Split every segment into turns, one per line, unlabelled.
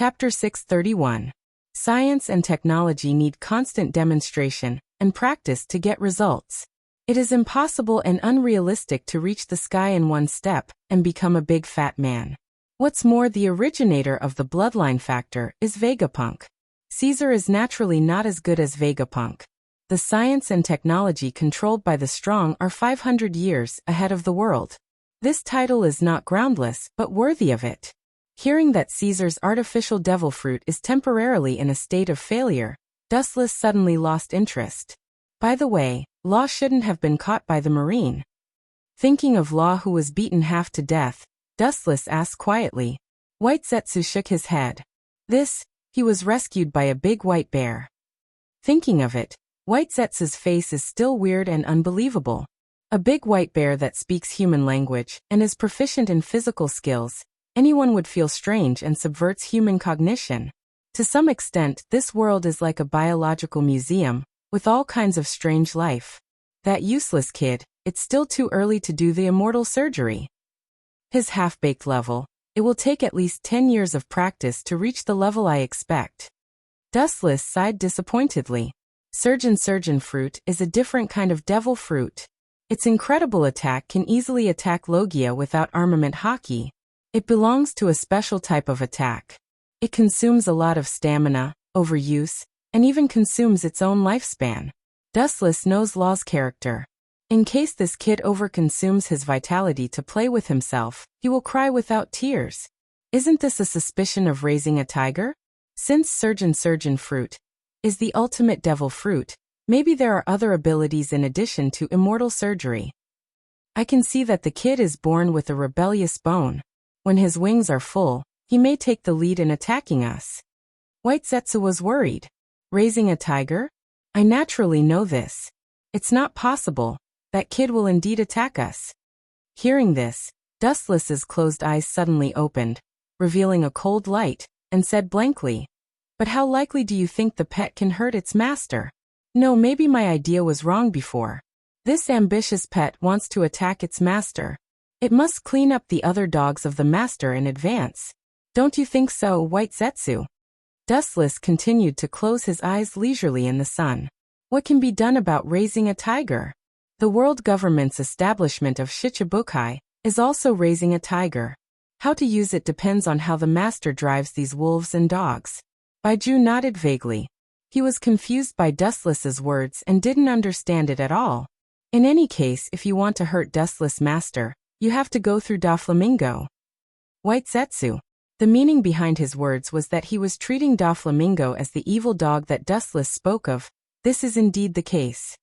Chapter 631. Science and technology need constant demonstration and practice to get results. It is impossible and unrealistic to reach the sky in one step and become a big fat man. What's more, the originator of the bloodline factor is Vegapunk. Caesar is naturally not as good as Vegapunk. The science and technology controlled by the strong are 500 years ahead of the world. This title is not groundless, but worthy of it. Hearing that Caesar's artificial devil fruit is temporarily in a state of failure, Dustless suddenly lost interest. By the way, Law shouldn't have been caught by the Marine. Thinking of Law, who was beaten half to death, Dustless asked quietly. White Zetsu shook his head. He was rescued by a big white bear. Thinking of it, White Zetsu's face is still weird and unbelievable. A big white bear that speaks human language and is proficient in physical skills. Anyone would feel strange and subverts human cognition. To some extent, this world is like a biological museum, with all kinds of strange life. That useless kid, it's still too early to do the immortal surgery. His half-baked level, it will take at least 10 years of practice to reach the level I expect. Dustless sighed disappointedly. Surgeon fruit is a different kind of devil fruit. Its incredible attack can easily attack Logia without armament haki. It belongs to a special type of attack. It consumes a lot of stamina, overuse, and even consumes its own lifespan. Dustless knows Law's character. In case this kid overconsumes his vitality to play with himself, he will cry without tears. Isn't this a suspicion of raising a tiger? Since surgeon fruit is the ultimate devil fruit, maybe there are other abilities in addition to immortal surgery. I can see that the kid is born with a rebellious bone. When his wings are full, he may take the lead in attacking us. White Zetsu was worried. Raising a tiger? I naturally know this. It's not possible. That kid will indeed attack us. Hearing this, Dustless's closed eyes suddenly opened, revealing a cold light, and said blankly, But how likely do you think the pet can hurt its master? No, maybe my idea was wrong before. This ambitious pet wants to attack its master. It must clean up the other dogs of the master in advance. Don't you think so, White Zetsu? Dustless continued to close his eyes leisurely in the sun. What can be done about raising a tiger? The world government's establishment of Shichibukai is also raising a tiger. How to use it depends on how the master drives these wolves and dogs. Baiju nodded vaguely. He was confused by Dustless's words and didn't understand it at all. In any case, if you want to hurt Dustless master, you have to go through Doflamingo. White Zetsu. The meaning behind his words was that he was treating Doflamingo as the evil dog that Dustless spoke of. This is indeed the case.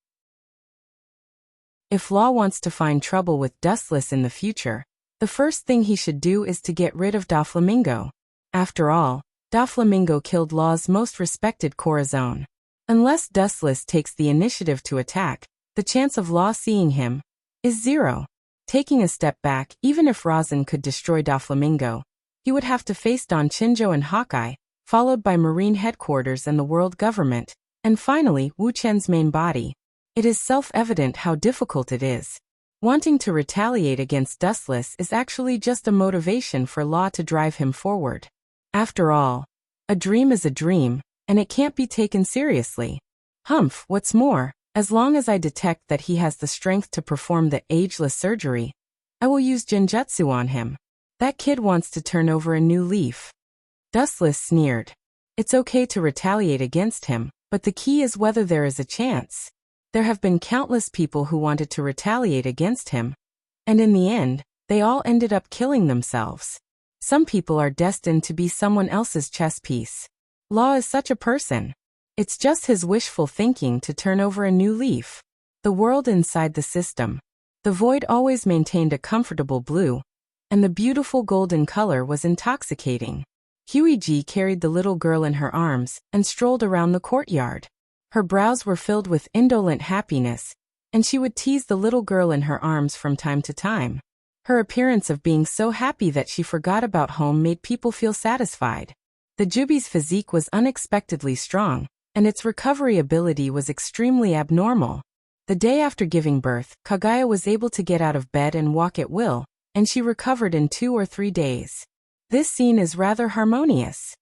If Law wants to find trouble with Dustless in the future, the first thing he should do is to get rid of Doflamingo. After all, Doflamingo killed Law's most respected Corazon. Unless Dustless takes the initiative to attack, the chance of Law seeing him is 0. Taking a step back, even if Razin could destroy Doflamingo, he would have to face Don Chinjo and Hawkeye, followed by Marine headquarters and the world government, and finally Wu Chen's main body. It is self-evident how difficult it is. Wanting to retaliate against Dustless is actually just a motivation for Law to drive him forward. After all, a dream is a dream, and it can't be taken seriously. What's more, as long as I detect that he has the strength to perform the ageless surgery, I will use Genjutsu on him. That kid wants to turn over a new leaf. Dustless sneered. It's okay to retaliate against him, but the key is whether there is a chance. There have been countless people who wanted to retaliate against him, and in the end, they all ended up killing themselves. Some people are destined to be someone else's chess piece. Law is such a person. It's just his wishful thinking to turn over a new leaf. The world inside the system. The void always maintained a comfortable blue, and the beautiful golden color was intoxicating. Huiji carried the little girl in her arms and strolled around the courtyard. Her brows were filled with indolent happiness, and she would tease the little girl in her arms from time to time. Her appearance of being so happy that she forgot about home made people feel satisfied. The Jubi's physique was unexpectedly strong, and its recovery ability was extremely abnormal. The day after giving birth, Kagaya was able to get out of bed and walk at will, and she recovered in 2 or 3 days. This scene is rather harmonious.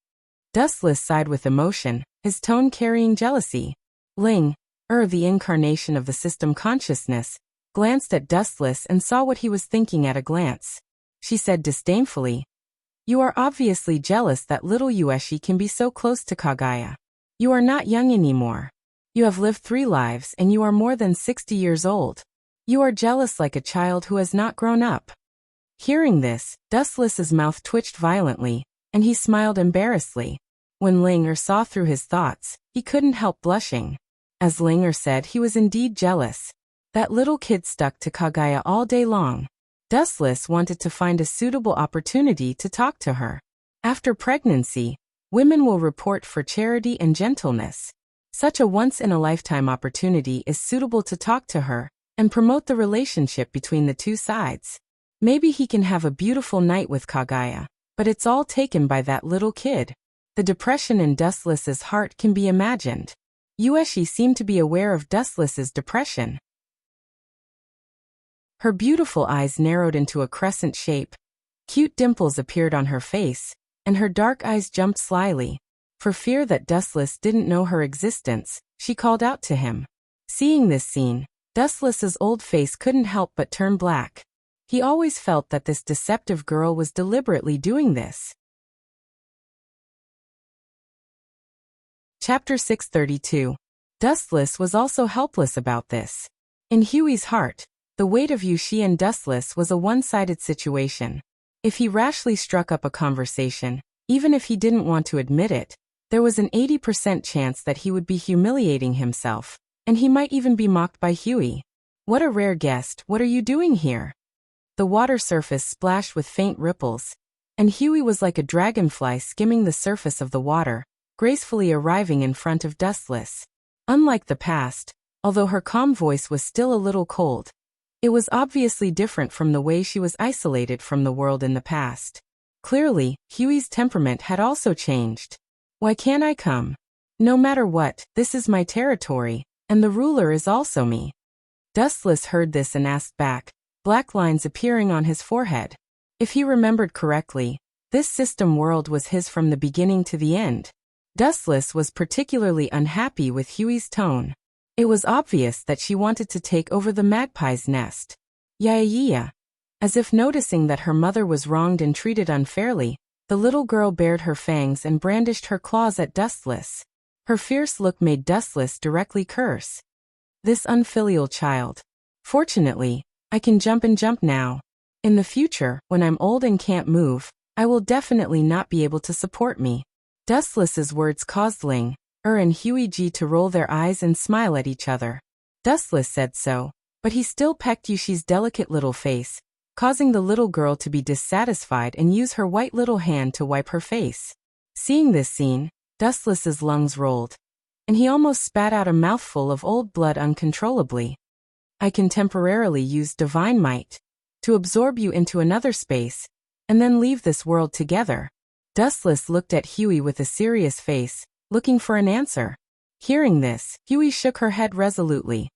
Dustless sighed with emotion, his tone carrying jealousy. Ling, the incarnation of the system consciousness, glanced at Dustless and saw what he was thinking at a glance. She said disdainfully, "You are obviously jealous that little Yueshi can be so close to Kagaya. You are not young anymore. You have lived 3 lives and you are more than 60 years old. You are jealous like a child who has not grown up." Hearing this, Dustless's mouth twitched violently, and he smiled embarrassedly. When Ling saw through his thoughts, he couldn't help blushing. As Ling said, he was indeed jealous. That little kid stuck to Kagaya all day long. Dustless wanted to find a suitable opportunity to talk to her. After pregnancy, women will report for charity and gentleness. Such a once-in-a-lifetime opportunity is suitable to talk to her and promote the relationship between the two sides. Maybe he can have a beautiful night with Kagaya, but it's all taken by that little kid. The depression in Dustless's heart can be imagined. Yueshi seemed to be aware of Dustless's depression. Her beautiful eyes narrowed into a crescent shape. Cute dimples appeared on her face, and her dark eyes jumped slyly. For fear that Dustless didn't know her existence, she called out to him. Seeing this scene, Dustless's old face couldn't help but turn black. He always felt that this deceptive girl was deliberately doing this. Chapter 632. Dustless was also helpless about this. In Huey's heart, the weight of Yueshi and Dustless was a one-sided situation. If he rashly struck up a conversation, even if he didn't want to admit it, there was an 80% chance that he would be humiliating himself, and he might even be mocked by Huey. "What a rare guest, what are you doing here?" The water surface splashed with faint ripples, and Huey was like a dragonfly skimming the surface of the water, gracefully arriving in front of Dustless. Unlike the past, although her calm voice was still a little cold, it was obviously different from the way she was isolated from the world in the past. Clearly, Huey's temperament had also changed. "Why can't I come? No matter what, this is my territory, and the ruler is also me." Dustless heard this and asked back, black lines appearing on his forehead. If he remembered correctly, this system world was his from the beginning to the end. Dustless was particularly unhappy with Huey's tone. It was obvious that she wanted to take over the magpie's nest. Yeah. As if noticing that her mother was wronged and treated unfairly, the little girl bared her fangs and brandished her claws at Dustless. Her fierce look made Dustless directly curse. "This unfilial child. Fortunately, I can jump now. In the future, when I'm old and can't move, I will definitely not be able to support me." Dustless's words caused Ling, and Huey to roll their eyes and smile at each other. Dustless said so, but he still pecked Yueshi's delicate little face, causing the little girl to be dissatisfied and use her white little hand to wipe her face. Seeing this scene, Dustless's lungs rolled, and he almost spat out a mouthful of old blood uncontrollably. "I can temporarily use divine might to absorb you into another space, and then leave this world together." Dustless looked at Huey with a serious face, looking for an answer. Hearing this, Huey shook her head resolutely.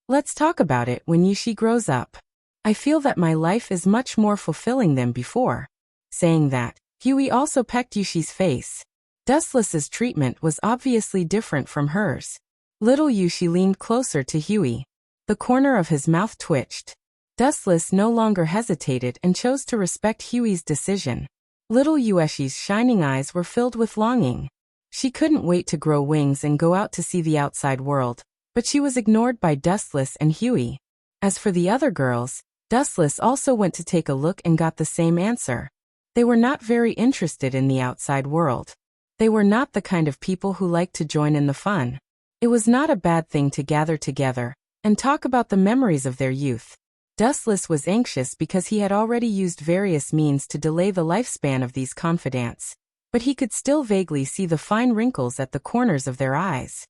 "Let's talk about it when Yueshi grows up. I feel that my life is much more fulfilling than before." Saying that, Huey also pecked Yueshi's face. Dustless's treatment was obviously different from hers. Little Yueshi leaned closer to Huey. The corner of his mouth twitched. Dustless no longer hesitated and chose to respect Huey's decision. Little Yueshi's shining eyes were filled with longing. She couldn't wait to grow wings and go out to see the outside world, but she was ignored by Dustless and Huey. As for the other girls, Dustless also went to take a look and got the same answer. They were not very interested in the outside world. They were not the kind of people who liked to join in the fun. It was not a bad thing to gather together and talk about the memories of their youth. Dustless was anxious because he had already used various means to delay the lifespan of these confidants, but he could still vaguely see the fine wrinkles at the corners of their eyes.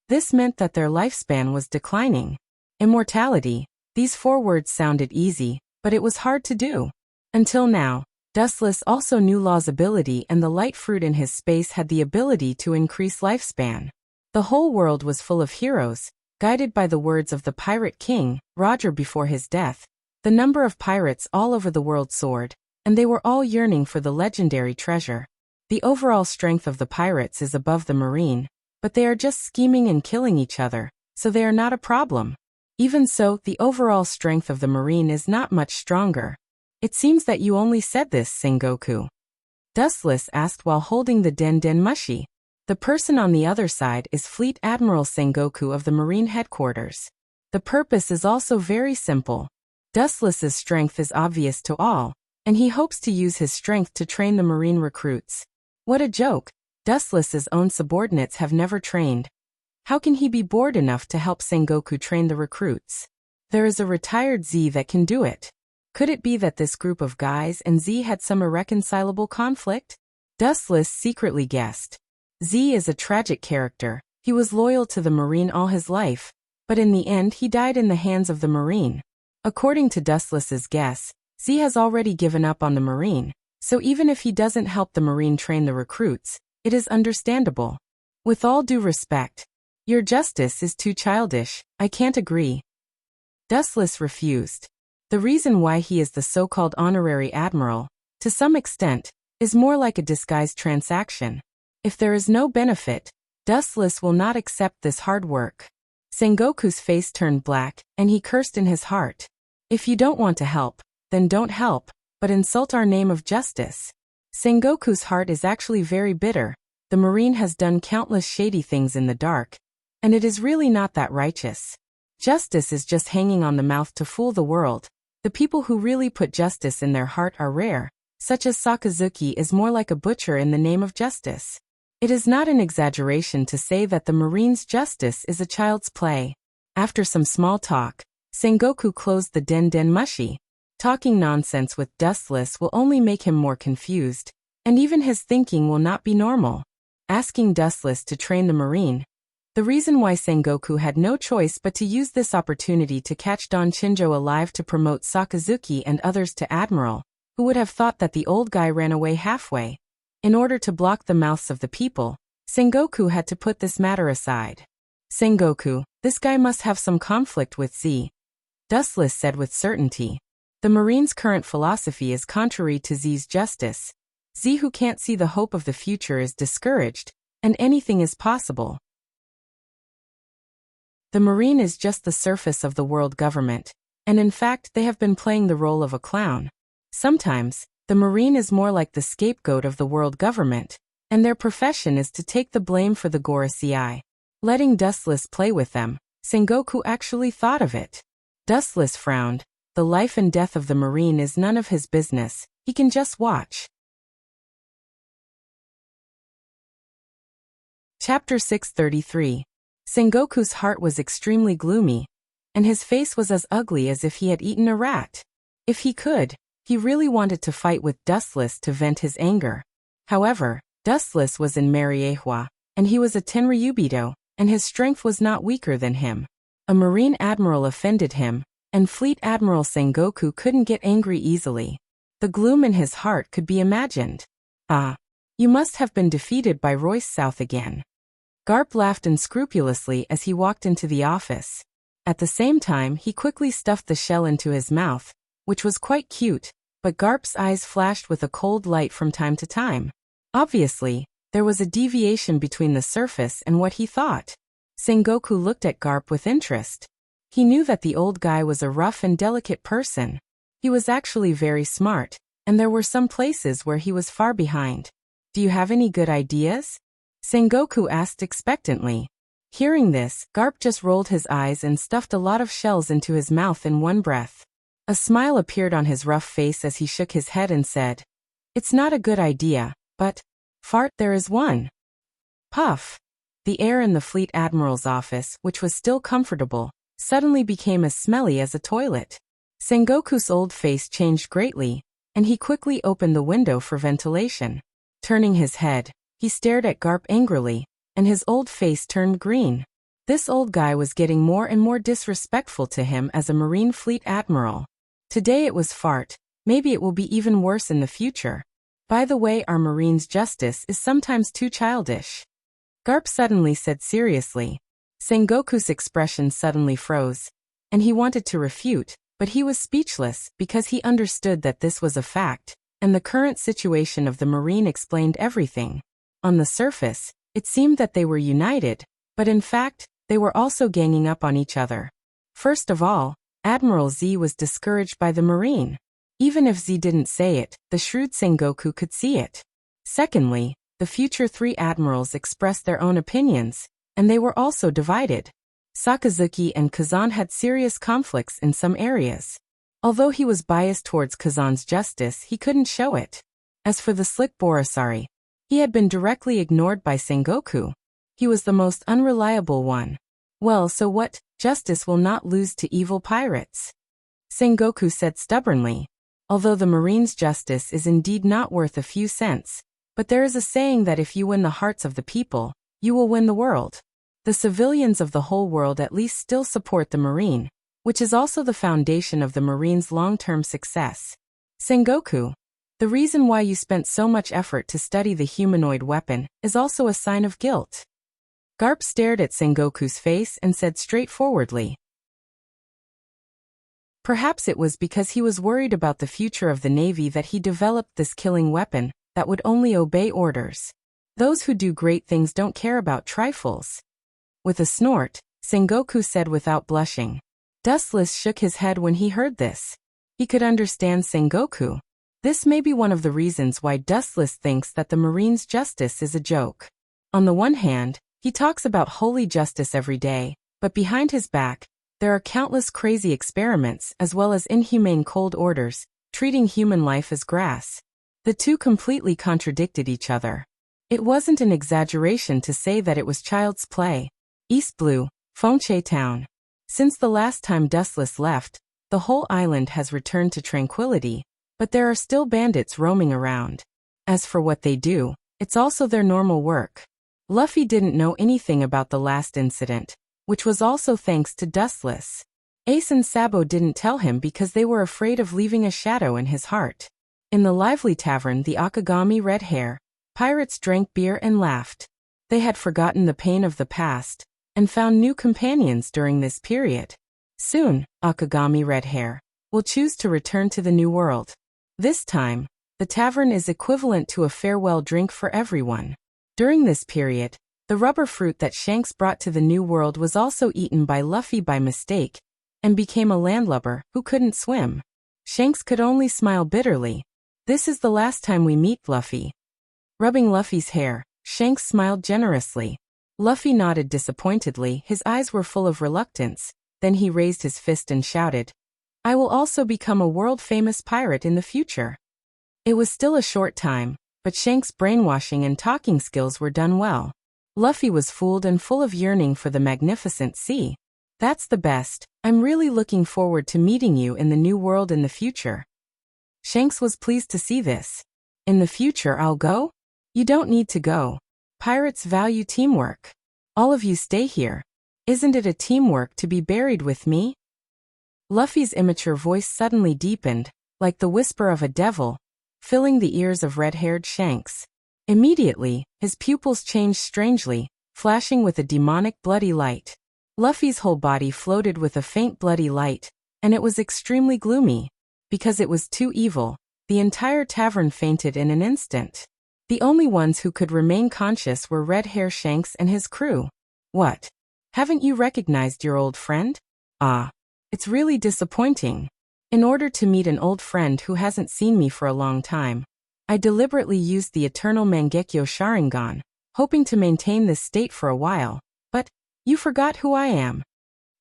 This meant that their lifespan was declining. Immortality, these 4 words sounded easy, but it was hard to do. Until now, Dustless also knew Law's ability, and the light fruit in his space had the ability to increase lifespan. The whole world was full of heroes, guided by the words of the pirate king, Roger. Before his death, the number of pirates all over the world soared, and they were all yearning for the legendary treasure. The overall strength of the pirates is above the Marine, but they are just scheming and killing each other, so they are not a problem. Even so, the overall strength of the Marine is not much stronger. It seems that you only said this, Sengoku. Dustless asked while holding the Den Den Mushi. The person on the other side is Fleet Admiral Sengoku of the Marine headquarters. The purpose is also very simple. Dustless's strength is obvious to all, and he hopes to use his strength to train the Marine recruits. What a joke! Dustless's own subordinates have never trained. How can he be bored enough to help Sengoku train the recruits? There is a retired Z that can do it. Could it be that this group of guys and Z had some irreconcilable conflict? Dustless secretly guessed. Z is a tragic character. He was loyal to the Marine all his life, but in the end he died in the hands of the Marine. According to Dustless's guess, Z has already given up on the Marine, so even if he doesn't help the Marine train the recruits, it is understandable. With all due respect, your justice is too childish. I can't agree. Dustless refused. The reason why he is the so-called honorary admiral, to some extent, is more like a disguised transaction. If there is no benefit, Dustless will not accept this hard work. Sengoku's face turned black, and he cursed in his heart. If you don't want to help, then don't help, but insult our name of justice. Sengoku's heart is actually very bitter. The Marine has done countless shady things in the dark, and it is really not that righteous. Justice is just hanging on the mouth to fool the world. The people who really put justice in their heart are rare, such as Sakazuki is more like a butcher in the name of justice. It is not an exaggeration to say that the Marine's justice is a child's play. After some small talk, Sengoku closed the Den Den Mushi. Talking nonsense with Dustless will only make him more confused, and even his thinking will not be normal. Asking Dustless to train the Marine. The reason why Sengoku had no choice but to use this opportunity to catch Don Chinjo alive to promote Sakazuki and others to Admiral, who would have thought that the old guy ran away halfway. In order to block the mouths of the people, Sengoku had to put this matter aside. Sengoku, this guy must have some conflict with Z. Dustless said with certainty. The Marine's current philosophy is contrary to Z's justice. Z who can't see the hope of the future is discouraged, and anything is possible. The Marine is just the surface of the world government, and in fact they have been playing the role of a clown. Sometimes, the Marine is more like the scapegoat of the world government, and their profession is to take the blame for the Gorosei. Letting Dustless play with them, Sengoku actually thought of it. Dustless frowned. The life and death of the Marine is none of his business, he can just watch. Chapter 633. Sengoku's heart was extremely gloomy, and his face was as ugly as if he had eaten a rat. If he could, he really wanted to fight with Dustless to vent his anger. However, Dustless was in Mariehua, and he was a Tenryubido, and his strength was not weaker than him. A Marine admiral offended him, and Fleet Admiral Sengoku couldn't get angry easily. The gloom in his heart could be imagined. Ah, you must have been defeated by Royce South again. Garp laughed unscrupulously as he walked into the office. At the same time, he quickly stuffed the shell into his mouth, which was quite cute, but Garp's eyes flashed with a cold light from time to time. Obviously, there was a deviation between the surface and what he thought. Sengoku looked at Garp with interest. He knew that the old guy was a rough and delicate person. He was actually very smart, and there were some places where he was far behind. Do you have any good ideas? Sengoku asked expectantly. Hearing this, Garp just rolled his eyes and stuffed a lot of shells into his mouth in one breath. A smile appeared on his rough face as he shook his head and said, "It's not a good idea, but, fart, there is one." Puff. The air in the Fleet Admiral's office, which was still comfortable, suddenly became as smelly as a toilet. Sengoku's old face changed greatly, and he quickly opened the window for ventilation. Turning his head, he stared at Garp angrily, and his old face turned green. This old guy was getting more and more disrespectful to him as a Marine Fleet Admiral. Today it was fart, maybe it will be even worse in the future. By the way, our Marine's justice is sometimes too childish. Garp suddenly said seriously. Sengoku's expression suddenly froze, and he wanted to refute, but he was speechless because he understood that this was a fact. and the current situation of the marine explained everything. On the surface, it seemed that they were united, but in fact, they were also ganging up on each other. First of all, Admiral Z was discouraged by the marine. Even if Z didn't say it, the shrewd Sengoku could see it. Secondly, the future three admirals expressed their own opinions, and they were also divided. Sakazuki and Kazan had serious conflicts in some areas. Although he was biased towards Kazan's justice, he couldn't show it. As for the slick Borisari, he had been directly ignored by Sengoku. He was the most unreliable one. Well, so what? Justice will not lose to evil pirates, Sengoku said stubbornly. Although the marine's justice is indeed not worth a few cents, but there is a saying that if you win the hearts of the people, you will win the world. The civilians of the whole world at least still support the marine, which is also the foundation of the marine's long-term success. Sengoku, the reason why you spent so much effort to study the humanoid weapon is also a sign of guilt. Garp stared at Sengoku's face and said straightforwardly. Perhaps it was because he was worried about the future of the Navy that he developed this killing weapon that would only obey orders. Those who do great things don't care about trifles. With a snort, Sengoku said without blushing. Dustless shook his head when he heard this. He could understand Sengoku. This may be one of the reasons why Dustless thinks that the marine's justice is a joke. On the one hand, he talks about holy justice every day, but behind his back, there are countless crazy experiments as well as inhumane cold orders, treating human life as grass. The two completely contradicted each other. It wasn't an exaggeration to say that it was child's play. East Blue, Fengche Town. Since the last time Dustless left, the whole island has returned to tranquility, but there are still bandits roaming around. As for what they do, it's also their normal work. Luffy didn't know anything about the last incident, which was also thanks to Dustless. Ace and Sabo didn't tell him because they were afraid of leaving a shadow in his heart. In the lively tavern, the Akagami Red Hair pirates drank beer and laughed. They had forgotten the pain of the past and found new companions during this period. Soon, Akagami Red Hair will choose to return to the New World. This time, the tavern is equivalent to a farewell drink for everyone. During this period, the rubber fruit that Shanks brought to the New World was also eaten by Luffy by mistake and became a landlubber who couldn't swim. Shanks could only smile bitterly. This is the last time we meet, Luffy. Rubbing Luffy's hair, Shanks smiled generously. Luffy nodded disappointedly, his eyes were full of reluctance. Then he raised his fist and shouted, "I will also become a world-famous pirate in the future." It was still a short time, but Shanks' brainwashing and talking skills were done well. Luffy was fooled and full of yearning for the magnificent sea. "That's the best. I'm really looking forward to meeting you in the New World in the future." Shanks was pleased to see this. "In the future I'll go? You don't need to go. Pirates value teamwork. All of you stay here. Isn't it a teamwork to be buried with me?" Luffy's immature voice suddenly deepened, like the whisper of a devil, filling the ears of red-haired Shanks. Immediately, his pupils changed strangely, flashing with a demonic bloody light. Luffy's whole body floated with a faint bloody light, and it was extremely gloomy. Because it was too evil, the entire tavern fainted in an instant. The only ones who could remain conscious were Red Hair Shanks and his crew. "What? Haven't you recognized your old friend? Ah. It's really disappointing. In order to meet an old friend who hasn't seen me for a long time, I deliberately used the eternal Mangekyo Sharingan, hoping to maintain this state for a while, but you forgot who I am."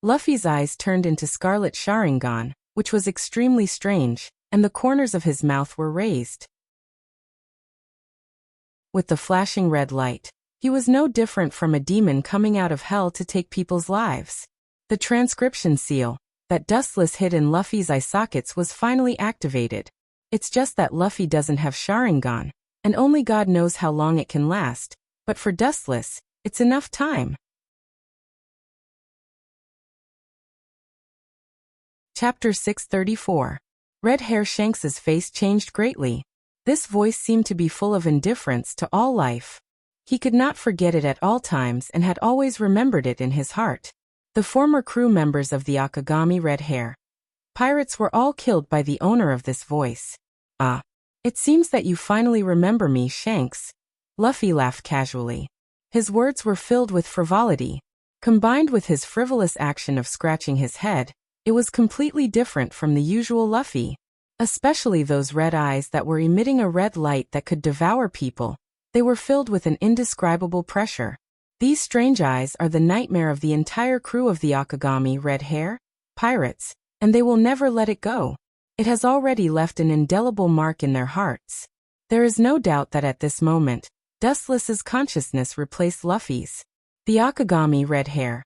Luffy's eyes turned into Scarlet Sharingan, which was extremely strange, and the corners of his mouth were raised. With the flashing red light, he was no different from a demon coming out of hell to take people's lives. The transcription seal that Dustless hid in Luffy's eye sockets was finally activated. It's just that Luffy doesn't have Sharingan, and only God knows how long it can last, but for Dustless, it's enough time. Chapter 634. Red Hair Shanks's face changed greatly. This voice seemed to be full of indifference to all life. He could not forget it at all times and had always remembered it in his heart. The former crew members of the Akagami Red Hair pirates were all killed by the owner of this voice. Ah. It seems that you finally remember me, Shanks. Luffy laughed casually. His words were filled with frivolity. Combined with his frivolous action of scratching his head, it was completely different from the usual Luffy. Especially those red eyes that were emitting a red light that could devour people. They were filled with an indescribable pressure. These strange eyes are the nightmare of the entire crew of the Akagami Red Hair pirates, and they will never let it go. It has already left an indelible mark in their hearts. There is no doubt that at this moment, Dustless's consciousness replaced Luffy's. The Akagami Red Hair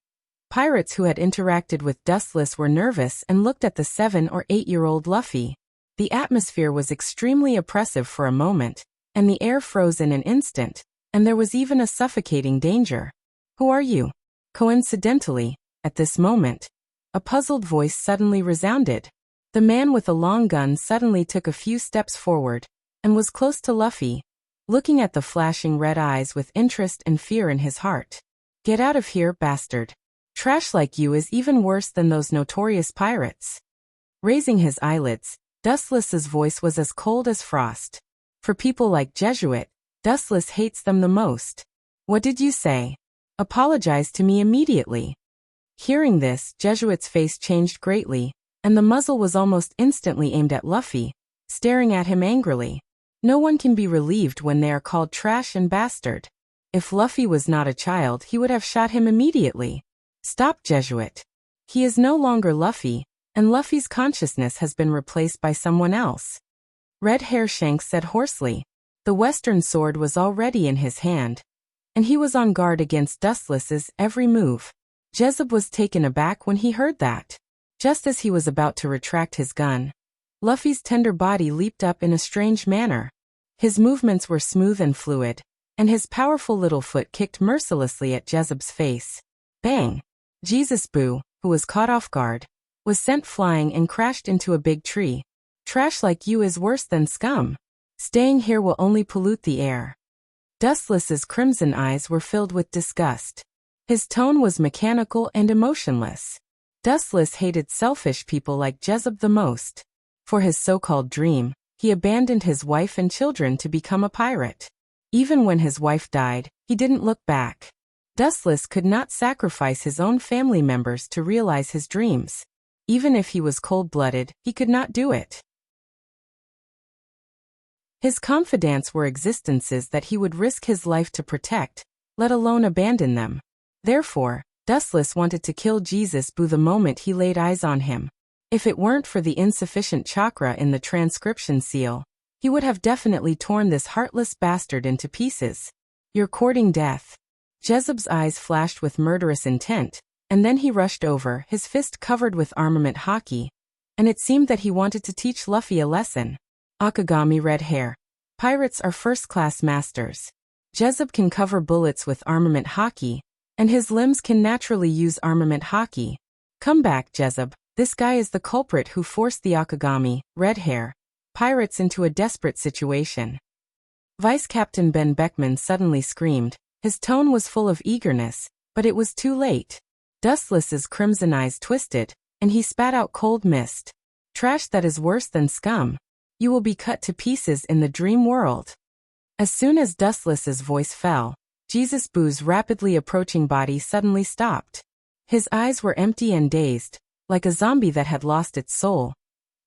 pirates who had interacted with Dustless were nervous and looked at the 7 or 8-year-old Luffy. The atmosphere was extremely oppressive for a moment, and the air froze in an instant, and there was even a suffocating danger. Who are you? Coincidentally, at this moment, a puzzled voice suddenly resounded. The man with a long gun suddenly took a few steps forward, and was close to Luffy, looking at the flashing red eyes with interest and fear in his heart. Get out of here, bastard. Trash like you is even worse than those notorious pirates. Raising his eyelids, Dustless's voice was as cold as frost. For people like Jesuit, Dustless hates them the most. What did you say? Apologize to me immediately. Hearing this, Jesuit's face changed greatly, and the muzzle was almost instantly aimed at Luffy, staring at him angrily. No one can be relieved when they are called trash and bastard. If Luffy was not a child, he would have shot him immediately. Stop, Jesuit. He is no longer Luffy, and Luffy's consciousness has been replaced by someone else. Red Hair Shanks said hoarsely. The western sword was already in his hand, and he was on guard against Dustless's every move. Jezeb was taken aback when he heard that. Just as he was about to retract his gun, Luffy's tender body leaped up in a strange manner. His movements were smooth and fluid, and his powerful little foot kicked mercilessly at Jezeb's face. Bang! Jesus Boo, who was caught off guard, was sent flying and crashed into a big tree. Trash like you is worse than scum. Staying here will only pollute the air. Dustless's crimson eyes were filled with disgust. His tone was mechanical and emotionless. Dustless hated selfish people like Jezeb the most. For his so-called dream, he abandoned his wife and children to become a pirate. Even when his wife died, he didn't look back. Dustless could not sacrifice his own family members to realize his dreams. Even if he was cold-blooded, he could not do it. His confidants were existences that he would risk his life to protect, let alone abandon them. Therefore, Dustless wanted to kill Jesus Boo the moment he laid eyes on him. If it weren't for the insufficient chakra in the transcription seal, he would have definitely torn this heartless bastard into pieces. You're courting death. Jezeb's eyes flashed with murderous intent, and then he rushed over, his fist covered with armament haki, and it seemed that he wanted to teach Luffy a lesson. Akagami Red Hair. Pirates are first-class masters. Jezeb can cover bullets with armament haki, and his limbs can naturally use armament haki. Come back, Jezeb. This guy is the culprit who forced the Akagami Red Hair pirates into a desperate situation. Vice Captain Ben Beckman suddenly screamed. His tone was full of eagerness, but it was too late. Dustless's crimson eyes twisted, and he spat out cold mist. Trash that is worse than scum. You will be cut to pieces in the dream world. As soon as Dustless's voice fell, Jesus Boo's rapidly approaching body suddenly stopped. His eyes were empty and dazed, like a zombie that had lost its soul,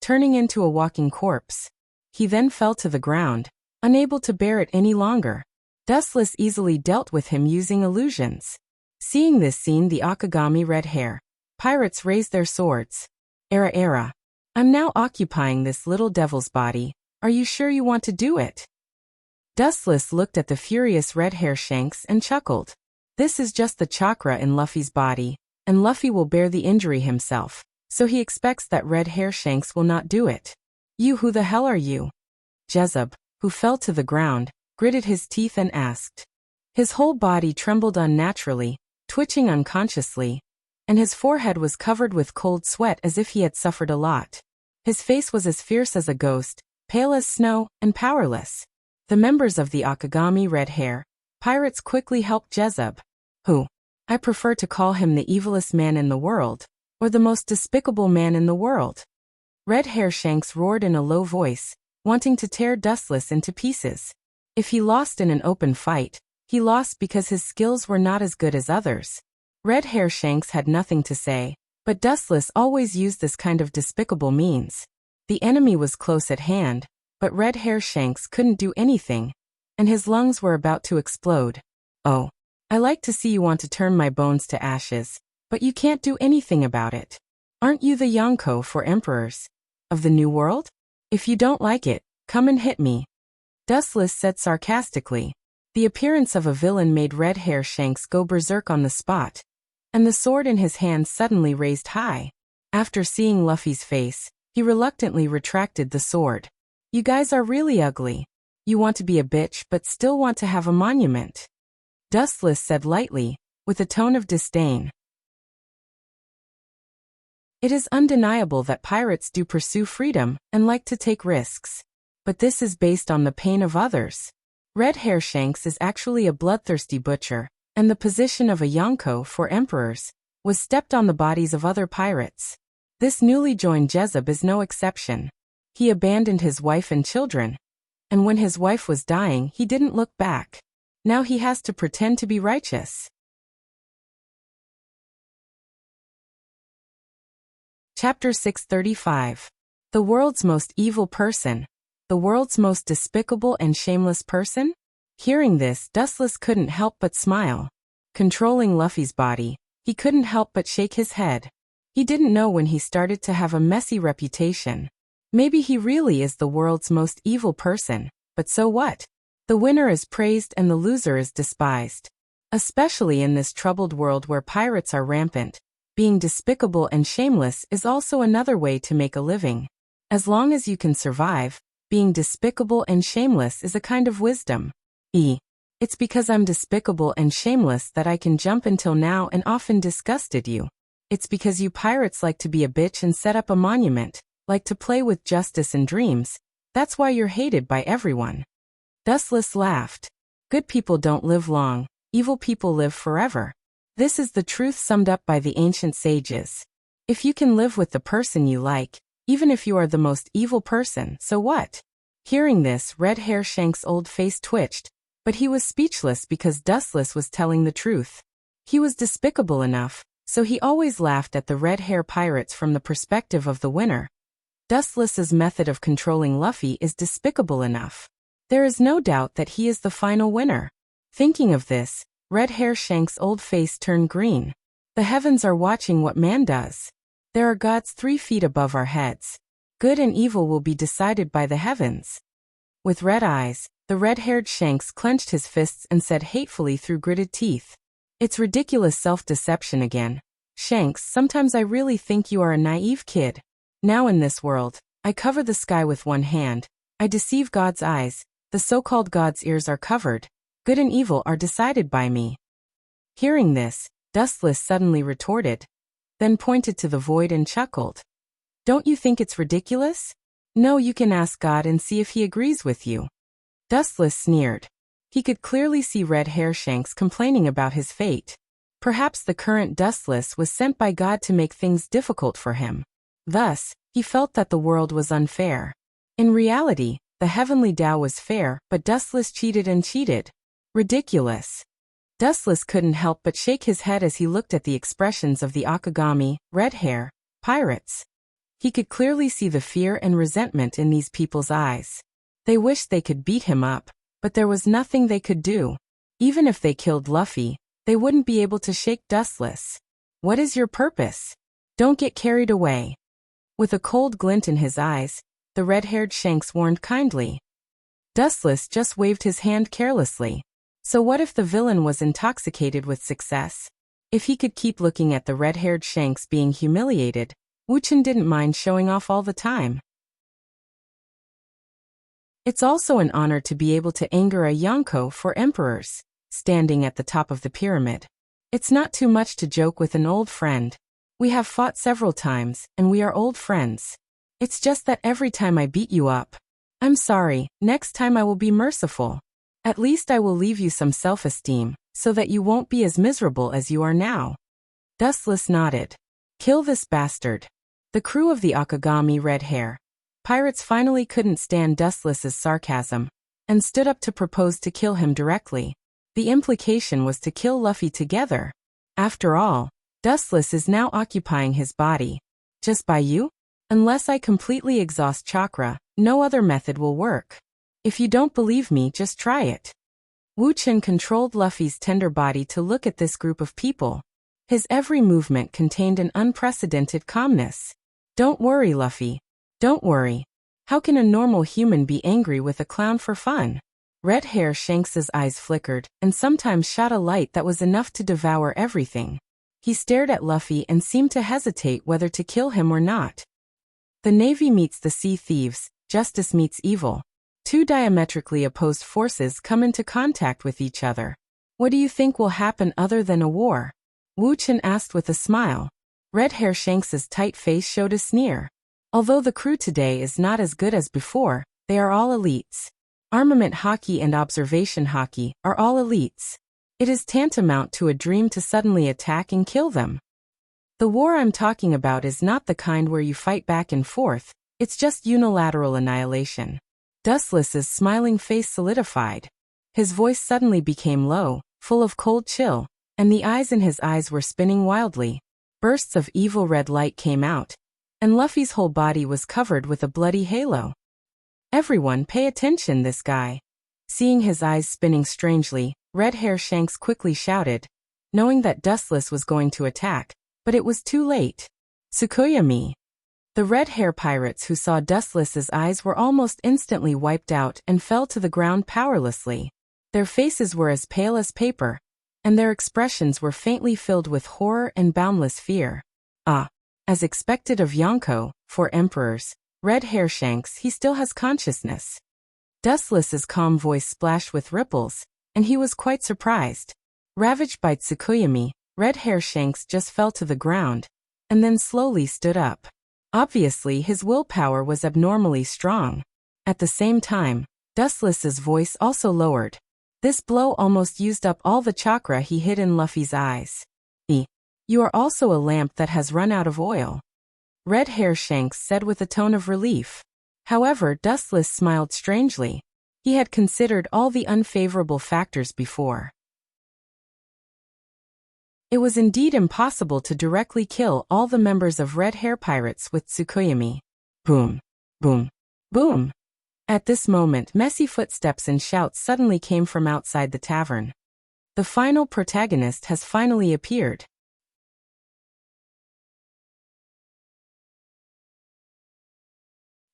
turning into a walking corpse. He then fell to the ground, unable to bear it any longer. Dustless easily dealt with him using illusions. Seeing this scene, the Akagami Red Hair pirates raised their swords. Era. I'm now occupying this little devil's body. Are you sure you want to do it? Dustless looked at the furious Red Hair Shanks and chuckled. This is just the chakra in Luffy's body, and Luffy will bear the injury himself, so he expects that Red Hair Shanks will not do it. You, who the hell are you? Jezeb, who fell to the ground, gritted his teeth and asked. His whole body trembled unnaturally, twitching unconsciously, and his forehead was covered with cold sweat as if he had suffered a lot. His face was as fierce as a ghost, pale as snow, and powerless. The members of the Akagami Red Hair pirates quickly helped Jezeb, who, I prefer to call him the evilest man in the world, or the most despicable man in the world. Red Hair Shanks roared in a low voice, wanting to tear Dustless into pieces. If he lost in an open fight, he lost because his skills were not as good as others. Red Hair Shanks had nothing to say, but Dustless always used this kind of despicable means. The enemy was close at hand, but Red Hair Shanks couldn't do anything, and his lungs were about to explode. Oh, I like to see you want to turn my bones to ashes, but you can't do anything about it. Aren't you the Yonko for emperors of the New World? If you don't like it, come and hit me, Dustless said sarcastically. The appearance of a villain made Red Hair Shanks go berserk on the spot, and the sword in his hand suddenly raised high. After seeing Luffy's face, he reluctantly retracted the sword. You guys are really ugly. You want to be a bitch but still want to have a monument, Dustless said lightly, with a tone of disdain. It is undeniable that pirates do pursue freedom and like to take risks. But this is based on the pain of others. Red Hair Shanks is actually a bloodthirsty butcher, and the position of a Yonko for emperors was stepped on the bodies of other pirates. This newly joined Jezeb is no exception. He abandoned his wife and children, and when his wife was dying he didn't look back. Now he has to pretend to be righteous. Chapter 635. The world's most evil person. The world's most despicable and shameless person? Hearing this, Dustless couldn't help but smile. Controlling Luffy's body, he couldn't help but shake his head. He didn't know when he started to have a messy reputation. Maybe he really is the world's most evil person, but so what? The winner is praised and the loser is despised. Especially in this troubled world where pirates are rampant, being despicable and shameless is also another way to make a living. As long as you can survive, being despicable and shameless is a kind of wisdom. It's because I'm despicable and shameless that I can jump until now and often disgusted you. It's because you pirates like to be a bitch and set up a monument, like to play with justice and dreams. That's why you're hated by everyone. Dustless laughed. Good people don't live long, evil people live forever. This is the truth summed up by the ancient sages. If you can live with the person you like, even if you are the most evil person, so what? Hearing this, Red Hair Shanks' old face twitched, but he was speechless because Dustless was telling the truth. He was despicable enough, so he always laughed at the red hair pirates from the perspective of the winner. Dustless's method of controlling Luffy is despicable enough. There is no doubt that he is the final winner. Thinking of this, Red Hair Shanks' old face turned green. The heavens are watching what man does. There are gods 3 feet above our heads. Good and evil will be decided by the heavens. With red eyes, the red-haired Shanks clenched his fists and said hatefully through gritted teeth. It's ridiculous self-deception again. Shanks, sometimes I really think you are a naive kid. Now in this world, I cover the sky with one hand. I deceive God's eyes. The so-called God's ears are covered. Good and evil are decided by me. Hearing this, Dustless suddenly retorted, then pointed to the void and chuckled. Don't you think it's ridiculous? No, you can ask God and see if he agrees with you. Dustless sneered. He could clearly see Red Hair Shanks complaining about his fate. Perhaps the current Dustless was sent by God to make things difficult for him. Thus, he felt that the world was unfair. In reality, the heavenly Tao was fair, but Dustless cheated and cheated. Ridiculous. Dustless couldn't help but shake his head as he looked at the expressions of the Akagami, red hair, pirates. He could clearly see the fear and resentment in these people's eyes. They wished they could beat him up, but there was nothing they could do. Even if they killed Luffy, they wouldn't be able to shake Dustless. What is your purpose? Don't get carried away. With a cold glint in his eyes, the red-haired Shanks warned kindly. Dustless just waved his hand carelessly. So what if the villain was intoxicated with success? If he could keep looking at the red-haired Shanks being humiliated, Wuchen didn't mind showing off all the time. It's also an honor to be able to anger a Yonko for emperors, standing at the top of the pyramid. It's not too much to joke with an old friend. We have fought several times, and we are old friends. It's just that every time I beat you up. I'm sorry, next time I will be merciful. At least I will leave you some self-esteem, so that you won't be as miserable as you are now. Dustless nodded. Kill this bastard. The crew of the Akagami Red Hair Pirates finally couldn't stand Dustless's sarcasm and stood up to propose to kill him directly. The implication was to kill Luffy together. After all, Dustless is now occupying his body. Just by you? Unless I completely exhaust chakra, no other method will work. If you don't believe me, just try it. Wu Chen controlled Luffy's tender body to look at this group of people. His every movement contained an unprecedented calmness. Don't worry, Luffy. Don't worry. How can a normal human be angry with a clown for fun? Red Hair Shanks's eyes flickered and sometimes shot a light that was enough to devour everything. He stared at Luffy and seemed to hesitate whether to kill him or not. The Navy meets the Sea Thieves, justice meets evil. Two diametrically opposed forces come into contact with each other. What do you think will happen other than a war? Wu Chen asked with a smile. Red Hair Shanks's tight face showed a sneer. Although the crew today is not as good as before, they are all elites. Armament hockey and observation hockey are all elites. It is tantamount to a dream to suddenly attack and kill them. The war I'm talking about is not the kind where you fight back and forth, it's just unilateral annihilation. Dustless's smiling face solidified. His voice suddenly became low, full of cold chill, and the eyes in his eyes were spinning wildly. Bursts of evil red light came out, and Luffy's whole body was covered with a bloody halo. Everyone pay attention, this guy. Seeing his eyes spinning strangely, Red Hair Shanks quickly shouted, knowing that Dustless was going to attack, but it was too late. Tsukuyomi. The red hair pirates who saw Dustless's eyes were almost instantly wiped out and fell to the ground powerlessly. Their faces were as pale as paper, and their expressions were faintly filled with horror and boundless fear. As expected of Yonko, for emperors, Red Hair Shanks, he still has consciousness. Dustless's calm voice splashed with ripples, and he was quite surprised. Ravaged by Tsukuyomi, Red Hair Shanks just fell to the ground, and then slowly stood up. Obviously, his willpower was abnormally strong. At the same time, Dustless's voice also lowered. This blow almost used up all the chakra he hid in Luffy's eyes. You are also a lamp that has run out of oil. Red Hair Shanks said with a tone of relief. However, Dustless smiled strangely. He had considered all the unfavorable factors before. It was indeed impossible to directly kill all the members of Red Hair Pirates with Tsukuyomi. Boom, boom, boom. At this moment, messy footsteps and shouts suddenly came from outside the tavern. The final protagonist has finally appeared.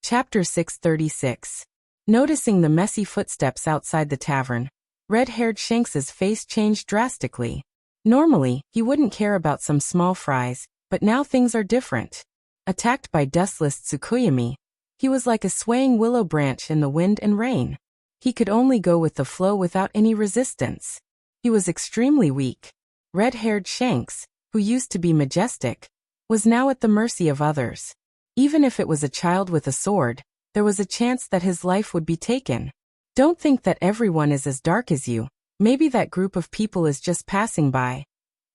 Chapter 636. Noticing the messy footsteps outside the tavern, red-haired Shanks's face changed drastically. Normally, he wouldn't care about some small fries, but now things are different. Attacked by Dustless Tsukuyomi, he was like a swaying willow branch in the wind and rain. He could only go with the flow without any resistance. He was extremely weak. Red-haired Shanks, who used to be majestic, was now at the mercy of others. Even if it was a child with a sword, there was a chance that his life would be taken. Don't think that everyone is as dark as you. Maybe that group of people is just passing by.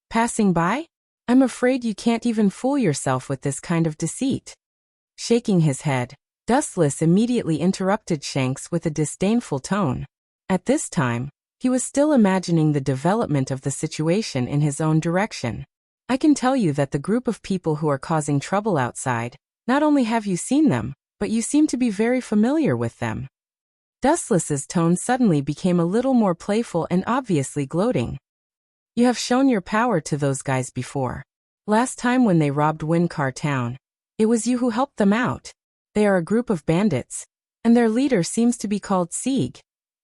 Passing by? I'm afraid you can't even fool yourself with this kind of deceit. Shaking his head, Dustless immediately interrupted Shanks with a disdainful tone. At this time, he was still imagining the development of the situation in his own direction. I can tell you that the group of people who are causing trouble outside, not only have you seen them, but you seem to be very familiar with them. Dustless's tone suddenly became a little more playful and obviously gloating. You have shown your power to those guys before. Last time when they robbed Windcar Town, it was you who helped them out. They are a group of bandits, and their leader seems to be called Sieg.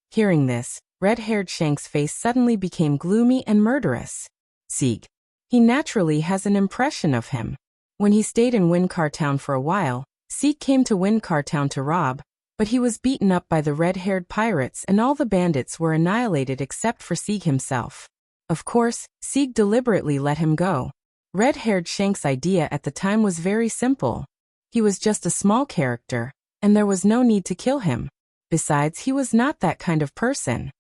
Hearing this, red-haired Shanks' face suddenly became gloomy and murderous. Sieg. He naturally has an impression of him. When he stayed in Windcar Town for a while, Sieg came to Windcar Town to rob, but he was beaten up by the red-haired pirates and all the bandits were annihilated except for Sieg himself. Of course, Sieg deliberately let him go. Red-haired Shanks' idea at the time was very simple. He was just a small character, and there was no need to kill him. Besides, he was not that kind of person.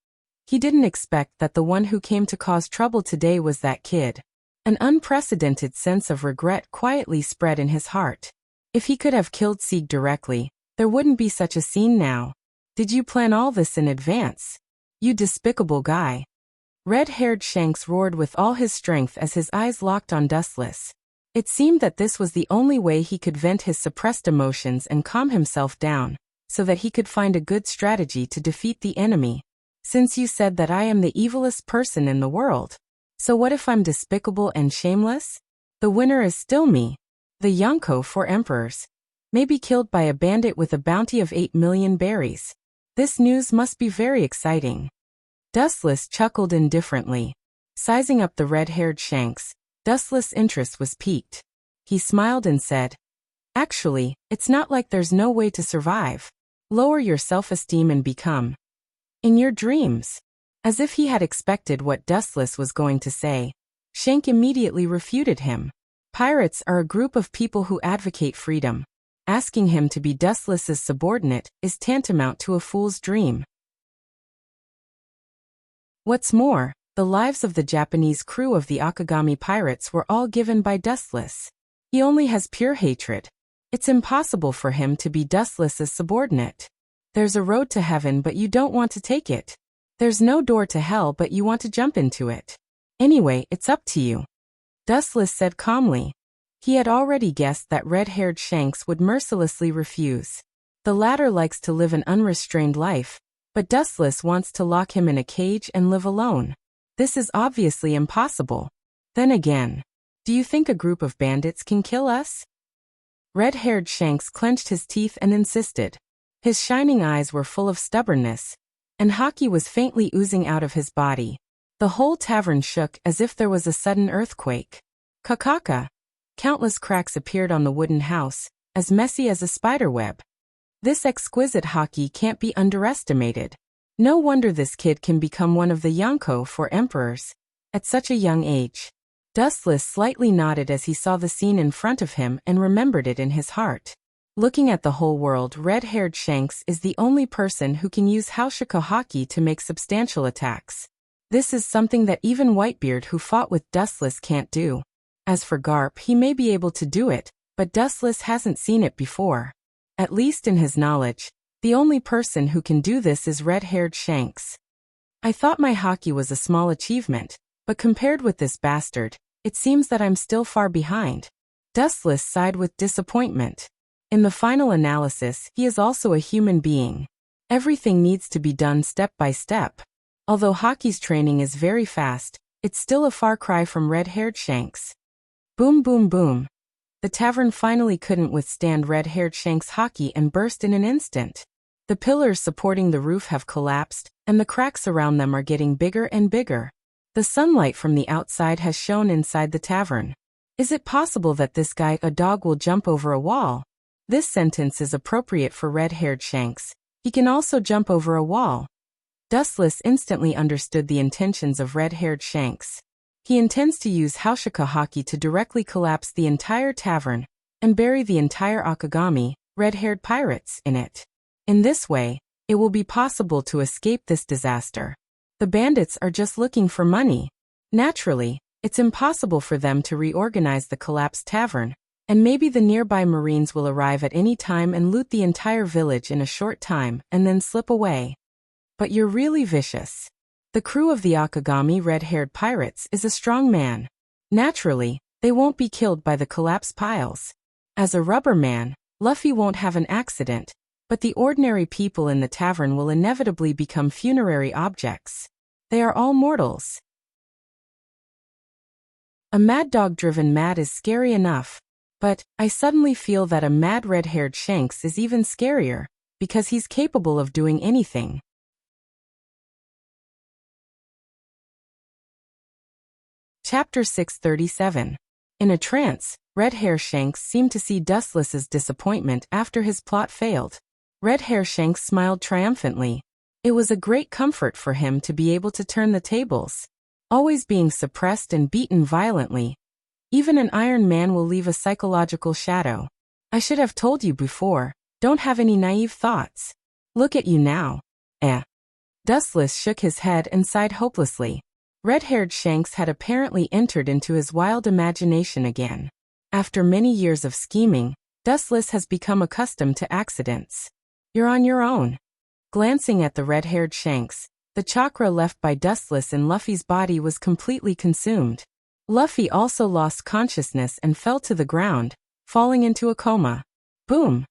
He didn't expect that the one who came to cause trouble today was that kid. An unprecedented sense of regret quietly spread in his heart. If he could have killed Sieg directly, There wouldn't be such a scene now. Did you plan all this in advance? You despicable guy. Red-haired Shanks roared with all his strength as his eyes locked on Dustless. It seemed that this was the only way he could vent his suppressed emotions and calm himself down, so that he could find a good strategy to defeat the enemy. Since you said that I am the evilest person in the world, so what if I'm despicable and shameless? The winner is still me. The Yonko for emperors. May be killed by a bandit with a bounty of 8 million berries. This news must be very exciting. Dustless chuckled indifferently. Sizing up the red-haired Shanks, Dustless' interest was piqued. He smiled and said, "Actually, it's not like there's no way to survive. Lower your self-esteem and become in your dreams." As if he had expected what Dustless was going to say, Shank immediately refuted him. Pirates are a group of people who advocate freedom. Asking him to be Dustless's subordinate is tantamount to a fool's dream. What's more, the lives of the Japanese crew of the Akagami pirates were all given by Dustless. He only has pure hatred. It's impossible for him to be Dustless's subordinate. There's a road to heaven but you don't want to take it. There's no door to hell but you want to jump into it. Anyway, it's up to you. Dustless said calmly. He had already guessed that red-haired Shanks would mercilessly refuse. The latter likes to live an unrestrained life, but Dustless wants to lock him in a cage and live alone. This is obviously impossible. Then again, do you think a group of bandits can kill us? Red-haired Shanks clenched his teeth and insisted. His shining eyes were full of stubbornness, and haki was faintly oozing out of his body. The whole tavern shook as if there was a sudden earthquake. Kakaka! Countless cracks appeared on the wooden house, as messy as a spiderweb. This exquisite haki can't be underestimated. No wonder this kid can become one of the Yonko for emperors at such a young age. Dustless slightly nodded as he saw the scene in front of him and remembered it in his heart. Looking at the whole world, red-haired Shanks is the only person who can use Haushiko haki to make substantial attacks. This is something that even Whitebeard who fought with Dustless can't do. As for Garp, he may be able to do it, but Dustless hasn't seen it before. At least in his knowledge, the only person who can do this is red-haired Shanks. I thought my haki was a small achievement, but compared with this bastard, it seems that I'm still far behind. Dustless sighed with disappointment. In the final analysis, he is also a human being. Everything needs to be done step by step. Although Haki's training is very fast, it's still a far cry from red-haired Shanks. Boom boom boom. The tavern finally couldn't withstand red-haired Shanks' haki and burst in an instant. The pillars supporting the roof have collapsed, and the cracks around them are getting bigger and bigger. The sunlight from the outside has shone inside the tavern. Is it possible that this guy, a dog, will jump over a wall? This sentence is appropriate for red-haired Shanks. He can also jump over a wall. Dustless instantly understood the intentions of red-haired Shanks. He intends to use Haushiko haki to directly collapse the entire tavern and bury the entire Akagami, red-haired pirates, in it. In this way, it will be possible to escape this disaster. The bandits are just looking for money. Naturally, it's impossible for them to reorganize the collapsed tavern, and maybe the nearby Marines will arrive at any time and loot the entire village in a short time and then slip away. But you're really vicious. The crew of the Akagami red-haired pirates is a strong man. Naturally, they won't be killed by the collapse piles. As a rubber man, Luffy won't have an accident, but the ordinary people in the tavern will inevitably become funerary objects. They are all mortals. A mad dog driven mad is scary enough, but I suddenly feel that a mad red-haired Shanks is even scarier, because he's capable of doing anything. Chapter 637. In a trance, Red-Hair Shanks seemed to see Dustless's disappointment after his plot failed. Red-Hair Shanks smiled triumphantly. It was a great comfort for him to be able to turn the tables. Always being suppressed and beaten violently. Even an Iron Man will leave a psychological shadow. I should have told you before, don't have any naive thoughts. Look at you now. Dustless shook his head and sighed hopelessly. Red-haired Shanks had apparently entered into his wild imagination again. After many years of scheming, Dustless has become accustomed to accidents. You're on your own. Glancing at the red-haired Shanks, the chakra left by Dustless in Luffy's body was completely consumed. Luffy also lost consciousness and fell to the ground, falling into a coma. Boom!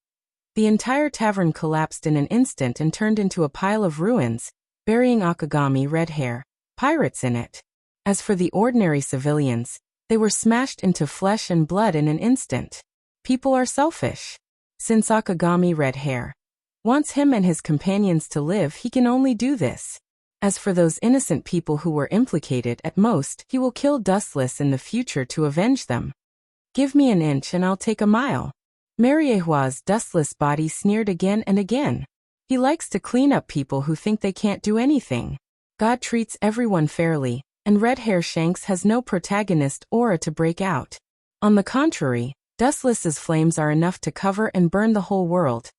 The entire tavern collapsed in an instant and turned into a pile of ruins, burying Akagami Red Hair, pirates in it. As for the ordinary civilians, they were smashed into flesh and blood in an instant. People are selfish. Since Akagami Red Hair wants him and his companions to live, he can only do this. As for those innocent people who were implicated, at most, he will kill Dustless in the future to avenge them. Give me an inch and I'll take a mile. Mariehua's Dustless body sneered again and again. He likes to clean up people who think they can't do anything. God treats everyone fairly, and Red Hair Shanks has no protagonist aura to break out. On the contrary, Dustless's flames are enough to cover and burn the whole world.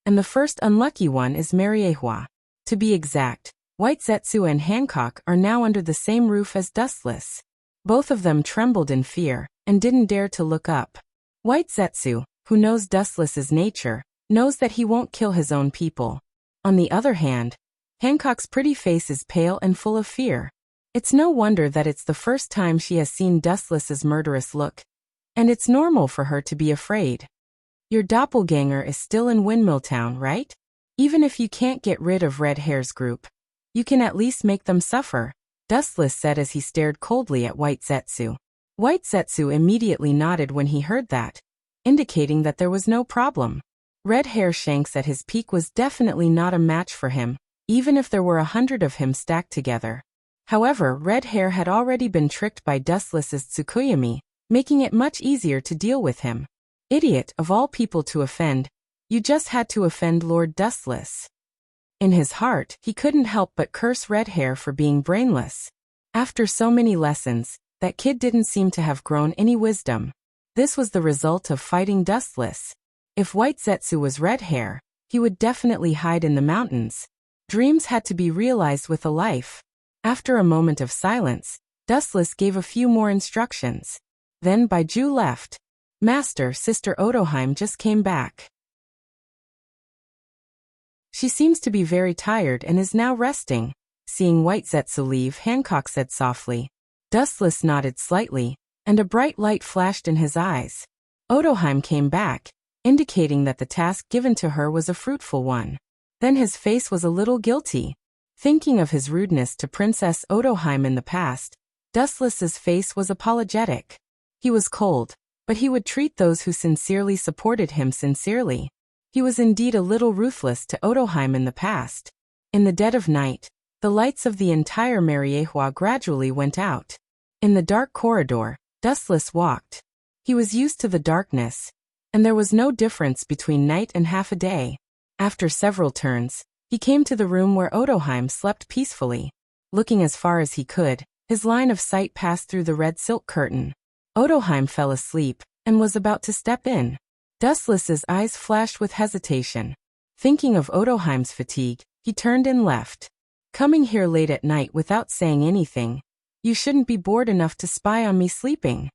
And the first unlucky one is Mariehua. To be exact, White Zetsu and Hancock are now under the same roof as Dustless. Both of them trembled in fear, and didn't dare to look up. White Zetsu, who knows Dustless's nature, knows that he won't kill his own people. On the other hand, Hancock's pretty face is pale and full of fear. It's no wonder that it's the first time she has seen Dustless's murderous look. And it's normal for her to be afraid. Your doppelganger is still in Windmill Town, right? Even if you can't get rid of Red Hair's group, you can at least make them suffer, Dustless said as he stared coldly at White Zetsu. White Zetsu immediately nodded when he heard that, indicating that there was no problem. Red Hair Shanks at his peak was definitely not a match for him, even if there were 100 of him stacked together. However, Red Hair had already been tricked by Dustless's Tsukuyomi, making it much easier to deal with him. Idiot, of all people to offend, you just had to offend Lord Dustless. In his heart, he couldn't help but curse Red Hair for being brainless. After so many lessons, that kid didn't seem to have grown any wisdom. This was the result of fighting Dustless. If White Zetsu was Red Hair, he would definitely hide in the mountains. Dreams had to be realized with a life. After a moment of silence, Dustless gave a few more instructions. Then Baiju left. Master, Sister Otoheim just came back. She seems to be very tired and is now resting. Seeing White Zetsu leave, Hancock said softly. Dustless nodded slightly, and a bright light flashed in his eyes. Otoheim came back, indicating that the task given to her was a fruitful one. Then his face was a little guilty. Thinking of his rudeness to Princess Otoheim in the past, Dustless's face was apologetic. He was cold, but he would treat those who sincerely supported him sincerely. He was indeed a little ruthless to Otoheim in the past. In the dead of night, the lights of the entire Mariehua gradually went out. In the dark corridor, Dustless walked. He was used to the darkness, and there was no difference between night and half a day. After several turns, he came to the room where Otoheim slept peacefully. Looking as far as he could, his line of sight passed through the red silk curtain. Otoheim fell asleep, and was about to step in. Dustless's eyes flashed with hesitation. Thinking of Otoheim's fatigue, he turned and left. Coming here late at night without saying anything. You shouldn't be bored enough to spy on me sleeping.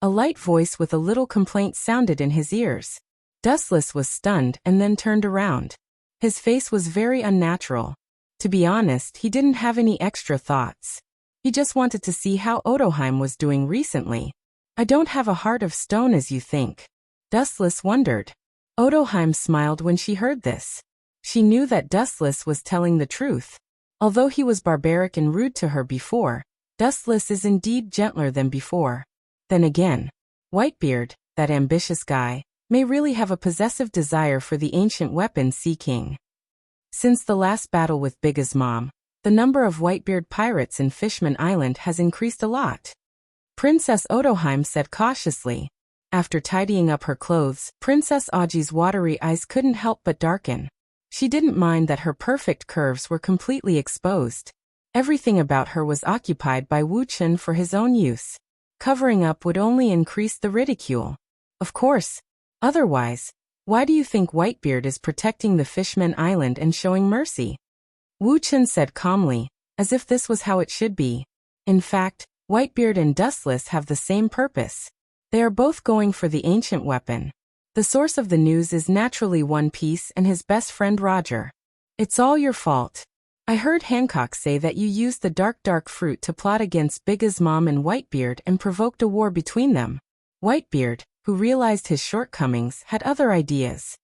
A light voice with a little complaint sounded in his ears. Dustless was stunned and then turned around. His face was very unnatural. To be honest, he didn't have any extra thoughts. He just wanted to see how Otoheim was doing recently. I don't have a heart of stone as you think. Dustless wondered. Otoheim smiled when she heard this. She knew that Dustless was telling the truth. Although he was barbaric and rude to her before, Dustless is indeed gentler than before. Then again, Whitebeard, that ambitious guy, may really have a possessive desire for the ancient weapon Sea King. Since the last battle with Big's mom, the number of Whitebeard pirates in Fishman Island has increased a lot. Princess Otoheim said cautiously. After tidying up her clothes, Princess Aji's watery eyes couldn't help but darken. She didn't mind that her perfect curves were completely exposed. Everything about her was occupied by Wu Chen for his own use. Covering up would only increase the ridicule. Of course. Otherwise, why do you think Whitebeard is protecting the Fishman Island and showing mercy? Wu Chen said calmly, as if this was how it should be. In fact, Whitebeard and Dustless have the same purpose. They are both going for the ancient weapon. The source of the news is naturally One Piece and his best friend Roger. It's all your fault. I heard Hancock say that you used the dark fruit to plot against Big's mom and Whitebeard and provoked a war between them. Whitebeard, who realized his shortcomings, had other ideas.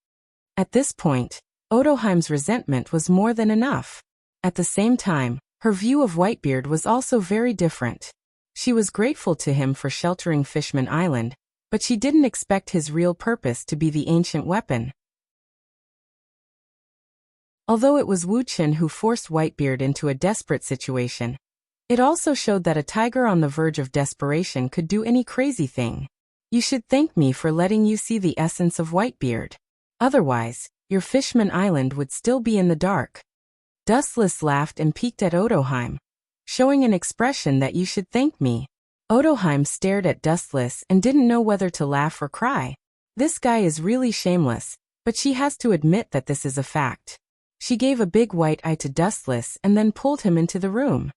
At this point, Odoheim's resentment was more than enough. At the same time, her view of Whitebeard was also very different. She was grateful to him for sheltering Fishman Island, but she didn't expect his real purpose to be the ancient weapon. Although it was Wu Qin who forced Whitebeard into a desperate situation, it also showed that a tiger on the verge of desperation could do any crazy thing. You should thank me for letting you see the essence of Whitebeard. Otherwise, your Fishman Island would still be in the dark. Dustless laughed and peeked at Odoheim, showing an expression that you should thank me. Odoheim stared at Dustless and didn't know whether to laugh or cry. This guy is really shameless, but she has to admit that this is a fact. She gave a big white eye to Dustless and then pulled him into the room.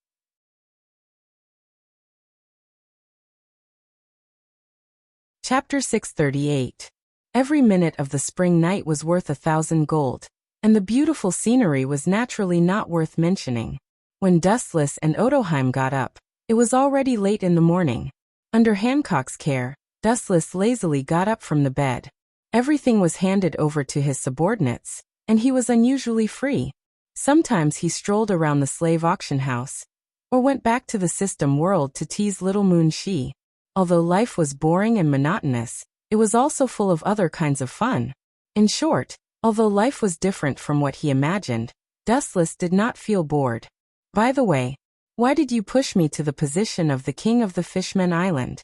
Chapter 638. Every minute of the spring night was worth 1,000 gold, and the beautiful scenery was naturally not worth mentioning. When Dustless and Odoheim got up, it was already late in the morning. Under Hancock's care, Dustless lazily got up from the bed. Everything was handed over to his subordinates, and he was unusually free. Sometimes he strolled around the slave auction house, or went back to the system world to tease Little Moon Shi. Although life was boring and monotonous, it was also full of other kinds of fun. In short, although life was different from what he imagined, Dustless did not feel bored. By the way, why did you push me to the position of the king of the Fishman Island?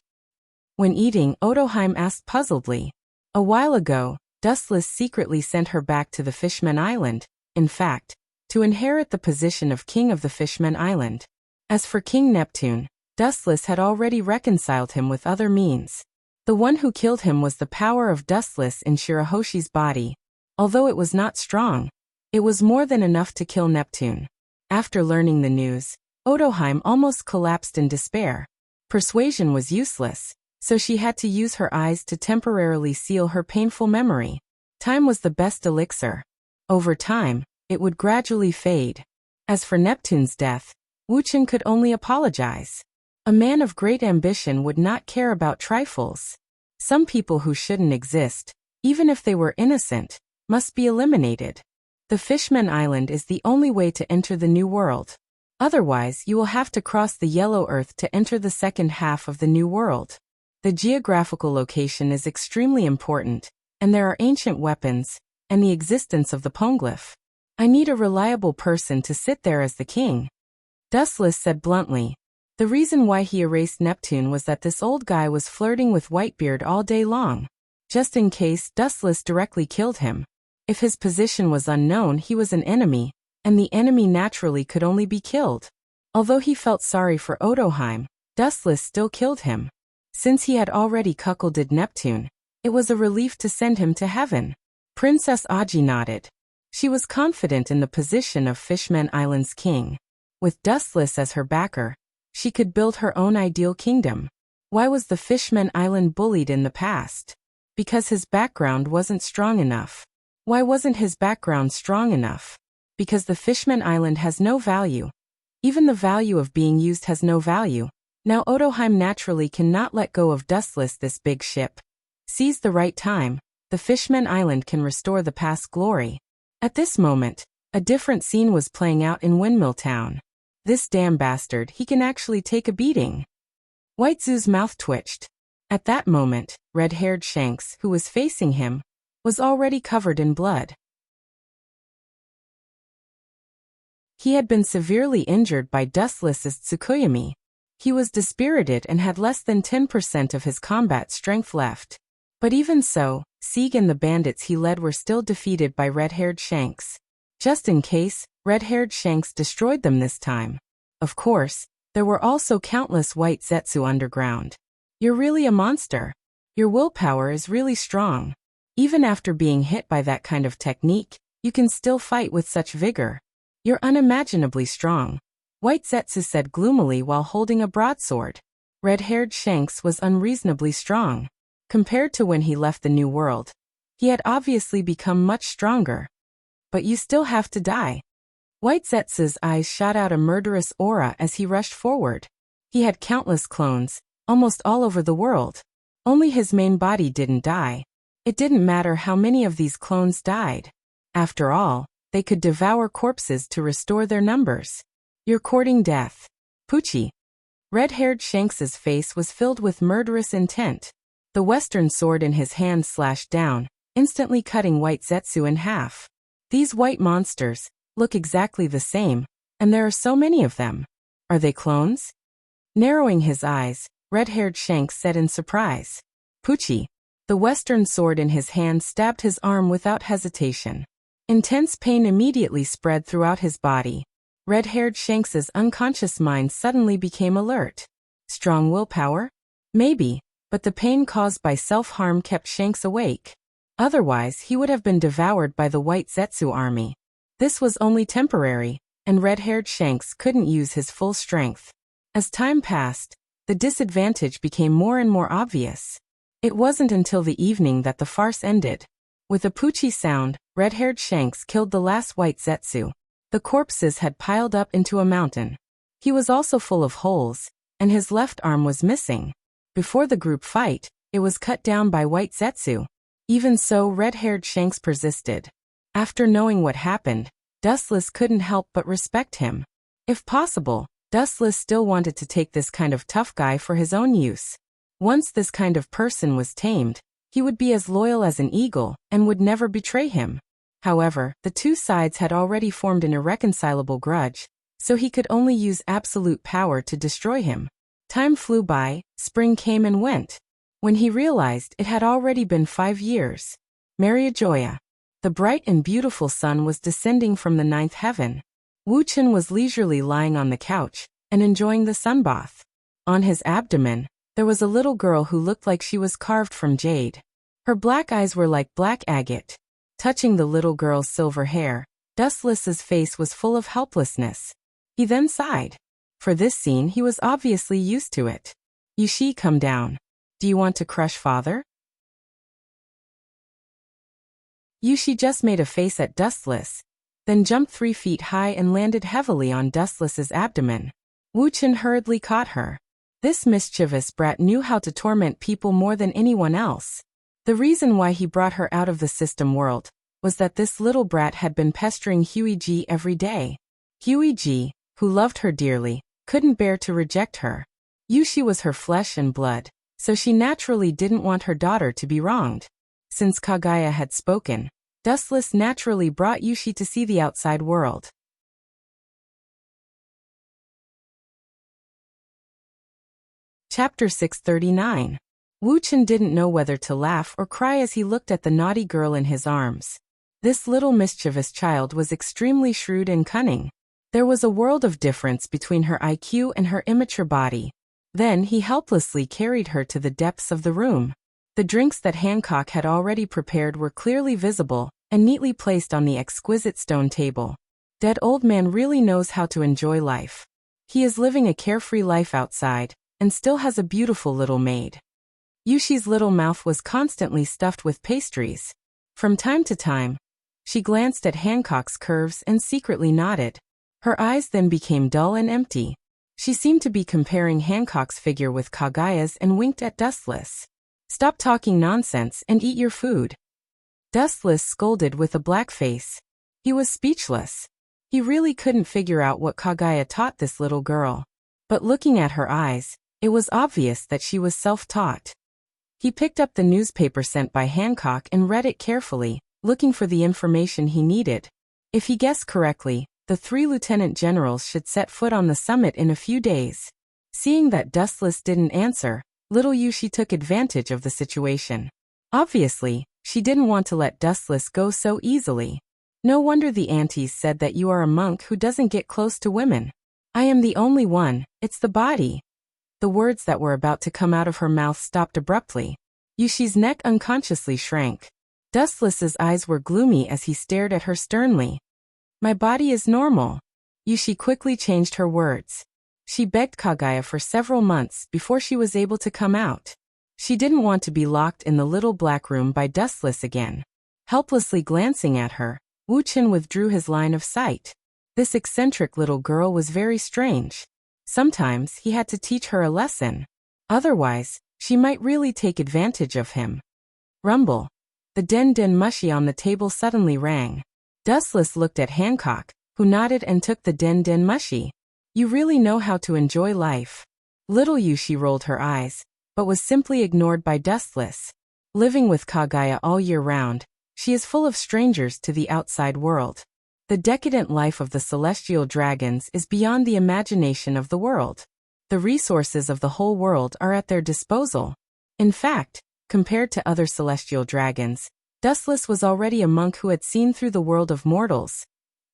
When eating, Odoheim asked puzzledly. A while ago, Dustless secretly sent her back to the Fishman Island, in fact, to inherit the position of king of the Fishman Island. As for King Neptune, Dustless had already reconciled him with other means. The one who killed him was the power of Dustless in Shirahoshi's body. Although it was not strong, it was more than enough to kill Neptune. After learning the news, Odoheim almost collapsed in despair. Persuasion was useless, so she had to use her eyes to temporarily seal her painful memory. Time was the best elixir. Over time, it would gradually fade. As for Neptune's death, Wu Qin could only apologize. A man of great ambition would not care about trifles. Some people who shouldn't exist, even if they were innocent, must be eliminated. The Fishman Island is the only way to enter the New World. Otherwise, you will have to cross the Yellow Earth to enter the second half of the New World. The geographical location is extremely important, and there are ancient weapons, and the existence of the Poneglyph. I need a reliable person to sit there as the king. Dustless said bluntly. The reason why he erased Neptune was that this old guy was flirting with Whitebeard all day long. Just in case, Dustless directly killed him. If his position was unknown, he was an enemy, and the enemy naturally could only be killed. Although he felt sorry for Odoheim, Dustless still killed him. Since he had already cuckolded Neptune, it was a relief to send him to heaven. Princess Aji nodded. She was confident in the position of Fishman Island's king. With Dustless as her backer, she could build her own ideal kingdom. Why was the Fishman Island bullied in the past? Because his background wasn't strong enough. Why wasn't his background strong enough? Because the Fishman Island has no value. Even the value of being used has no value. Now Odoheim naturally cannot let go of Dustless, this big ship. Seize the right time, the Fishman Island can restore the past glory. At this moment, a different scene was playing out in Windmill Town. This damn bastard, he can actually take a beating. Whitezoo's mouth twitched. At that moment, red-haired Shanks, who was facing him, was already covered in blood. He had been severely injured by Dustless's Tsukuyomi. He was dispirited and had less than 10% of his combat strength left. But even so, Sieg and the bandits he led were still defeated by red-haired Shanks. Just in case, red-haired Shanks destroyed them this time. Of course, there were also countless white Zetsu underground. You're really a monster. Your willpower is really strong. Even after being hit by that kind of technique, you can still fight with such vigor. You're unimaginably strong. White Zetsu said gloomily while holding a broadsword. Red-haired Shanks was unreasonably strong. Compared to when he left the New World, He had obviously become much stronger. But you still have to die. White Zetsu's eyes shot out a murderous aura as he rushed forward. He had countless clones, almost all over the world. Only his main body didn't die. It didn't matter how many of these clones died. After all, they could devour corpses to restore their numbers. You're courting death. Poochie. Red-haired Shanks's face was filled with murderous intent. The western sword in his hand slashed down, instantly cutting White Zetsu in half. These white monsters look exactly the same, and there are so many of them. Are they clones? Narrowing his eyes, red-haired Shanks said in surprise. Poochie. The western sword in his hand stabbed his arm without hesitation. Intense pain immediately spread throughout his body. Red-haired Shanks's unconscious mind suddenly became alert. Strong willpower? Maybe, but the pain caused by self-harm kept Shanks awake. Otherwise, he would have been devoured by the White Zetsu army. This was only temporary, and red-haired Shanks couldn't use his full strength. As time passed, the disadvantage became more and more obvious. It wasn't until the evening that the farce ended. With a Poochie sound, red-haired Shanks killed the last White Zetsu. The corpses had piled up into a mountain. He was also full of holes, and his left arm was missing. Before the group fight, it was cut down by White Zetsu. Even so, red-haired Shanks persisted. After knowing what happened, Dustless couldn't help but respect him. If possible, Dustless still wanted to take this kind of tough guy for his own use. Once this kind of person was tamed, he would be as loyal as an eagle and would never betray him. However, the two sides had already formed an irreconcilable grudge, so he could only use absolute power to destroy him. Time flew by, spring came and went. When he realized it had already been 5 years. Mariajoya. The bright and beautiful sun was descending from the 9th heaven. Wu Chen was leisurely lying on the couch and enjoying the sunbath. On his abdomen, there was a little girl who looked like she was carved from jade. Her black eyes were like black agate. Touching the little girl's silver hair, Dustless's face was full of helplessness. He then sighed. For this scene, he was obviously used to it. Yushi, come down. Do you want to crush father? Yushi just made a face at Dustless, then jumped 3 feet high and landed heavily on Dustless's abdomen. Wu Chen hurriedly caught her. This mischievous brat knew how to torment people more than anyone else. The reason why he brought her out of the system world was that this little brat had been pestering Huey every day. Huey, who loved her dearly, couldn't bear to reject her. Yushi was her flesh and blood, so she naturally didn't want her daughter to be wronged. Since Kagaya had spoken, Dustless naturally brought Yushi to see the outside world. Chapter 639. Wu Chen didn't know whether to laugh or cry as he looked at the naughty girl in his arms. This little mischievous child was extremely shrewd and cunning. There was a world of difference between her IQ and her immature body. Then he helplessly carried her to the depths of the room. The drinks that Hancock had already prepared were clearly visible and neatly placed on the exquisite stone table. That old man really knows how to enjoy life. He is living a carefree life outside and still has a beautiful little maid. Yushi's little mouth was constantly stuffed with pastries. From time to time, she glanced at Hancock's curves and secretly nodded. Her eyes then became dull and empty. She seemed to be comparing Hancock's figure with Kagaya's and winked at Dustless. Stop talking nonsense and eat your food. Dustless scolded with a black face. He was speechless. He really couldn't figure out what Kagaya taught this little girl. But looking at her eyes, it was obvious that she was self-taught. He picked up the newspaper sent by Hancock and read it carefully, looking for the information he needed. If he guessed correctly, the 3 lieutenant generals should set foot on the summit in a few days. Seeing that Dustless didn't answer, little Yushi took advantage of the situation. Obviously, she didn't want to let Dustless go so easily. No wonder the aunties said that you are a monk who doesn't get close to women. I am the only one, it's the body. The words that were about to come out of her mouth stopped abruptly. Yushi's neck unconsciously shrank. Dustless's eyes were gloomy as he stared at her sternly. My body is normal. Yushi quickly changed her words. She begged Kagaya for several months before she was able to come out. She didn't want to be locked in the little black room by Dustless again. Helplessly glancing at her, Wu Qin withdrew his line of sight. This eccentric little girl was very strange. Sometimes he had to teach her a lesson. Otherwise, she might really take advantage of him. Rumble. The den mushi on the table suddenly rang. Dustless looked at Hancock, who nodded and took the den mushi. You really know how to enjoy life. Little Yushi rolled her eyes, but was simply ignored by Dustless. Living with Kagaya all year round, she is full of strangers to the outside world. The decadent life of the celestial dragons is beyond the imagination of the world. The resources of the whole world are at their disposal. In fact, compared to other celestial dragons, Dustless was already a monk who had seen through the world of mortals.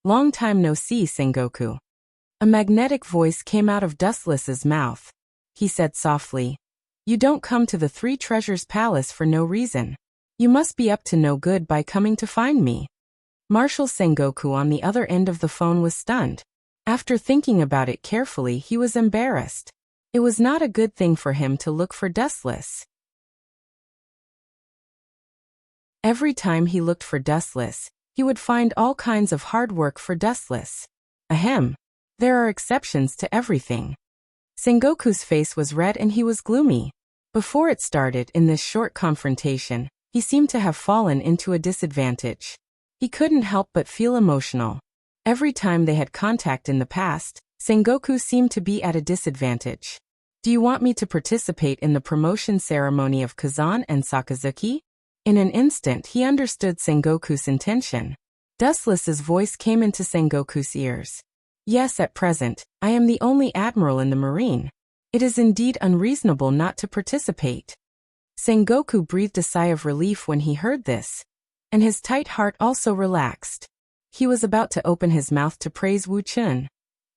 Long time no see, Sengoku. A magnetic voice came out of Dustless's mouth. He said softly, You don't come to the Three Treasures Palace for no reason. You must be up to no good by coming to find me. Marshal Sengoku on the other end of the phone was stunned. After thinking about it carefully, he was embarrassed. It was not a good thing for him to look for Dustless. Every time he looked for Dustless, he would find all kinds of hard work for Dustless. Ahem. There are exceptions to everything. Sengoku's face was red and he was gloomy. Before it started in this short confrontation, he seemed to have fallen into a disadvantage. He couldn't help but feel emotional. Every time they had contact in the past, Sengoku seemed to be at a disadvantage. Do you want me to participate in the promotion ceremony of Kazan and Sakazuki? In an instant he understood Sengoku's intention. Dustless's voice came into Sengoku's ears. Yes, at present, I am the only admiral in the marine. It is indeed unreasonable not to participate. Sengoku breathed a sigh of relief when he heard this, and his tight heart also relaxed. He was about to open his mouth to praise Wu Qin,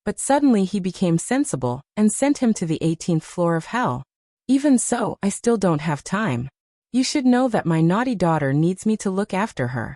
but suddenly he became sensible and sent him to the 18th floor of hell. Even so, I still don't have time. You should know that my naughty daughter needs me to look after her.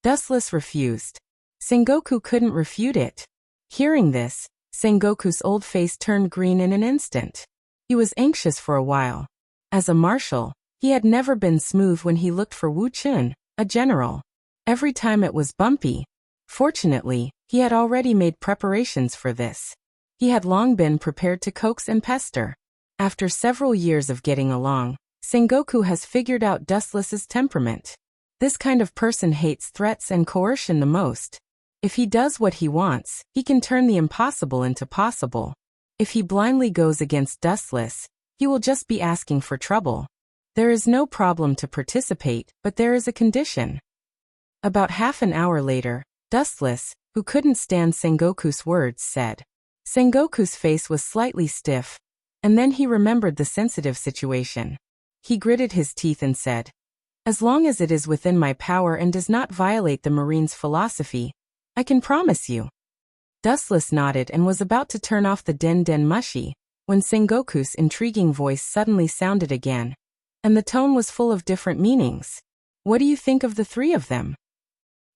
Dustless refused. Sengoku couldn't refute it. Hearing this, Sengoku's old face turned green in an instant. He was anxious for a while. As a marshal, he had never been smooth when he looked for Wu Qin, a general. Every time it was bumpy. Fortunately, he had already made preparations for this. He had long been prepared to coax and pester. After several years of getting along, Sengoku has figured out Dustless's temperament. This kind of person hates threats and coercion the most. If he does what he wants, he can turn the impossible into possible. If he blindly goes against Dustless, he will just be asking for trouble. There is no problem to participate, but there is a condition. About half an hour later, Dustless, who couldn't stand Sengoku's words, said. Sengoku's face was slightly stiff, and then he remembered the sensitive situation. He gritted his teeth and said, As long as it is within my power and does not violate the Marine's philosophy, I can promise you. Dustless nodded and was about to turn off the den mushi, when Sengoku's intriguing voice suddenly sounded again, and the tone was full of different meanings. What do you think of the three of them?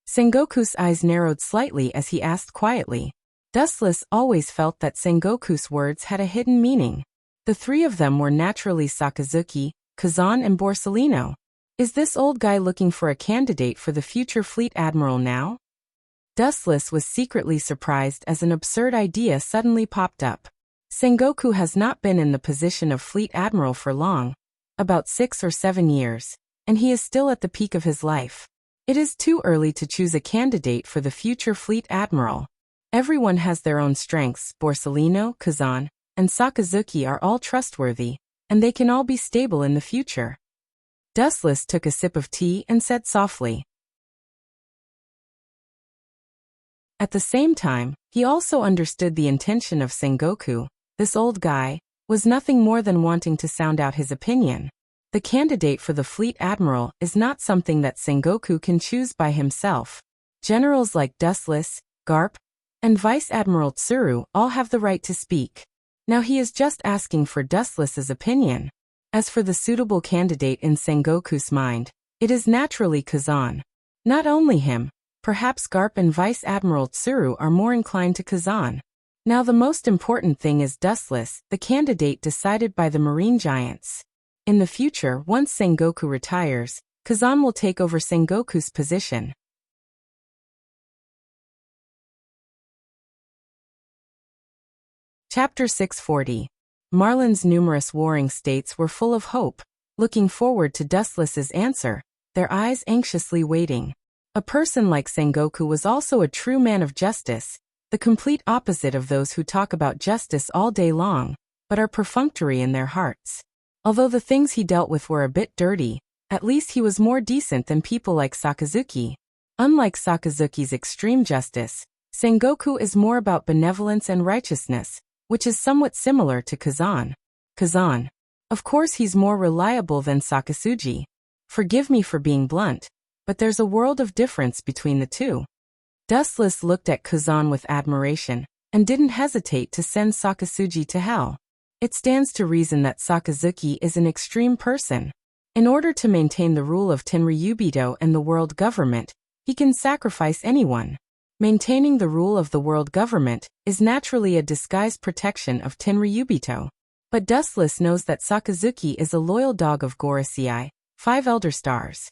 Sengoku's eyes narrowed slightly as he asked quietly. Dustless always felt that Sengoku's words had a hidden meaning. The three of them were naturally Sakazuki, Kazan and Borsellino. Is this old guy looking for a candidate for the future fleet admiral now? Dustless was secretly surprised as an absurd idea suddenly popped up. Sengoku has not been in the position of fleet admiral for long, about 6 or 7 years, and he is still at the peak of his life. It is too early to choose a candidate for the future fleet admiral. Everyone has their own strengths. Borsellino, Kazan, and Sakazuki are all trustworthy, and they can all be stable in the future. Dustless took a sip of tea and said softly. At the same time, he also understood the intention of Sengoku. This old guy was nothing more than wanting to sound out his opinion. The candidate for the fleet admiral is not something that Sengoku can choose by himself. Generals like Dustless, Garp, and Vice Admiral Tsuru all have the right to speak. Now he is just asking for Dustless's opinion. As for the suitable candidate in Sengoku's mind, it is naturally Kazan. Not only him, perhaps Garp and Vice Admiral Tsuru are more inclined to Kazan. Now the most important thing is Dustless, the candidate decided by the marine giants. In the future, once Sengoku retires, Kazan will take over Sengoku's position. Chapter 640. Marlin's numerous warring states were full of hope, looking forward to Dustless's answer, their eyes anxiously waiting. A person like Sengoku was also a true man of justice, the complete opposite of those who talk about justice all day long, but are perfunctory in their hearts. Although the things he dealt with were a bit dirty, at least he was more decent than people like Sakazuki. Unlike Sakazuki's extreme justice, Sengoku is more about benevolence and righteousness, which is somewhat similar to Kazan. Kazan. Of course he's more reliable than Sakasuji. Forgive me for being blunt, but there's a world of difference between the two. Dustless looked at Kazan with admiration, and didn't hesitate to send Sakasuji to hell. It stands to reason that Sakazuki is an extreme person. In order to maintain the rule of Tenryubito and the world government, he can sacrifice anyone. Maintaining the rule of the world government is naturally a disguised protection of Tenryubito. But Dustless knows that Sakazuki is a loyal dog of Gorosei, 5 Elder Stars.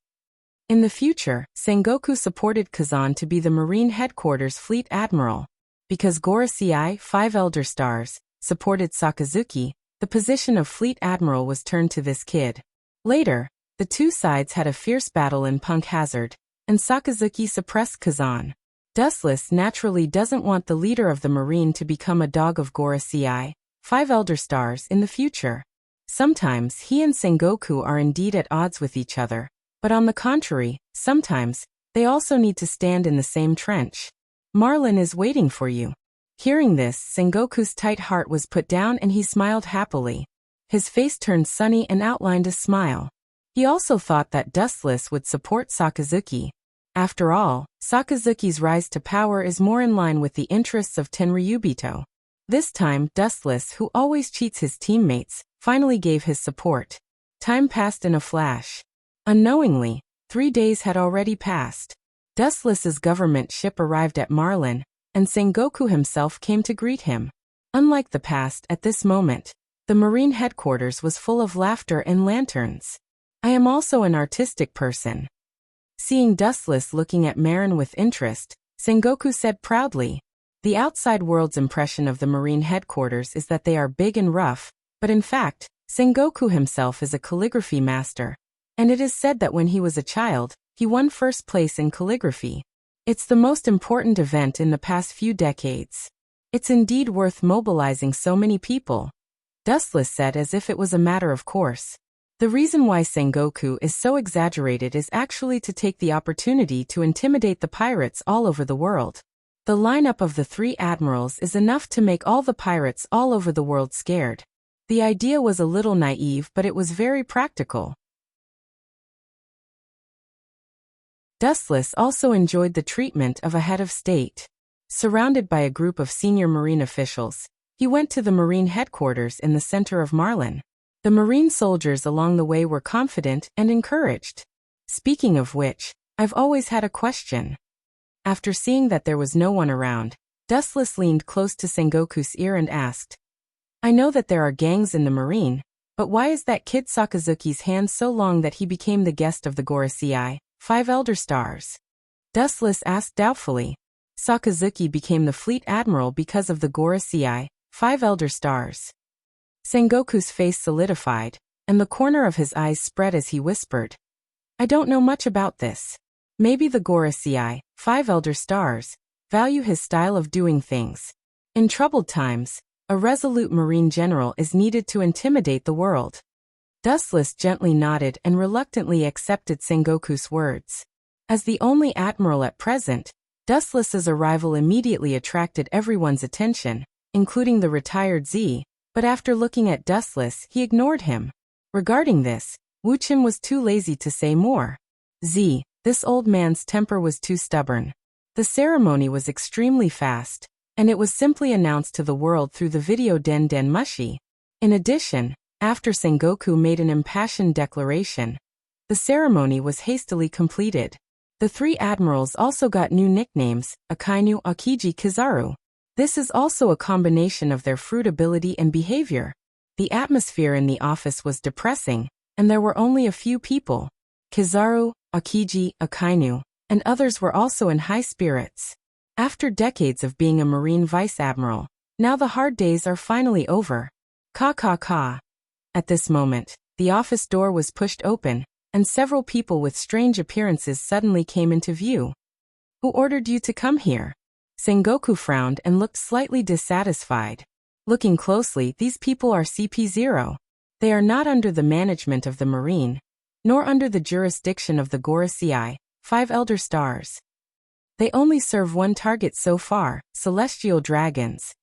In the future, Sengoku supported Kazan to be the Marine Headquarters Fleet Admiral. Because Gorosei, 5 Elder Stars, supported Sakazuki, the position of Fleet Admiral was turned to this kid. Later, the two sides had a fierce battle in Punk Hazard, and Sakazuki suppressed Kazan. Dustless naturally doesn't want the leader of the Marine to become a dog of Gorosei, 5 Elder Stars in the future. Sometimes he and Sengoku are indeed at odds with each other, but on the contrary, sometimes they also need to stand in the same trench. Marlin is waiting for you. Hearing this, Sengoku's tight heart was put down and he smiled happily. His face turned sunny and outlined a smile. He also thought that Dustless would support Sakazuki. After all, Sakazuki's rise to power is more in line with the interests of Tenryubito. This time, Dustless, who always cheats his teammates, finally gave his support. Time passed in a flash. Unknowingly, 3 days had already passed. Dustless's government ship arrived at Marlin, and Sengoku himself came to greet him. Unlike the past, at this moment, the Marine headquarters was full of laughter and lanterns. I am also an artistic person. Seeing Dustless looking at Marin with interest, Sengoku said proudly. The outside world's impression of the Marine headquarters is that they are big and rough, but in fact, Sengoku himself is a calligraphy master. And it is said that when he was a child, he won first place in calligraphy. It's the most important event in the past few decades. It's indeed worth mobilizing so many people. Dustless said as if it was a matter of course. The reason why Sengoku is so exaggerated is actually to take the opportunity to intimidate the pirates all over the world. The lineup of the 3 admirals is enough to make all the pirates all over the world scared. The idea was a little naive, but it was very practical. Dustless also enjoyed the treatment of a head of state. Surrounded by a group of senior Marine officials, he went to the Marine headquarters in the center of Marlin. The Marine soldiers along the way were confident and encouraged. Speaking of which, I've always had a question. After seeing that there was no one around, Dustless leaned close to Sengoku's ear and asked, I know that there are gangs in the Marine, but why is that kid Sakazuki's hand so long that he became the guest of the Gorosei, 5 Elder Stars? Dustless asked doubtfully. Sakazuki became the fleet admiral because of the Gorosei, 5 Elder Stars. Sengoku's face solidified, and the corner of his eyes spread as he whispered. I don't know much about this. Maybe the Gorosei, 5 Elder Stars, value his style of doing things. In troubled times, a resolute Marine general is needed to intimidate the world. Dustless gently nodded and reluctantly accepted Sengoku's words. As the only admiral at present, Dustless's arrival immediately attracted everyone's attention, including the retired Z, but after looking at Dustless, he ignored him. Regarding this, Wuchim was too lazy to say more. Z, this old man's temper was too stubborn. The ceremony was extremely fast, and it was simply announced to the world through the video Den Den Mushi. In addition, after Sengoku made an impassioned declaration, the ceremony was hastily completed. The 3 admirals also got new nicknames, Akainu Akiji Kizaru. This is also a combination of their fruitability and behavior. The atmosphere in the office was depressing, and there were only a few people. Kizaru, Akiji, Akainu, and others were also in high spirits. After decades of being a Marine Vice Admiral, now the hard days are finally over. Ka. At this moment, the office door was pushed open, and several people with strange appearances suddenly came into view. Who ordered you to come here? Sengoku frowned and looked slightly dissatisfied. Looking closely, these people are CP0. They are not under the management of the Marine, nor under the jurisdiction of the Gorosei, 5 Elder Stars. They only serve one target so far, celestial dragons.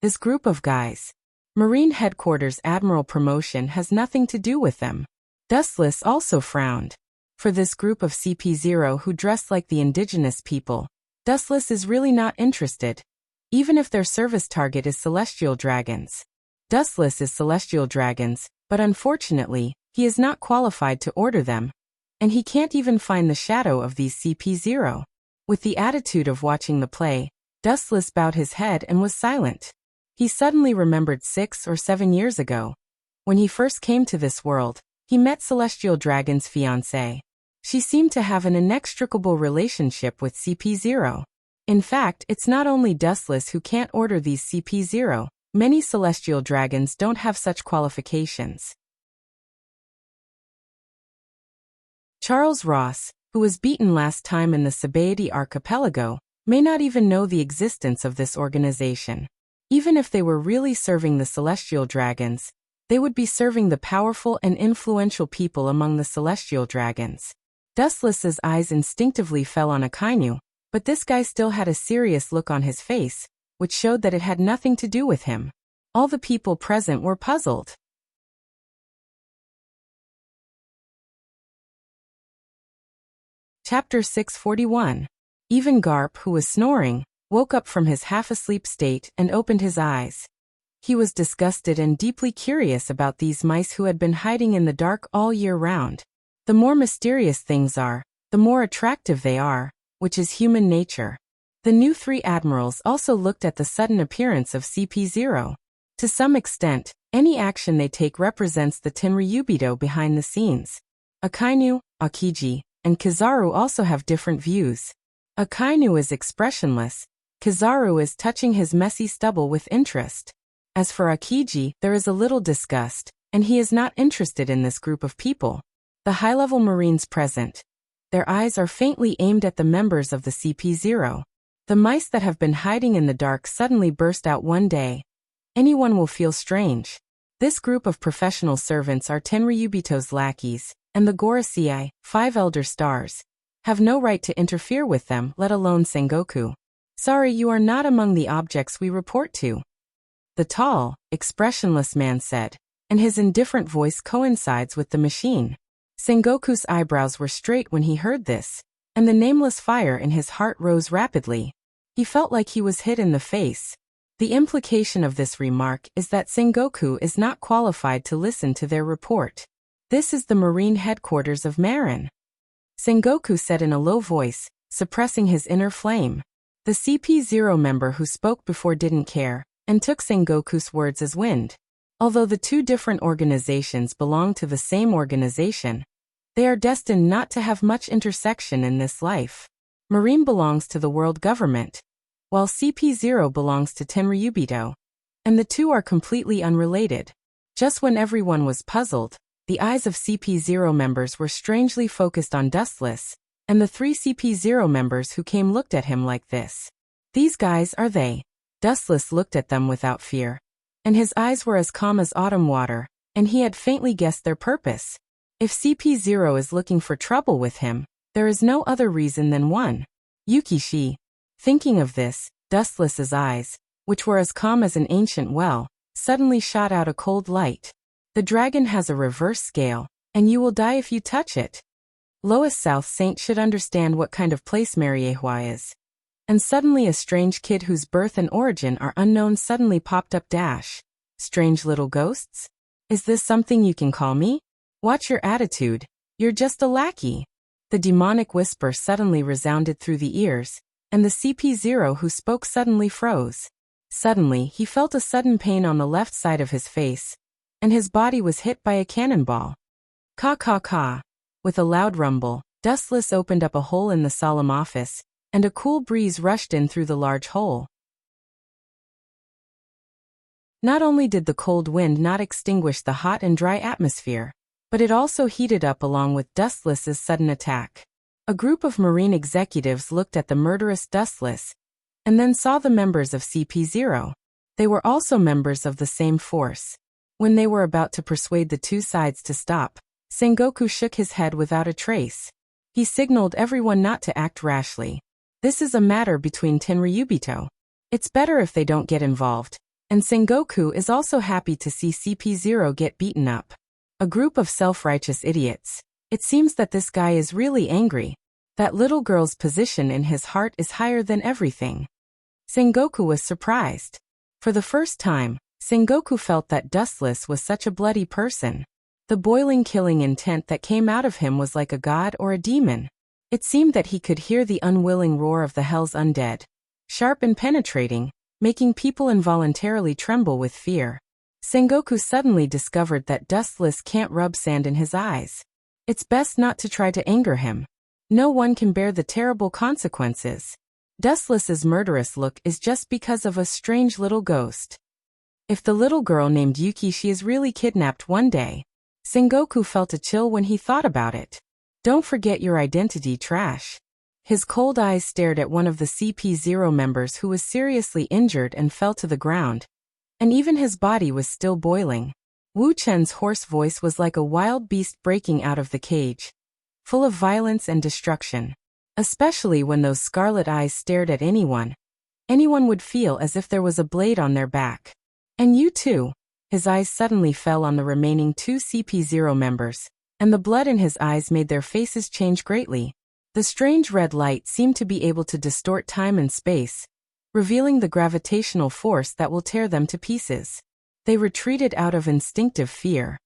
This group of guys. Marine Headquarters Admiral promotion has nothing to do with them. Dustless also frowned. For this group of CP0 who dress like the indigenous people, Dustless is really not interested, even if their service target is celestial dragons. Dustless is celestial dragons, but unfortunately, he is not qualified to order them, and he can't even find the shadow of these CP0. With the attitude of watching the play, Dustless bowed his head and was silent. He suddenly remembered 6 or 7 years ago. When he first came to this world, he met Celestial Dragon's fiancée. She seemed to have an inextricable relationship with CP0. In fact, it's not only Dustless who can't order these CP0, many Celestial Dragons don't have such qualifications. Charles Ross, who was beaten last time in the Sabaody archipelago, may not even know the existence of this organization. Even if they were really serving the Celestial Dragons, they would be serving the powerful and influential people among the Celestial Dragons. Dustless's eyes instinctively fell on Akainu, but this guy still had a serious look on his face, which showed that it had nothing to do with him. All the people present were puzzled. Chapter 641. Even Garp, who was snoring, woke up from his half-asleep state and opened his eyes. He was disgusted and deeply curious about these mice who had been hiding in the dark all year round. The more mysterious things are, the more attractive they are, which is human nature. The new 3 admirals also looked at the sudden appearance of CP0. To some extent, any action they take represents the Tenryubido behind the scenes. Akainu, Akiji, and Kizaru also have different views. Akainu is expressionless. Kizaru is touching his messy stubble with interest. As for Akiji, there is a little disgust, and he is not interested in this group of people. The high-level Marines present. Their eyes are faintly aimed at the members of the CP0. The mice that have been hiding in the dark suddenly burst out one day. Anyone will feel strange. This group of professional servants are Tenryubito's lackeys, and the Gorosei, 5 Elder Stars, have no right to interfere with them, let alone Sengoku. Sorry, you are not among the objects we report to. The tall, expressionless man said, and his indifferent voice coincides with the machine. Sengoku's eyebrows were straight when he heard this, and the nameless fire in his heart rose rapidly. He felt like he was hit in the face. The implication of this remark is that Sengoku is not qualified to listen to their report. This is the Marine headquarters of Marin. Sengoku said in a low voice, suppressing his inner flame. The CP0 member who spoke before didn't care, and took Sengoku's words as wind. Although the 2 different organizations belong to the same organization, they are destined not to have much intersection in this life. Marine belongs to the world government, while CP0 belongs to Tenryubido, and the 2 are completely unrelated. Just when everyone was puzzled, the eyes of CP0 members were strangely focused on Dustless, and the 3 CP0 members who came looked at him like this. These guys are they. Dustless looked at them without fear, and his eyes were as calm as autumn water, and he had faintly guessed their purpose. If CP0 is looking for trouble with him, there is no other reason than one. Yukishi. Thinking of this, Dustless's eyes, which were as calm as an ancient well, suddenly shot out a cold light. The dragon has a reverse scale, and you will die if you touch it. Lois South Saint should understand what kind of place Mariehua is. And suddenly a strange kid whose birth and origin are unknown suddenly popped up. Strange little ghosts? Is this something you can call me? Watch your attitude, you're just a lackey. The demonic whisper suddenly resounded through the ears, and the CP0 who spoke suddenly froze. Suddenly he felt a sudden pain on the left side of his face, and his body was hit by a cannonball. Ka. With a loud rumble, Dustless opened up a hole in the solemn office, and a cool breeze rushed in through the large hole. Not only did the cold wind not extinguish the hot and dry atmosphere, but it also heated up along with Dustless's sudden attack. A group of Marine executives looked at the murderous Dustless, and then saw the members of CP0. They were also members of the same force. When they were about to persuade the two sides to stop, Sengoku shook his head without a trace. He signaled everyone not to act rashly. This is a matter between Tenryubito. It's better if they don't get involved. And Sengoku is also happy to see CP0 get beaten up. A group of self-righteous idiots. It seems that this guy is really angry. That little girl's position in his heart is higher than everything. Sengoku was surprised. For the first time, Sengoku felt that Dustless was such a bloody person. The boiling killing intent that came out of him was like a god or a demon. It seemed that he could hear the unwilling roar of the hell's undead. Sharp and penetrating, making people involuntarily tremble with fear. Sengoku suddenly discovered that Dustless can't rub sand in his eyes. It's best not to try to anger him. No one can bear the terrible consequences. Dustless's murderous look is just because of a strange little ghost. If the little girl named Yukishi is really kidnapped one day, Sengoku felt a chill when he thought about it. Don't forget your identity, trash. His cold eyes stared at one of the CP0 members who was seriously injured and fell to the ground. And even his body was still boiling. Wu Chen's hoarse voice was like a wild beast breaking out of the cage, full of violence and destruction. Especially when those scarlet eyes stared at anyone. Anyone would feel as if there was a blade on their back. And you too. His eyes suddenly fell on the remaining two CP0 members, and the blood in his eyes made their faces change greatly. The strange red light seemed to be able to distort time and space, revealing the gravitational force that will tear them to pieces. They retreated out of instinctive fear.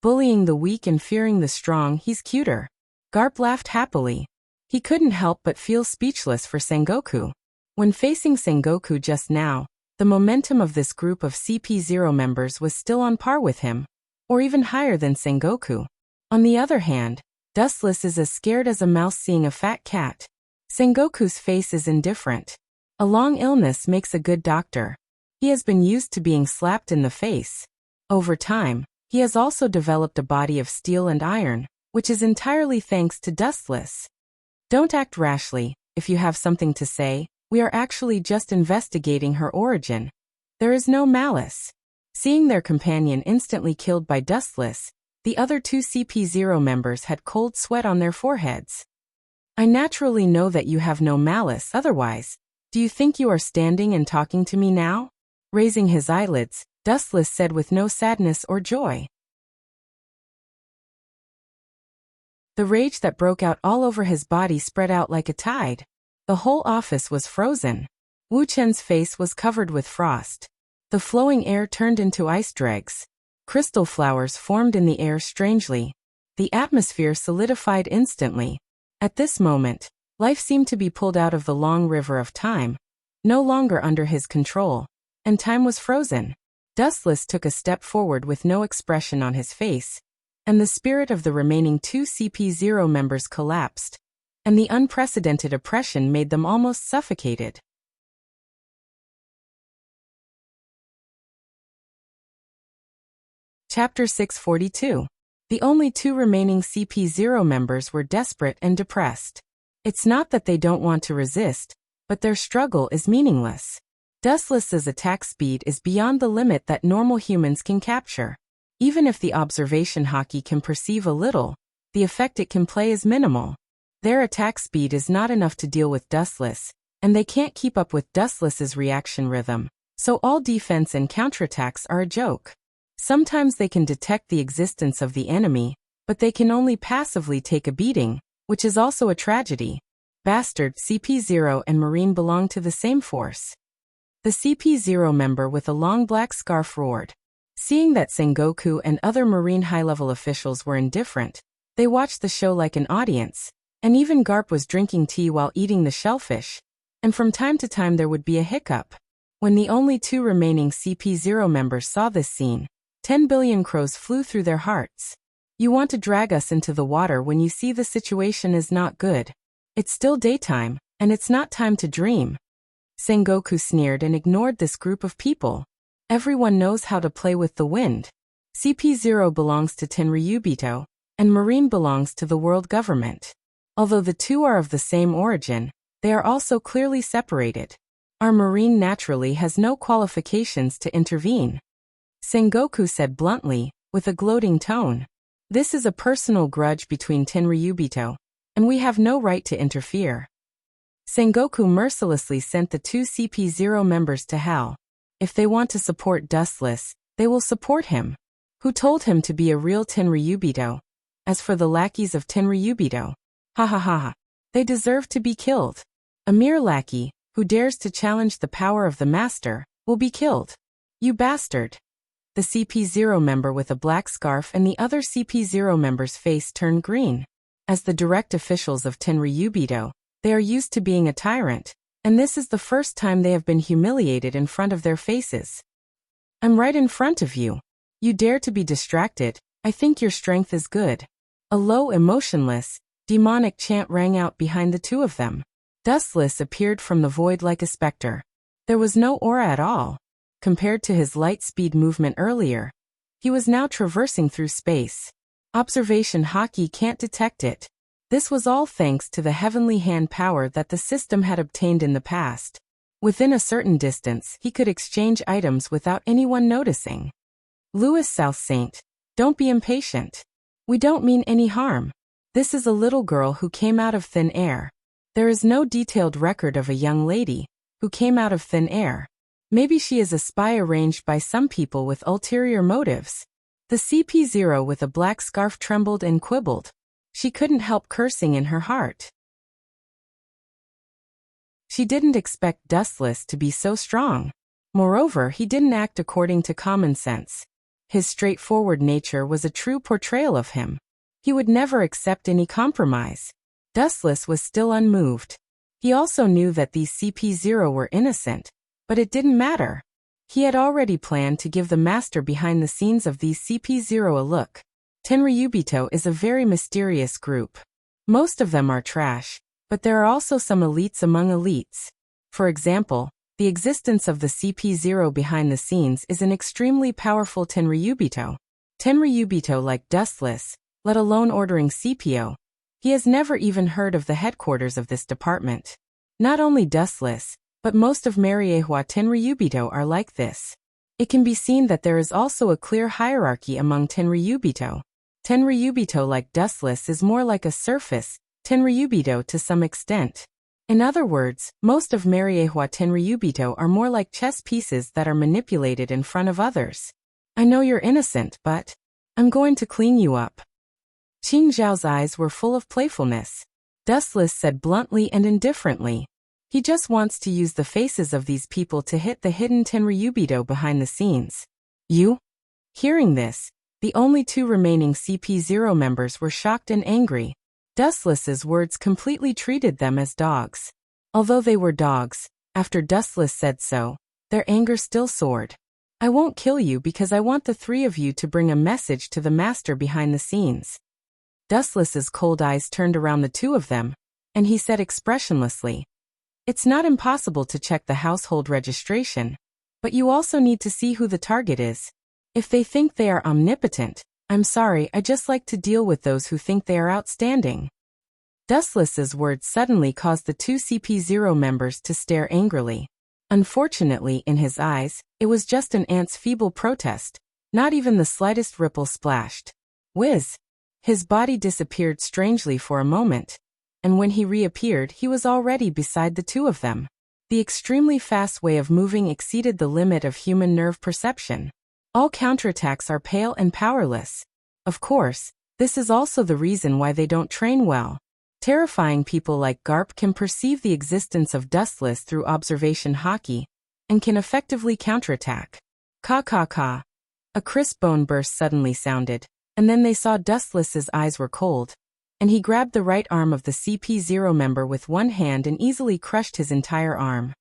Bullying the weak and fearing the strong, he's cuter. Garp laughed happily. He couldn't help but feel speechless for Sengoku. When facing Sengoku just now, the momentum of this group of CP0 members was still on par with him, or even higher than Sengoku. On the other hand, Dustless is as scared as a mouse seeing a fat cat. Sengoku's face is indifferent. A long illness makes a good doctor. He has been used to being slapped in the face. Over time, he has also developed a body of steel and iron, which is entirely thanks to Dustless. Don't act rashly. If you have something to say, we are actually just investigating her origin. There is no malice. Seeing their companion instantly killed by Dustless, the other two CP0 members had cold sweat on their foreheads. I naturally know that you have no malice otherwise. Do you think you are standing and talking to me now? Raising his eyelids, Dustless said with no sadness or joy. The rage that broke out all over his body spread out like a tide. The whole office was frozen. Wu Chen's face was covered with frost. The flowing air turned into ice dregs. Crystal flowers formed in the air strangely. The atmosphere solidified instantly. At this moment, life seemed to be pulled out of the long river of time, no longer under his control, and time was frozen. Dustless took a step forward with no expression on his face, and the spirit of the remaining two CP0 members collapsed, and the unprecedented oppression made them almost suffocated. Chapter 642. The only two remaining CP0 members were desperate and depressed. It's not that they don't want to resist, but their struggle is meaningless. Dustless's attack speed is beyond the limit that normal humans can capture. Even if the observation hockey can perceive a little, the effect it can play is minimal. Their attack speed is not enough to deal with Dustless, and they can't keep up with Dustless's reaction rhythm, so all defense and counterattacks are a joke. Sometimes they can detect the existence of the enemy, but they can only passively take a beating, which is also a tragedy. Bastard, CP0 and Marine belong to the same force. The CP0 member with a long black scarf roared. Seeing that Sengoku and other Marine high-level officials were indifferent, they watched the show like an audience, and even Garp was drinking tea while eating the shellfish, and from time to time there would be a hiccup. When the only two remaining CP0 members saw this scene, 10 billion crows flew through their hearts. You want to drag us into the water when you see the situation is not good. It's still daytime, and it's not time to dream. Sengoku sneered and ignored this group of people. Everyone knows how to play with the wind. CP0 belongs to Tenryubito, and Marine belongs to the world government. Although the two are of the same origin, they are also clearly separated. Our Marine naturally has no qualifications to intervene. Sengoku said bluntly, with a gloating tone. This is a personal grudge between Tenryubito, and we have no right to interfere. Sengoku mercilessly sent the two CP0 members to hell. If they want to support Dustless, they will support him. Who told him to be a real Tenryubito? As for the lackeys of Tenryubito, ha ha ha ha, they deserve to be killed. A mere lackey, who dares to challenge the power of the master, will be killed. You bastard. The CP0 member with a black scarf and the other CP0 member's face turned green. As the direct officials of Tenryubito, they are used to being a tyrant, and this is the first time they have been humiliated in front of their faces. I'm right in front of you. You dare to be distracted. I think your strength is good. A low, emotionless, demonic chant rang out behind the two of them. Dustless appeared from the void like a specter. There was no aura at all. Compared to his light speed movement earlier, he was now traversing through space. Observation Haki can't detect it. This was all thanks to the heavenly hand power that the system had obtained in the past. Within a certain distance, he could exchange items without anyone noticing. Louis South Saint, don't be impatient. We don't mean any harm. This is a little girl who came out of thin air. There is no detailed record of a young lady who came out of thin air. Maybe she is a spy arranged by some people with ulterior motives. The CP0 with a black scarf trembled and quibbled. She couldn't help cursing in her heart. She didn't expect Dustless to be so strong. Moreover, he didn't act according to common sense. His straightforward nature was a true portrayal of him. He would never accept any compromise. Dustless was still unmoved. He also knew that these CP0 were innocent, but it didn't matter. He had already planned to give the master behind the scenes of these CP0 a look. Tenryubito is a very mysterious group. Most of them are trash, but there are also some elites among elites. For example, the existence of the CP0 behind the scenes is an extremely powerful Tenryubito. Tenryubito like Dustless, let alone ordering CPO. He has never even heard of the headquarters of this department. Not only Dustless, but most of Mariehua Tenryubito are like this. It can be seen that there is also a clear hierarchy among Tenryubito. Tenryubito like Dustless is more like a surface Tenryubito to some extent. In other words, most of Mariehua Tenryubito are more like chess pieces that are manipulated in front of others. I know you're innocent, but I'm going to clean you up. Qing Zhao's eyes were full of playfulness. Dustless said bluntly and indifferently. He just wants to use the faces of these people to hit the hidden Tenryubito behind the scenes. You? Hearing this, the only two remaining CP0 members were shocked and angry. Dustless's words completely treated them as dogs. Although they were dogs, after Dustless said so, their anger still soared. I won't kill you because I want the three of you to bring a message to the master behind the scenes. Dustless's cold eyes turned around the two of them, and he said expressionlessly, it's not impossible to check the household registration, but you also need to see who the target is. If they think they are omnipotent, I'm sorry, I just like to deal with those who think they are outstanding. Dustless's words suddenly caused the two CP0 members to stare angrily. Unfortunately, in his eyes, it was just an ant's feeble protest, not even the slightest ripple splashed. Whiz! His body disappeared strangely for a moment, and when he reappeared he was already beside the two of them. The extremely fast way of moving exceeded the limit of human nerve perception. All counterattacks are pale and powerless. Of course, this is also the reason why they don't train well. Terrifying people like Garp can perceive the existence of Dustless through observation Haki, and can effectively counterattack. Ka. A crisp bone burst suddenly sounded, and then they saw Dustless's eyes were cold, and he grabbed the right arm of the CP0 member with one hand and easily crushed his entire arm.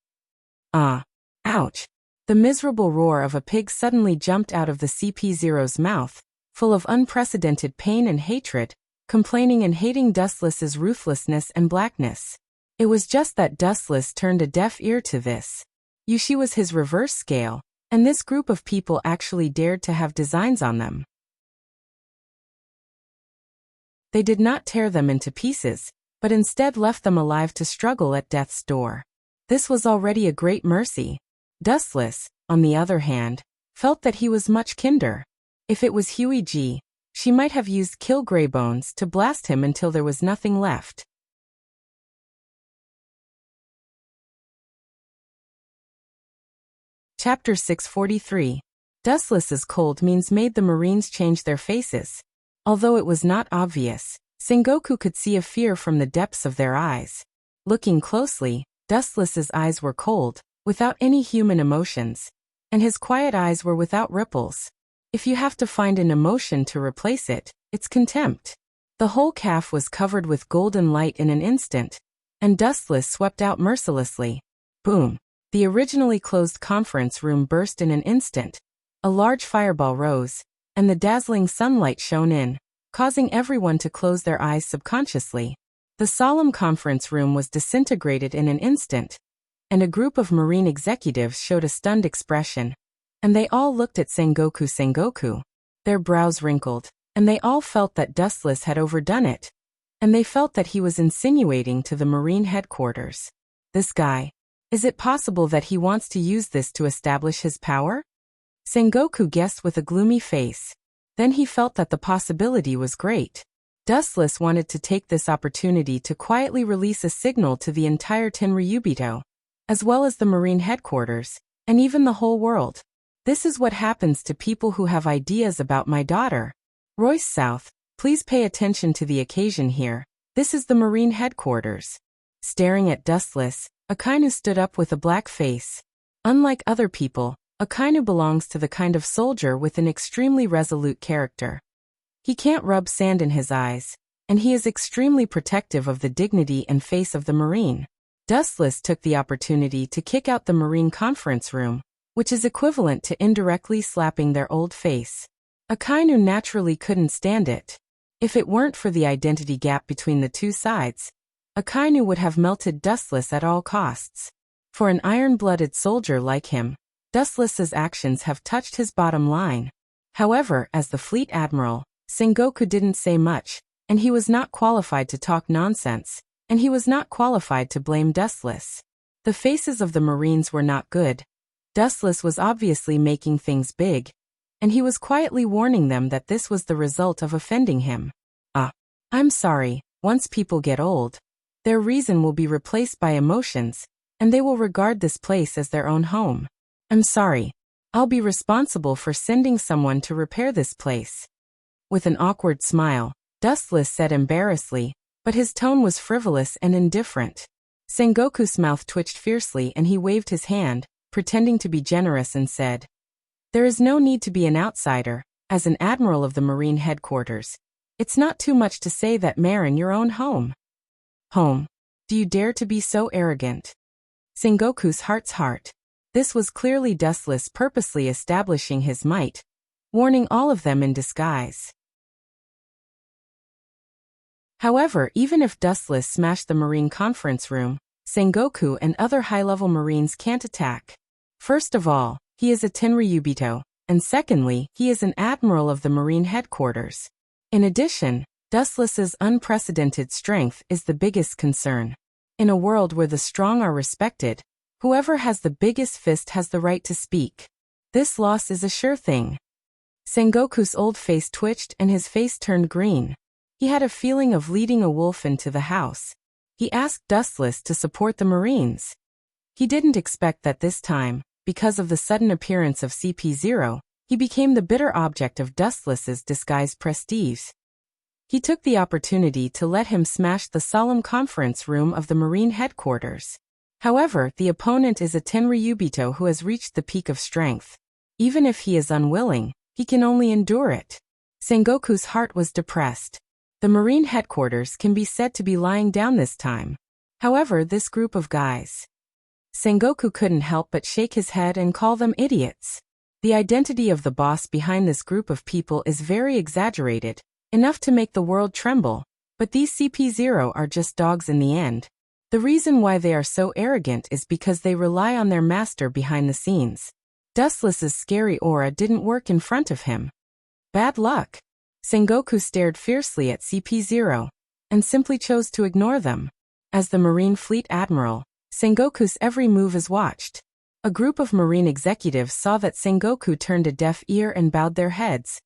Ouch! The miserable roar of a pig suddenly jumped out of the CP0's mouth, full of unprecedented pain and hatred, complaining and hating Dustless's ruthlessness and blackness. It was just that Dustless turned a deaf ear to this. She was his reverse scale, and this group of people actually dared to have designs on them. They did not tear them into pieces, but instead left them alive to struggle at death's door. This was already a great mercy. Dustless, on the other hand, felt that he was much kinder. If it was Huey G, she might have used Kill Greybones to blast him until there was nothing left. Chapter 643. Dustless's cold means made the Marines change their faces. Although it was not obvious, Sengoku could see a fear from the depths of their eyes. Looking closely, Dustless's eyes were cold, without any human emotions, and his quiet eyes were without ripples. If you have to find an emotion to replace it, it's contempt. The whole calf was covered with golden light in an instant, and Dustless swept out mercilessly. Boom! The originally closed conference room burst in an instant. A large fireball rose, and the dazzling sunlight shone in, causing everyone to close their eyes subconsciously. The solemn conference room was disintegrated in an instant, and a group of Marine executives showed a stunned expression, and they all looked at Sengoku. Their brows wrinkled, and they all felt that Dustless had overdone it, and they felt that he was insinuating to the Marine headquarters. This guy. Is it possible that he wants to use this to establish his power? Sengoku guessed with a gloomy face. Then he felt that the possibility was great. Dustless wanted to take this opportunity to quietly release a signal to the entire Tenryubito, as well as the Marine headquarters, and even the whole world. This is what happens to people who have ideas about my daughter. Royce South, please pay attention to the occasion here. This is the Marine headquarters. Staring at Dustless, Akainu stood up with a black face. Unlike other people, Akainu belongs to the kind of soldier with an extremely resolute character. He can't rub sand in his eyes, and he is extremely protective of the dignity and face of the Marine. Dustless took the opportunity to kick out the Marine conference room, which is equivalent to indirectly slapping their old face. Akainu naturally couldn't stand it. If it weren't for the identity gap between the two sides, Akainu would have melted Dustless at all costs. For an iron-blooded soldier like him, Dustless's actions have touched his bottom line. However, as the fleet admiral, Sengoku didn't say much, and he was not qualified to talk nonsense, and he was not qualified to blame Dustless. The faces of the Marines were not good. Dustless was obviously making things big, and he was quietly warning them that this was the result of offending him. I'm sorry, once people get old, their reason will be replaced by emotions, and they will regard this place as their own home. I'm sorry. I'll be responsible for sending someone to repair this place. With an awkward smile, Dustless said embarrassedly, but his tone was frivolous and indifferent. Sengoku's mouth twitched fiercely and he waved his hand, pretending to be generous, and said, "There is no need to be an outsider. As an admiral of the Marine headquarters, it's not too much to say that Marin your own home." Home. Do you dare to be so arrogant? Sengoku's heart's heart. This was clearly Dustless purposely establishing his might, warning all of them in disguise. However, even if Dustless smashed the Marine conference room, Sengoku and other high-level Marines can't attack. First of all, he is a Tenryubito, and secondly, he is an admiral of the Marine headquarters. In addition, Dustless's unprecedented strength is the biggest concern. In a world where the strong are respected, whoever has the biggest fist has the right to speak. This loss is a sure thing. Sengoku's old face twitched and his face turned green. He had a feeling of leading a wolf into the house. He asked Dustless to support the Marines. He didn't expect that this time, because of the sudden appearance of CP0, he became the bitter object of Dustless's disguised prestige. He took the opportunity to let him smash the solemn conference room of the Marine headquarters. However, the opponent is a Tenryubito who has reached the peak of strength. Even if he is unwilling, he can only endure it. Sengoku's heart was depressed. The Marine headquarters can be said to be lying down this time. However, this group of guys. Sengoku couldn't help but shake his head and call them idiots. The identity of the boss behind this group of people is very exaggerated, enough to make the world tremble, but these CP0 are just dogs in the end. The reason why they are so arrogant is because they rely on their master behind the scenes. Dustless's scary aura didn't work in front of him. Bad luck. Sengoku stared fiercely at CP0 and simply chose to ignore them. As the Marine Fleet Admiral, Sengoku's every move is watched. A group of Marine executives saw that Sengoku turned a deaf ear and bowed their heads,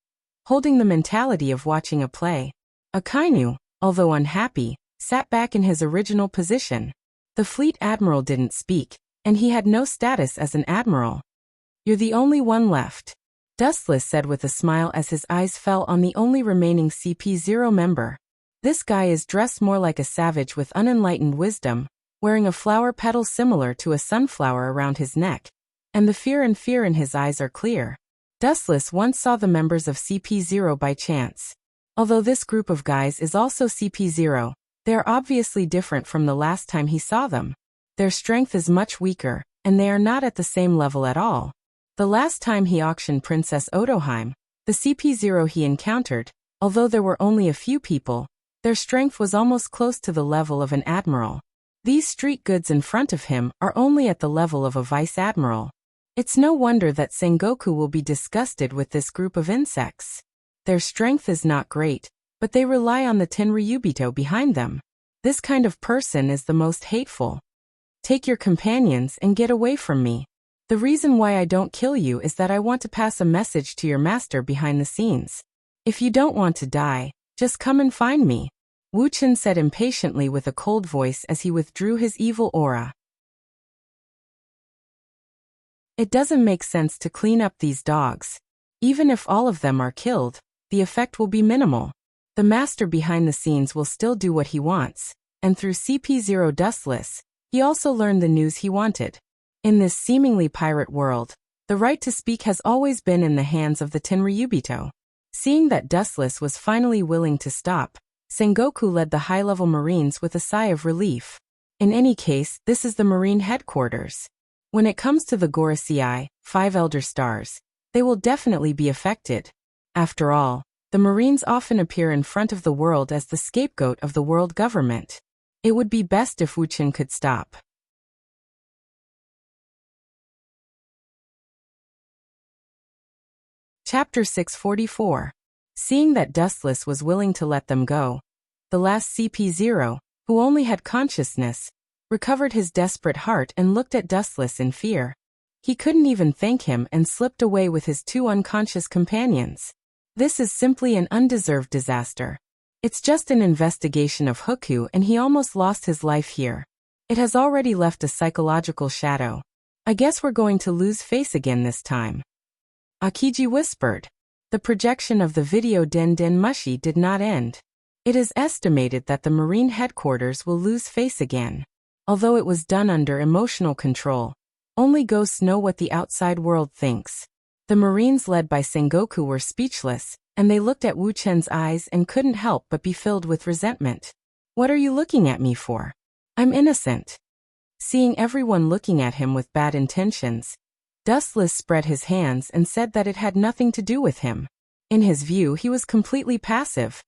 holding the mentality of watching a play. Akainu, although unhappy, sat back in his original position. The Fleet Admiral didn't speak, and he had no status as an admiral. "You're the only one left," Dustless said with a smile as his eyes fell on the only remaining CP0 member. This guy is dressed more like a savage with unenlightened wisdom, wearing a flower petal similar to a sunflower around his neck, and the fear in his eyes are clear. Dustless once saw the members of CP0 by chance. Although this group of guys is also CP0, they are obviously different from the last time he saw them. Their strength is much weaker, and they are not at the same level at all. The last time he auctioned Princess Otoheim, the CP0 he encountered, although there were only a few people, their strength was almost close to the level of an admiral. These street goods in front of him are only at the level of a vice admiral. It's no wonder that Sengoku will be disgusted with this group of insects. Their strength is not great, but they rely on the Tenryubito behind them. This kind of person is the most hateful. Take your companions and get away from me. The reason why I don't kill you is that I want to pass a message to your master behind the scenes. If you don't want to die, just come and find me, Wu Chen said impatiently with a cold voice as he withdrew his evil aura. It doesn't make sense to clean up these dogs. Even if all of them are killed, the effect will be minimal. The master behind the scenes will still do what he wants, and through CP0 Dustless, he also learned the news he wanted. In this seemingly pirate world, the right to speak has always been in the hands of the Tenryubito. Seeing that Dustless was finally willing to stop, Sengoku led the high-level Marines with a sigh of relief. In any case, this is the Marine headquarters. When it comes to the Gorosei, 5 Elder Stars, they will definitely be affected. After all, the Marines often appear in front of the world as the scapegoat of the world government. It would be best if Wu Chen could stop. Chapter 644. Seeing that Dustless was willing to let them go, the last CP0, who only had consciousness, recovered his desperate heart and looked at Dustless in fear. He couldn't even thank him and slipped away with his 2 unconscious companions. This is simply an undeserved disaster. It's just an investigation of Huku and he almost lost his life here. It has already left a psychological shadow. I guess we're going to lose face again this time. Akiji whispered. The projection of the video Den Den Mushi did not end. It is estimated that the Marine headquarters will lose face again. Although it was done under emotional control, only ghosts know what the outside world thinks. The Marines led by Sengoku were speechless, and they looked at Wu Chen's eyes and couldn't help but be filled with resentment. "What are you looking at me for? I'm innocent." Seeing everyone looking at him with bad intentions, Dustless spread his hands and said that it had nothing to do with him. In his view, he was completely passive.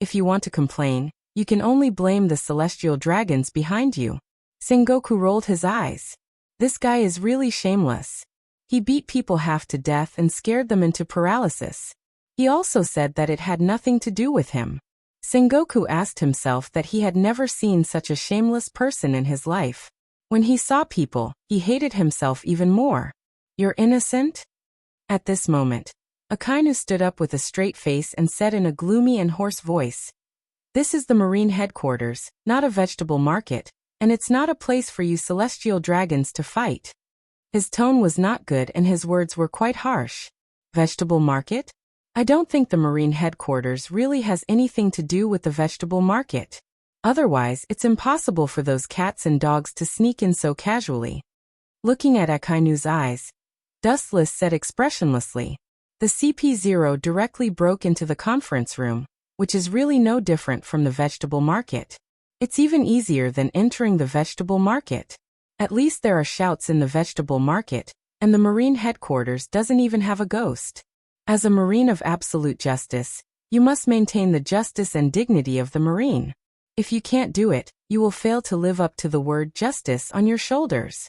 If you want to complain, you can only blame the celestial dragons behind you. Sengoku rolled his eyes. This guy is really shameless. He beat people half to death and scared them into paralysis. He also said that it had nothing to do with him. Sengoku asked himself that he had never seen such a shameless person in his life. When he saw people, he hated himself even more. "You're innocent?" At this moment, Akainu stood up with a straight face and said in a gloomy and hoarse voice, "This is the Marine headquarters, not a vegetable market, and it's not a place for you celestial dragons to fight." His tone was not good and his words were quite harsh. Vegetable market? I don't think the Marine headquarters really has anything to do with the vegetable market. Otherwise, it's impossible for those cats and dogs to sneak in so casually. Looking at Akainu's eyes, Dustless said expressionlessly, "The CP0 directly broke into the conference room, which is really no different from the vegetable market. It's even easier than entering the vegetable market. At least there are shouts in the vegetable market, and the Marine headquarters doesn't even have a ghost. As a Marine of absolute justice, you must maintain the justice and dignity of the Marine. If you can't do it, you will fail to live up to the word justice on your shoulders.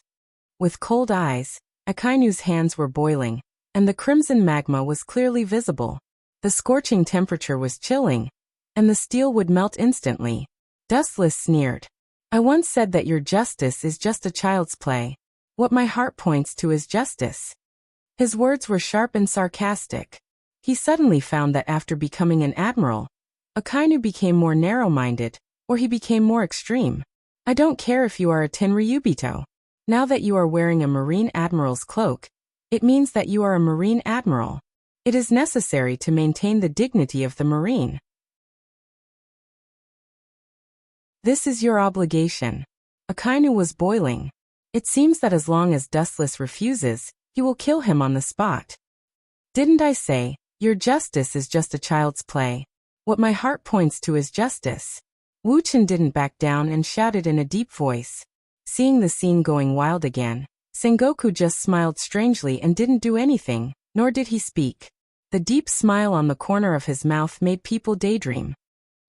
With cold eyes, Akainu's hands were boiling, and the crimson magma was clearly visible. The scorching temperature was chilling, and the steel would melt instantly. Dustless sneered. I once said that your justice is just a child's play. What my heart points to is justice. His words were sharp and sarcastic. He suddenly found that after becoming an admiral, Akainu became more narrow-minded, or he became more extreme. I don't care if you are a Tenryubito. Now that you are wearing a Marine Admiral's cloak, it means that you are a Marine Admiral. It is necessary to maintain the dignity of the Marine. This is your obligation. Akainu was boiling. It seems that as long as Dustless refuses, he will kill him on the spot. Didn't I say, your justice is just a child's play? What my heart points to is justice. Wuchen didn't back down and shouted in a deep voice. Seeing the scene going wild again, Sengoku just smiled strangely and didn't do anything, nor did he speak. The deep smile on the corner of his mouth made people daydream.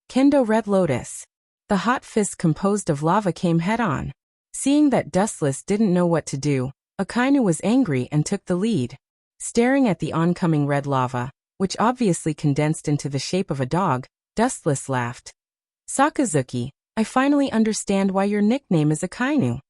Kendo Red Lotus. The hot fist composed of lava came head-on. Seeing that Dustless didn't know what to do, Akainu was angry and took the lead. Staring at the oncoming red lava, which obviously condensed into the shape of a dog, Dustless laughed. Sakazuki, I finally understand why your nickname is Akainu.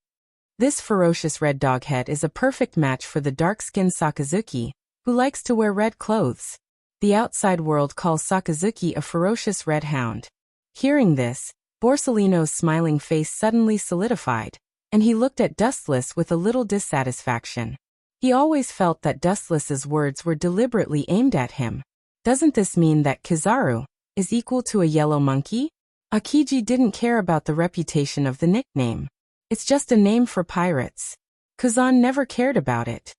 This ferocious red dog head is a perfect match for the dark-skinned Sakazuki, who likes to wear red clothes. The outside world calls Sakazuki a ferocious red hound. Hearing this, Borsellino's smiling face suddenly solidified, and he looked at Dustless with a little dissatisfaction. He always felt that Dustless's words were deliberately aimed at him. Doesn't this mean that Kizaru is equal to a yellow monkey? Akiji didn't care about the reputation of the nickname. It's just a name for pirates. Kazan never cared about it.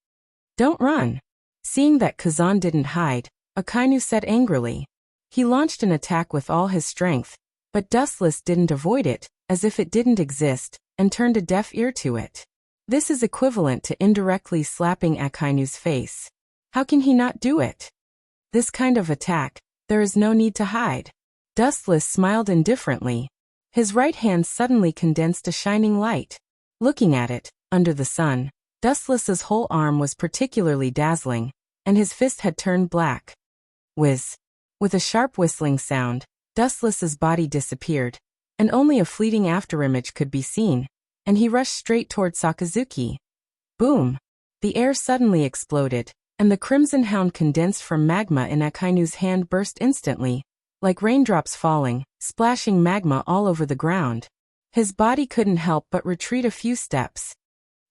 Don't run. Seeing that Kazan didn't hide, Akainu said angrily. He launched an attack with all his strength, but Dustless didn't avoid it, as if it didn't exist, and turned a deaf ear to it. This is equivalent to indirectly slapping Akainu's face. How can he not do it? This kind of attack, there is no need to hide. Dustless smiled indifferently. His right hand suddenly condensed a shining light. Looking at it, under the sun, Dustless's whole arm was particularly dazzling, and his fist had turned black. Whiz. With a sharp whistling sound, Dustless's body disappeared, and only a fleeting afterimage could be seen, and he rushed straight toward Sakazuki. Boom! The air suddenly exploded, and the crimson hound condensed from magma in Akainu's hand burst instantly, like raindrops falling, splashing magma all over the ground. His body couldn't help but retreat a few steps.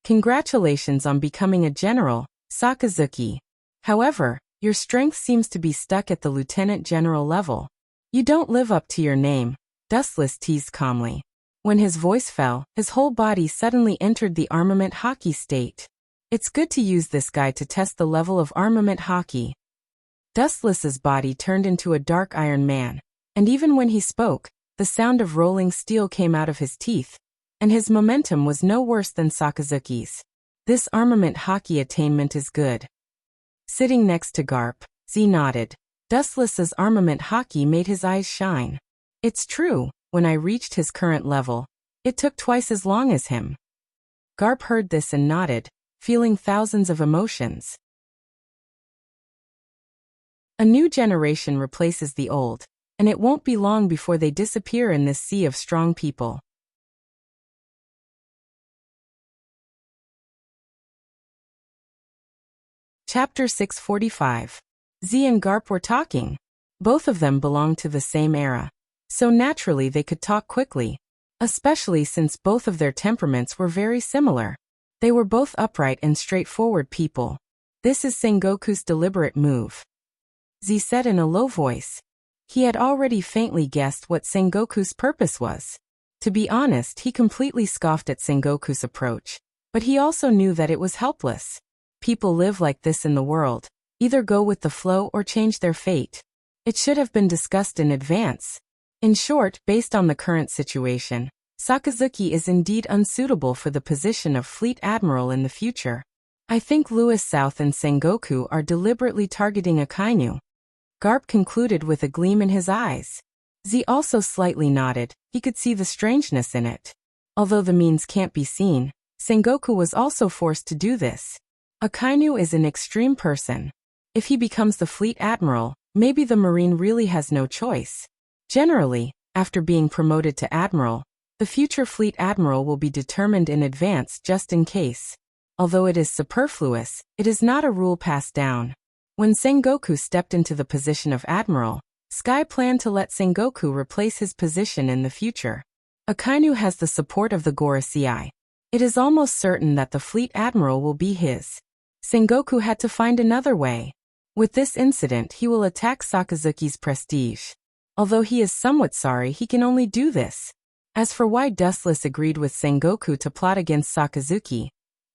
Congratulations on becoming a general, Sakazuki. However, your strength seems to be stuck at the lieutenant general level. You don't live up to your name, Dustless teased calmly. When his voice fell, his whole body suddenly entered the armament hockey state. It's good to use this guy to test the level of armament hockey. Dustless's body turned into a dark iron man, and even when he spoke, the sound of rolling steel came out of his teeth, and his momentum was no worse than Sakazuki's. This armament hockey attainment is good. Sitting next to Garp, Z nodded. Dustless's armament hockey made his eyes shine. It's true, when I reached his current level, it took twice as long as him. Garp heard this and nodded, feeling thousands of emotions. A new generation replaces the old, and it won't be long before they disappear in this sea of strong people. Chapter 645. Z and Garp were talking. Both of them belonged to the same era, so naturally they could talk quickly, especially since both of their temperaments were very similar. They were both upright and straightforward people. This is Sengoku's deliberate move, Z said in a low voice. He had already faintly guessed what Sengoku's purpose was. To be honest, he completely scoffed at Sengoku's approach, but he also knew that it was helpless. People live like this in the world, either go with the flow or change their fate. It should have been discussed in advance. In short, based on the current situation, Sakazuki is indeed unsuitable for the position of Fleet Admiral in the future. I think Louis South and Sengoku are deliberately targeting Akainu. Garp concluded with a gleam in his eyes. Z also slightly nodded. He could see the strangeness in it. Although the means can't be seen, Sengoku was also forced to do this. Akainu is an extreme person. If he becomes the fleet admiral, maybe the Marine really has no choice. Generally, after being promoted to admiral, the future fleet admiral will be determined in advance just in case. Although it is superfluous, it is not a rule passed down. When Sengoku stepped into the position of admiral, Sky planned to let Sengoku replace his position in the future. Akainu has the support of the Gorosei. It is almost certain that the fleet admiral will be his. Sengoku had to find another way. With this incident, he will attack Sakazuki's prestige. Although he is somewhat sorry, he can only do this. As for why Dustless agreed with Sengoku to plot against Sakazuki,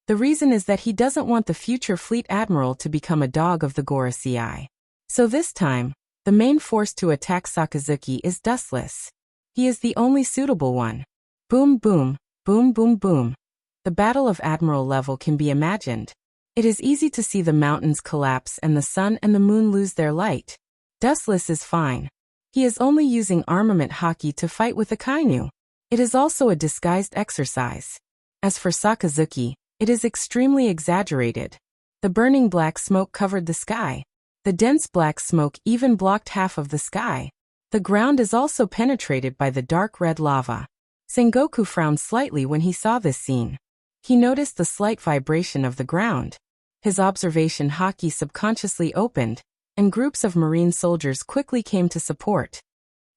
the reason is that he doesn't want the future fleet admiral to become a dog of the Gorosei. So this time, the main force to attack Sakazuki is Dustless. He is the only suitable one. Boom boom, boom boom boom. The battle of admiral level can be imagined. It is easy to see the mountains collapse and the sun and the moon lose their light. Dustless is fine. He is only using armament haki to fight with Akainu. It is also a disguised exercise. As for Sakazuki, it is extremely exaggerated. The burning black smoke covered the sky. The dense black smoke even blocked half of the sky. The ground is also penetrated by the dark red lava. Sengoku frowned slightly when he saw this scene. He noticed the slight vibration of the ground. His observation haki subconsciously opened, and groups of marine soldiers quickly came to support.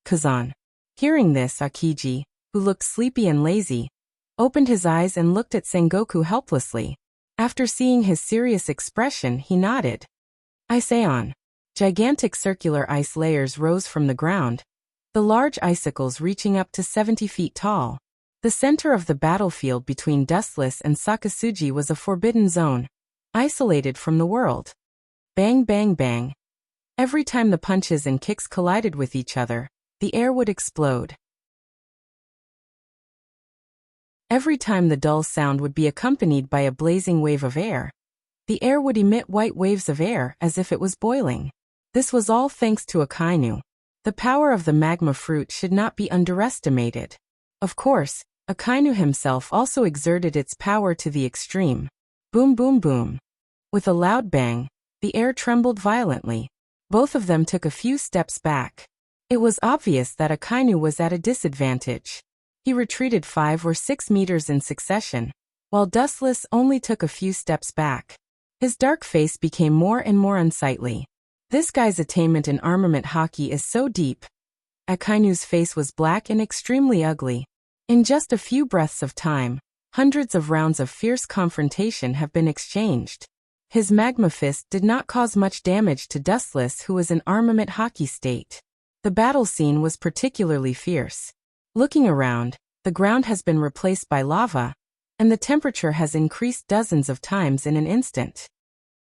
Kazan. Hearing this, Akiji, who looked sleepy and lazy, opened his eyes and looked at Sengoku helplessly. After seeing his serious expression, he nodded. Iseon. Gigantic circular ice layers rose from the ground, the large icicles reaching up to 70 feet tall. The center of the battlefield between Dustless and Sakazuki was a forbidden zone, isolated from the world. Bang bang bang. Every time the punches and kicks collided with each other, the air would explode. Every time the dull sound would be accompanied by a blazing wave of air. The air would emit white waves of air as if it was boiling. This was all thanks to Akainu. The power of the magma fruit should not be underestimated. Of course, Akainu himself also exerted its power to the extreme. Boom boom boom. With a loud bang, the air trembled violently. Both of them took a few steps back. It was obvious that Akainu was at a disadvantage. He retreated 5 or 6 meters in succession, while Dustless only took a few steps back. His dark face became more and more unsightly. This guy's attainment in armament haki is so deep. Akainu's face was black and extremely ugly. In just a few breaths of time, hundreds of rounds of fierce confrontation have been exchanged. His magma fist did not cause much damage to Dustless, who was in armament haki state. The battle scene was particularly fierce. Looking around, the ground has been replaced by lava, and the temperature has increased dozens of times in an instant.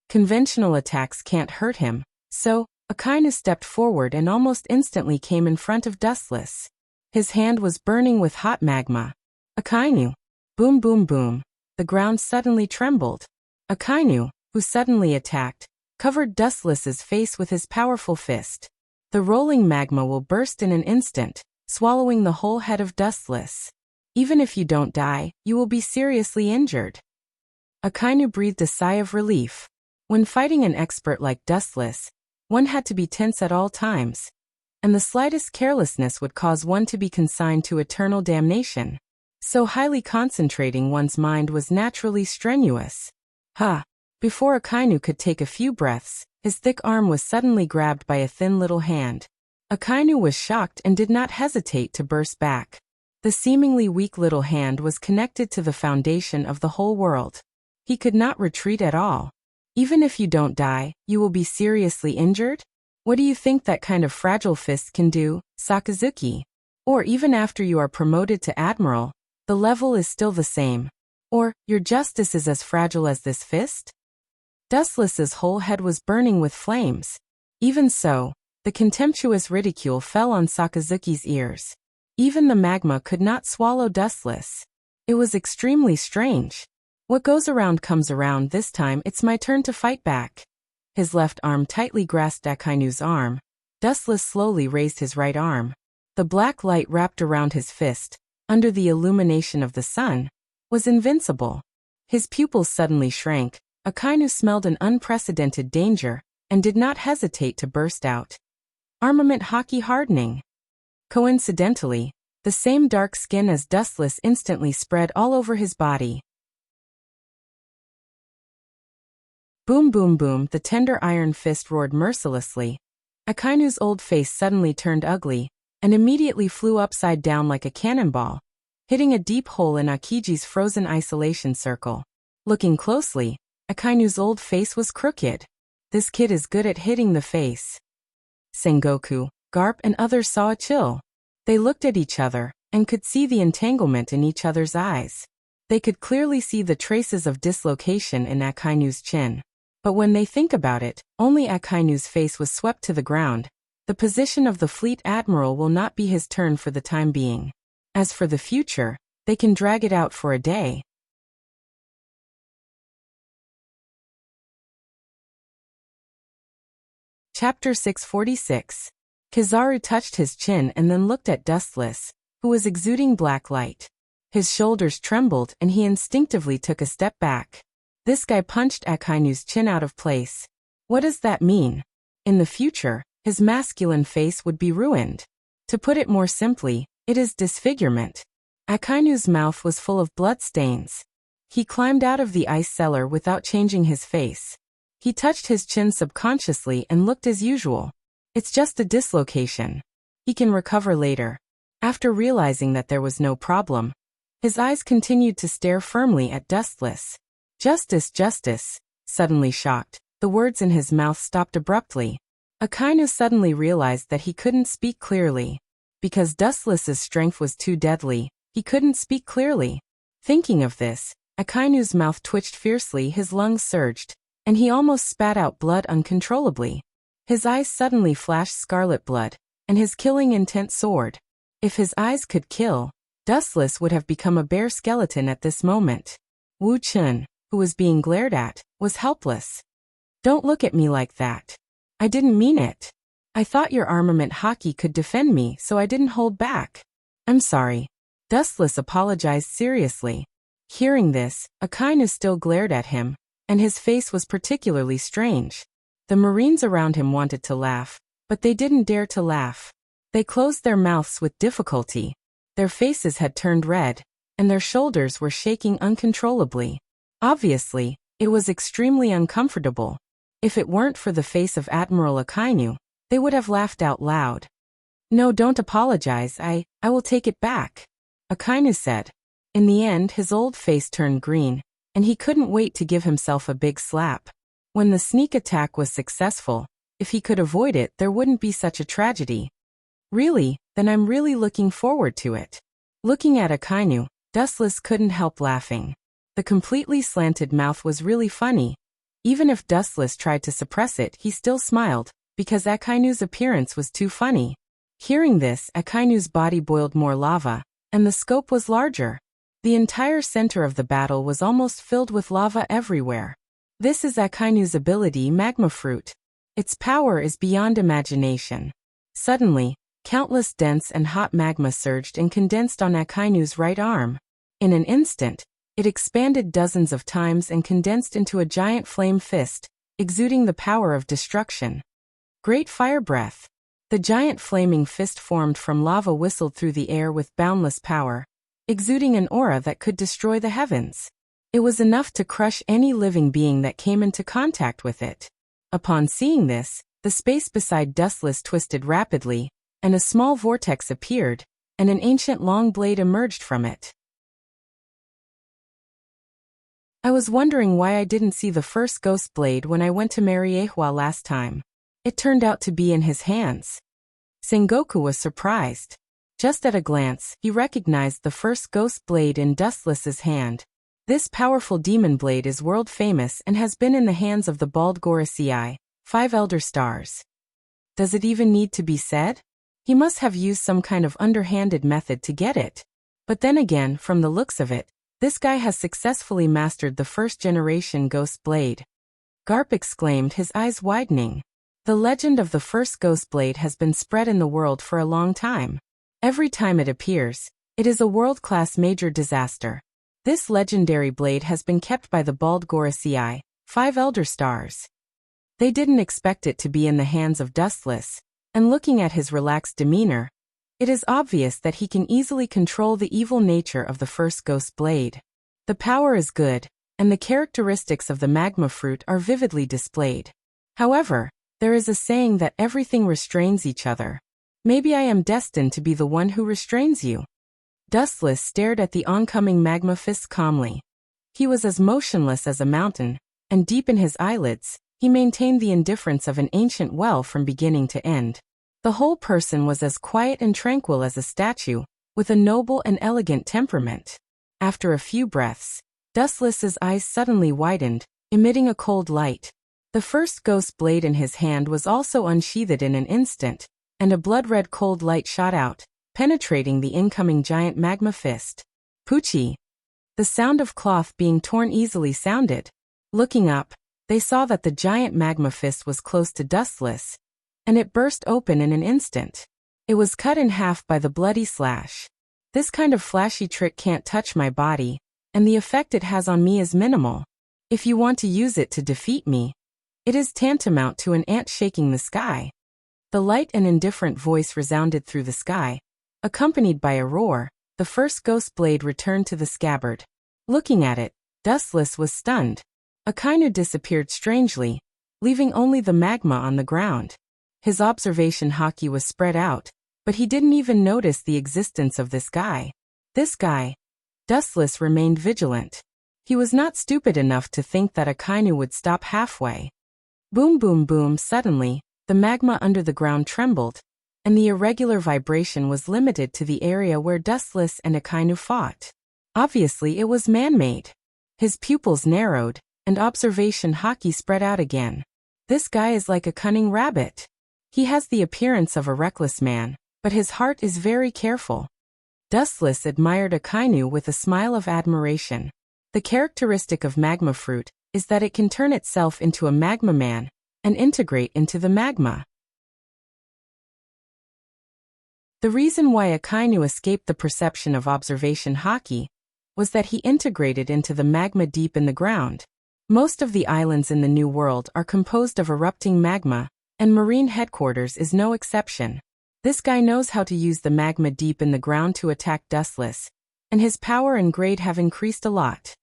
Conventional attacks can't hurt him, so Akainu stepped forward and almost instantly came in front of Dustless. His hand was burning with hot magma. Akainu. Boom boom boom. The ground suddenly trembled. Akainu, who suddenly attacked, covered Dustless's face with his powerful fist. The rolling magma will burst in an instant, swallowing the whole head of Dustless. Even if you don't die, you will be seriously injured. Akainu breathed a sigh of relief. When fighting an expert like Dustless, one had to be tense at all times, and the slightest carelessness would cause one to be consigned to eternal damnation. So highly concentrating one's mind was naturally strenuous. Before Akainu could take a few breaths, his thick arm was suddenly grabbed by a thin little hand. Akainu was shocked and did not hesitate to burst back. The seemingly weak little hand was connected to the foundation of the whole world. He could not retreat at all. Even if you don't die, you will be seriously injured? What do you think that kind of fragile fist can do, Sakazuki? Or even after you are promoted to admiral, the level is still the same. Or, your justice is as fragile as this fist? Dustless's whole head was burning with flames. Even so, the contemptuous ridicule fell on Sakazuki's ears. Even the magma could not swallow Dustless. It was extremely strange. What goes around comes around. This time it's my turn to fight back. His left arm tightly grasped Akainu's arm. Dustless slowly raised his right arm. The black light wrapped around his fist, under the illumination of the sun, was invincible. His pupils suddenly shrank. Akainu smelled an unprecedented danger, and did not hesitate to burst out. Armament Haki hardening. Coincidentally, the same dark skin as Dustless instantly spread all over his body. Boom boom boom, the tender iron fist roared mercilessly. Akainu's old face suddenly turned ugly, and immediately flew upside down like a cannonball, hitting a deep hole in Akiji's frozen isolation circle. Looking closely, Akainu's old face was crooked. This kid is good at hitting the face. Sengoku, Garp and others saw a chill. They looked at each other, and could see the entanglement in each other's eyes. They could clearly see the traces of dislocation in Akainu's chin. But when they think about it, only Akainu's face was swept to the ground. The position of the fleet admiral will not be his turn for the time being. As for the future, they can drag it out for a day. Chapter 646. Kizaru touched his chin and then looked at Dustless, who was exuding black light. His shoulders trembled and he instinctively took a step back. This guy punched Akainu's chin out of place. What does that mean? In the future, his masculine face would be ruined. To put it more simply, it is disfigurement. Akainu's mouth was full of bloodstains. He climbed out of the ice cellar without changing his face. He touched his chin subconsciously and looked as usual. It's just a dislocation. He can recover later. After realizing that there was no problem, his eyes continued to stare firmly at Dustless. Justice, justice. Suddenly shocked, the words in his mouth stopped abruptly. Akainu suddenly realized that he couldn't speak clearly. Because Dustless's strength was too deadly, he couldn't speak clearly. Thinking of this, Akainu's mouth twitched fiercely, his lungs surged, and he almost spat out blood uncontrollably. His eyes suddenly flashed scarlet blood, and his killing intent soared. If his eyes could kill, Dustless would have become a bare skeleton at this moment. Wu Chun, who was being glared at, was helpless. Don't look at me like that. I didn't mean it. I thought your armament Haki could defend me, so I didn't hold back. I'm sorry. Dustless apologized seriously. Hearing this, Akainu still glared at him, and his face was particularly strange. The Marines around him wanted to laugh, but they didn't dare to laugh. They closed their mouths with difficulty. Their faces had turned red, and their shoulders were shaking uncontrollably. Obviously, it was extremely uncomfortable. If it weren't for the face of Admiral Akainu, they would have laughed out loud. No, don't apologize, I will take it back, Akainu said. In the end, his old face turned green, and he couldn't wait to give himself a big slap. When the sneak attack was successful, if he could avoid it, there wouldn't be such a tragedy. Really? Then I'm really looking forward to it. Looking at Akainu, Dustless couldn't help laughing. The completely slanted mouth was really funny. Even if Dustless tried to suppress it, he still smiled, because Akainu's appearance was too funny. Hearing this, Akainu's body boiled more lava, and the scope was larger. The entire center of the battle was almost filled with lava everywhere. This is Akainu's ability, Magma Fruit. Its power is beyond imagination. Suddenly, countless dense and hot magma surged and condensed on Akainu's right arm. In an instant, it expanded dozens of times and condensed into a giant flame fist, exuding the power of destruction. Great fire breath. The giant flaming fist formed from lava whistled through the air with boundless power, exuding an aura that could destroy the heavens. It was enough to crush any living being that came into contact with it. Upon seeing this, the space beside Dustless twisted rapidly, and a small vortex appeared, and an ancient long blade emerged from it. I was wondering why I didn't see the first ghost blade when I went to Mariehua last time. It turned out to be in his hands. Sengoku was surprised. Just at a glance, he recognized the first ghost blade in Dustless's hand. This powerful demon blade is world famous and has been in the hands of the Bald Gorisei, 5 Elder Stars. Does it even need to be said? He must have used some kind of underhanded method to get it. But then again, from the looks of it, This guy has successfully mastered the first-generation Ghost Blade. Garp exclaimed, his eyes widening. The legend of the first Ghost Blade has been spread in the world for a long time. Every time it appears, it is a world-class major disaster. This legendary blade has been kept by the Bald Gorosei, 5 Elder Stars. They didn't expect it to be in the hands of Dustless, and looking at his relaxed demeanor, it is obvious that he can easily control the evil nature of the first Ghost Blade. The power is good, and the characteristics of the magma fruit are vividly displayed. However, there is a saying that everything restrains each other. Maybe I am destined to be the one who restrains you. Dustless stared at the oncoming magma fist calmly. He was as motionless as a mountain, and deep in his eyelids, he maintained the indifference of an ancient well from beginning to end. The whole person was as quiet and tranquil as a statue, with a noble and elegant temperament. After a few breaths, Dustless's eyes suddenly widened, emitting a cold light. The first Ghost Blade in his hand was also unsheathed in an instant, and a blood-red cold light shot out, penetrating the incoming giant magma fist. Poochie! The sound of cloth being torn easily sounded. Looking up, they saw that the giant magma fist was close to Dustless, and it burst open in an instant. It was cut in half by the bloody slash. This kind of flashy trick can't touch my body, and the effect it has on me is minimal. If you want to use it to defeat me, it is tantamount to an ant shaking the sky. The light and indifferent voice resounded through the sky. Accompanied by a roar, the first Ghost Blade returned to the scabbard. Looking at it, Dustless was stunned. Akainu disappeared strangely, leaving only the magma on the ground. His observation haki was spread out, but he didn't even notice the existence of this guy. This guy. Dustless remained vigilant. He was not stupid enough to think that Akainu would stop halfway. Boom boom boom. Suddenly, the magma under the ground trembled, and the irregular vibration was limited to the area where Dustless and Akainu fought. Obviously it was man-made. His pupils narrowed, and observation haki spread out again. This guy is like a cunning rabbit. He has the appearance of a reckless man, but his heart is very careful. Dustless admired Akainu with a smile of admiration. The characteristic of magma fruit is that it can turn itself into a magma man and integrate into the magma. The reason why Akainu escaped the perception of observation haki was that he integrated into the magma deep in the ground. Most of the islands in the New World are composed of erupting magma, and Marine Headquarters is no exception. This guy knows how to use the magma deep in the ground to attack Dustless, and his power and grade have increased a lot.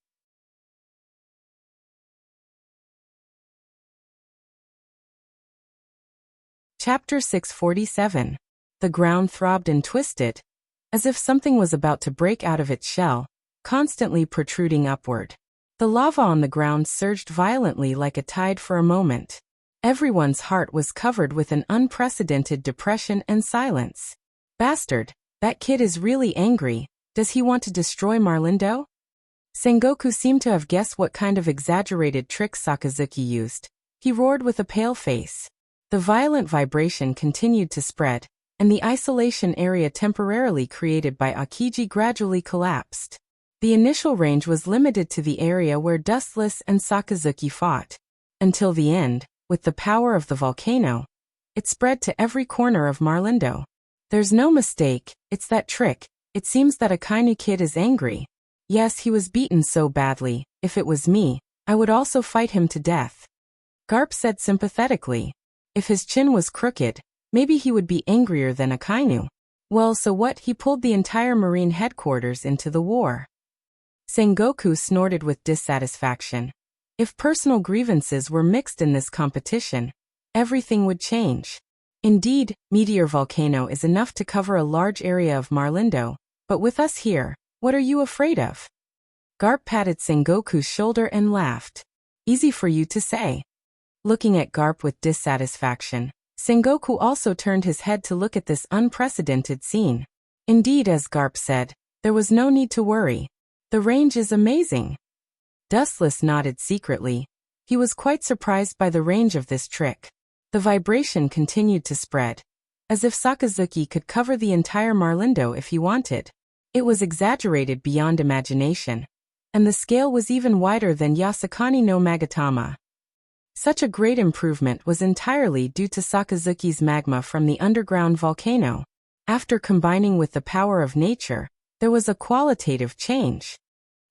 Chapter 647. The ground throbbed and twisted, as if something was about to break out of its shell, constantly protruding upward. The lava on the ground surged violently like a tide for a moment. Everyone's heart was covered with an unprecedented depression and silence. Bastard, that kid is really angry. Does he want to destroy Marlindo? Sengoku seemed to have guessed what kind of exaggerated trick Sakazuki used. He roared with a pale face. The violent vibration continued to spread, and the isolation area temporarily created by Akiji gradually collapsed. The initial range was limited to the area where Dustless and Sakazuki fought. Until the end, with the power of the volcano, it spread to every corner of Marlindo. There's no mistake, it's that trick. It seems that Akainu kid is angry. Yes, he was beaten so badly. If it was me, I would also fight him to death. Garp said sympathetically. If his chin was crooked, maybe he would be angrier than Akainu. Well, so what? He pulled the entire Marine Headquarters into the war. Sengoku snorted with dissatisfaction. If personal grievances were mixed in this competition, everything would change. Indeed, Meteor Volcano is enough to cover a large area of Marlindo, but with us here, what are you afraid of? Garp patted Sengoku's shoulder and laughed. Easy for you to say. Looking at Garp with dissatisfaction, Sengoku also turned his head to look at this unprecedented scene. Indeed, as Garp said, there was no need to worry. The range is amazing. Dustless nodded secretly. He was quite surprised by the range of this trick. The vibration continued to spread, as if Sakazuki could cover the entire Marlindo if he wanted. It was exaggerated beyond imagination. and the scale was even wider than Yasukani no Magatama. Such a great improvement was entirely due to Sakazuki's magma from the underground volcano. After combining with the power of nature, there was a qualitative change.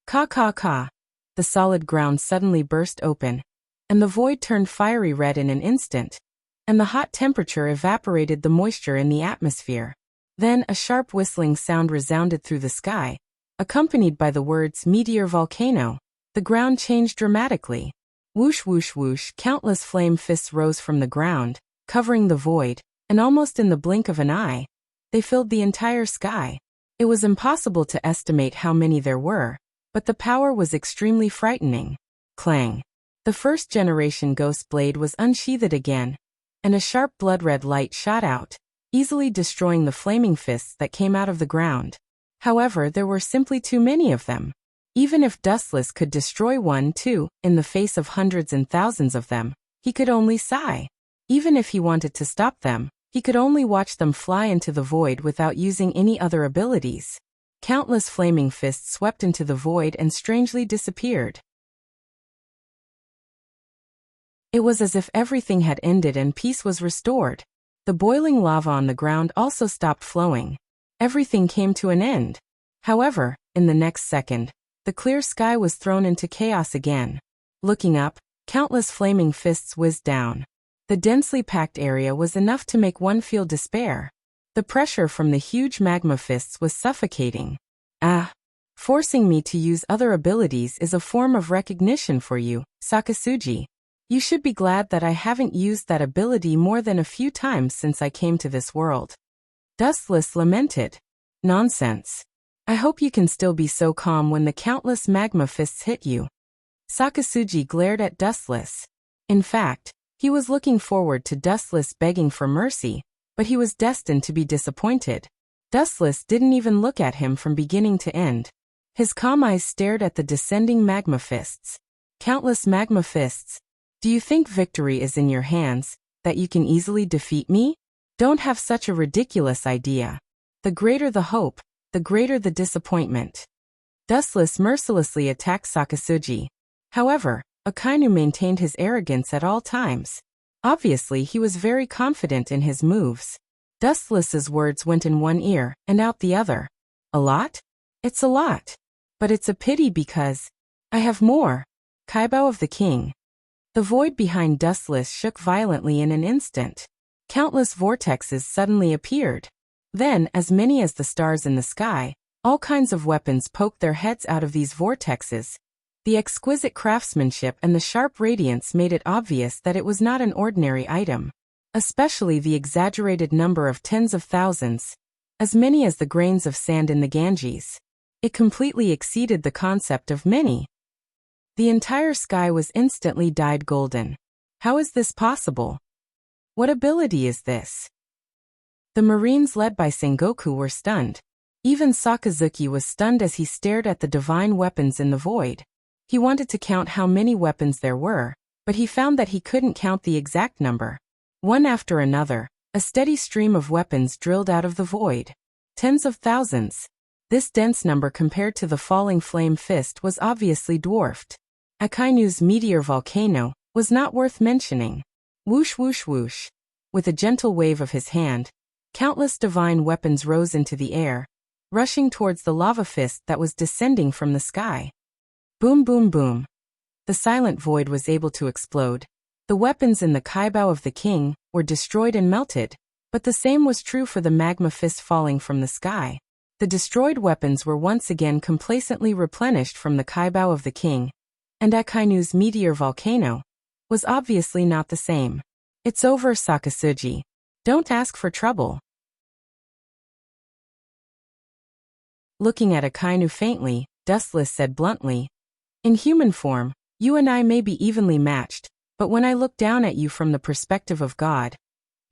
Ka. The solid ground suddenly burst open, and the void turned fiery red in an instant, and the hot temperature evaporated the moisture in the atmosphere. Then a sharp whistling sound resounded through the sky, accompanied by the words meteor volcano. The ground changed dramatically. Whoosh whoosh whoosh, countless flame fists rose from the ground, covering the void, and almost in the blink of an eye, they filled the entire sky. It was impossible to estimate how many there were, but the power was extremely frightening. Clang. The first generation ghost blade was unsheathed again, and a sharp blood-red light shot out, easily destroying the flaming fists that came out of the ground. However, there were simply too many of them. Even if Dustless could destroy one, too, in the face of hundreds and thousands of them, he could only sigh. Even if he wanted to stop them, he could only watch them fly into the void without using any other abilities. Countless flaming fists swept into the void and strangely disappeared. It was as if everything had ended and peace was restored. The boiling lava on the ground also stopped flowing. Everything came to an end. However, in the next second, the clear sky was thrown into chaos again. Looking up, countless flaming fists whizzed down. The densely packed area was enough to make one feel despair. The pressure from the huge magma fists was suffocating. Forcing me to use other abilities is a form of recognition for you, Sakasuji. You should be glad that I haven't used that ability more than a few times since I came to this world. Dustless lamented. Nonsense. I hope you can still be so calm when the countless magma fists hit you. Sakasuji glared at Dustless. In fact, he was looking forward to Dustless begging for mercy, but he was destined to be disappointed. Dustless didn't even look at him from beginning to end. His calm eyes stared at the descending magma fists. Countless magma fists. Do you think victory is in your hands, that you can easily defeat me? Don't have such a ridiculous idea. The greater the hope, the greater the disappointment. Dustless mercilessly attacked Sakasuji. However, Akainu maintained his arrogance at all times. Obviously, he was very confident in his moves. Dustless's words went in one ear and out the other. A lot? It's a lot. But it's a pity because I have more. Kaibo of the King. The void behind Dustless shook violently in an instant. Countless vortexes suddenly appeared. Then, as many as the stars in the sky, all kinds of weapons poked their heads out of these vortexes. The exquisite craftsmanship and the sharp radiance made it obvious that it was not an ordinary item. Especially the exaggerated number of tens of thousands, as many as the grains of sand in the Ganges. It completely exceeded the concept of many. The entire sky was instantly dyed golden. How is this possible? What ability is this? The Marines led by Sengoku were stunned. Even Sakazuki was stunned as he stared at the divine weapons in the void. He wanted to count how many weapons there were, but he found that he couldn't count the exact number. One after another, a steady stream of weapons drilled out of the void. Tens of thousands. This dense number compared to the falling flame fist was obviously dwarfed. Akainu's meteor volcano was not worth mentioning. Whoosh whoosh whoosh. With a gentle wave of his hand, countless divine weapons rose into the air, rushing towards the lava fist that was descending from the sky. Boom boom boom. The silent void was able to explode. The weapons in the Kaibo of the King were destroyed and melted, but the same was true for the magma fist falling from the sky. The destroyed weapons were once again complacently replenished from the Kaibo of the King, and Akainu's meteor volcano was obviously not the same. It's over, Sakasuji. Don't ask for trouble. Looking at Akainu faintly, Dustless said bluntly, in human form, you and I may be evenly matched, but when I look down at you from the perspective of God,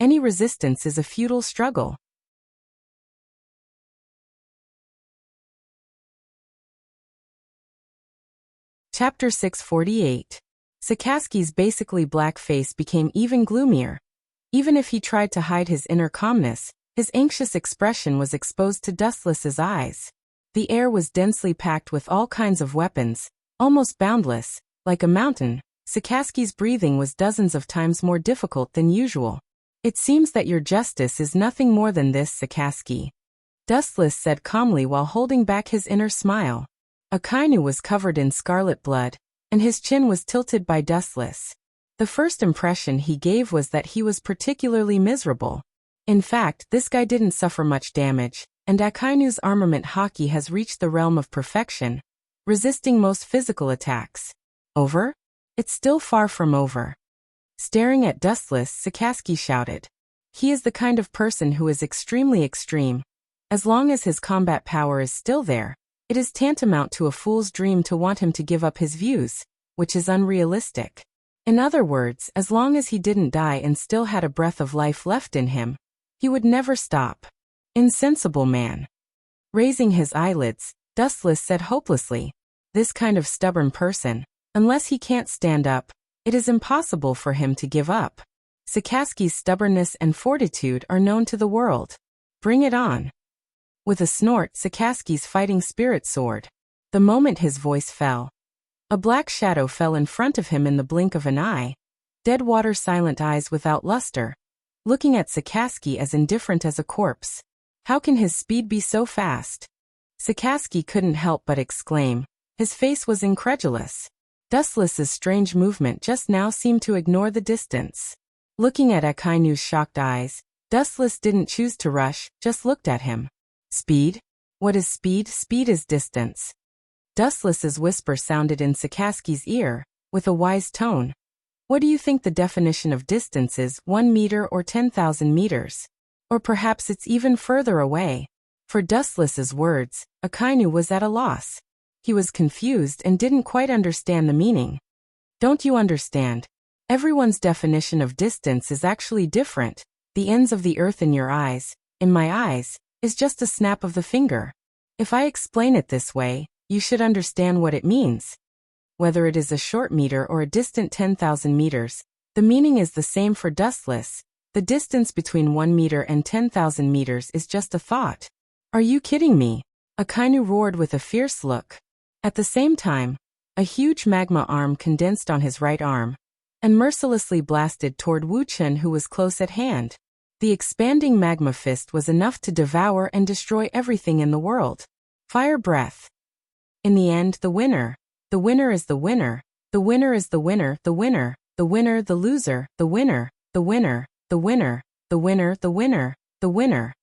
any resistance is a futile struggle. Chapter 648. Sakazuki's basically black face became even gloomier. Even if he tried to hide his inner calmness, his anxious expression was exposed to Dustless's eyes. The air was densely packed with all kinds of weapons, almost boundless, like a mountain. Sakaski's breathing was dozens of times more difficult than usual. It seems that your justice is nothing more than this, Sakaski. Dustless said calmly while holding back his inner smile. Akainu was covered in scarlet blood, and his chin was tilted by Dustless. The first impression he gave was that he was particularly miserable. In fact, this guy didn't suffer much damage, and Akainu's armament haki has reached the realm of perfection, resisting most physical attacks. Over? It's still far from over. Staring at Dustless, Sakaski shouted. He is the kind of person who is extremely extreme. As long as his combat power is still there, it is tantamount to a fool's dream to want him to give up his views, which is unrealistic. In other words, as long as he didn't die and still had a breath of life left in him, he would never stop. Insensible man. Raising his eyelids, Dustless said hopelessly, this kind of stubborn person, unless he can't stand up, it is impossible for him to give up. Sakaski's stubbornness and fortitude are known to the world. Bring it on. With a snort, Sakaski's fighting spirit soared. The moment his voice fell, a black shadow fell in front of him in the blink of an eye. Dead water, silent eyes without luster, looking at Sakaski as indifferent as a corpse. How can his speed be so fast? Sakaski couldn't help but exclaim. His face was incredulous. Dustless's strange movement just now seemed to ignore the distance. Looking at Akainu's shocked eyes, Dustless didn't choose to rush, just looked at him. Speed? What is speed? Speed is distance. Dustless's whisper sounded in Sakaski's ear, with a wise tone. What do you think the definition of distance is, 1 meter or 10,000 meters? Or perhaps it's even further away. For Dustless's words, Akainu was at a loss. He was confused and didn't quite understand the meaning. Don't you understand? Everyone's definition of distance is actually different. The ends of the earth in your eyes, in my eyes, is just a snap of the finger. If I explain it this way, you should understand what it means. Whether it is a short meter or a distant 10,000 meters, the meaning is the same for Dustless. The distance between 1 meter and 10,000 meters is just a thought. Are you kidding me? Akainu roared with a fierce look. At the same time, a huge magma arm condensed on his right arm and mercilessly blasted toward Wu Chen, who was close at hand. The expanding magma fist was enough to devour and destroy everything in the world. Fire breath. In the end, the winner is the winner, the winner is the winner, the winner, the winner, the loser, the winner, the winner, the winner, the winner, the winner, the winner.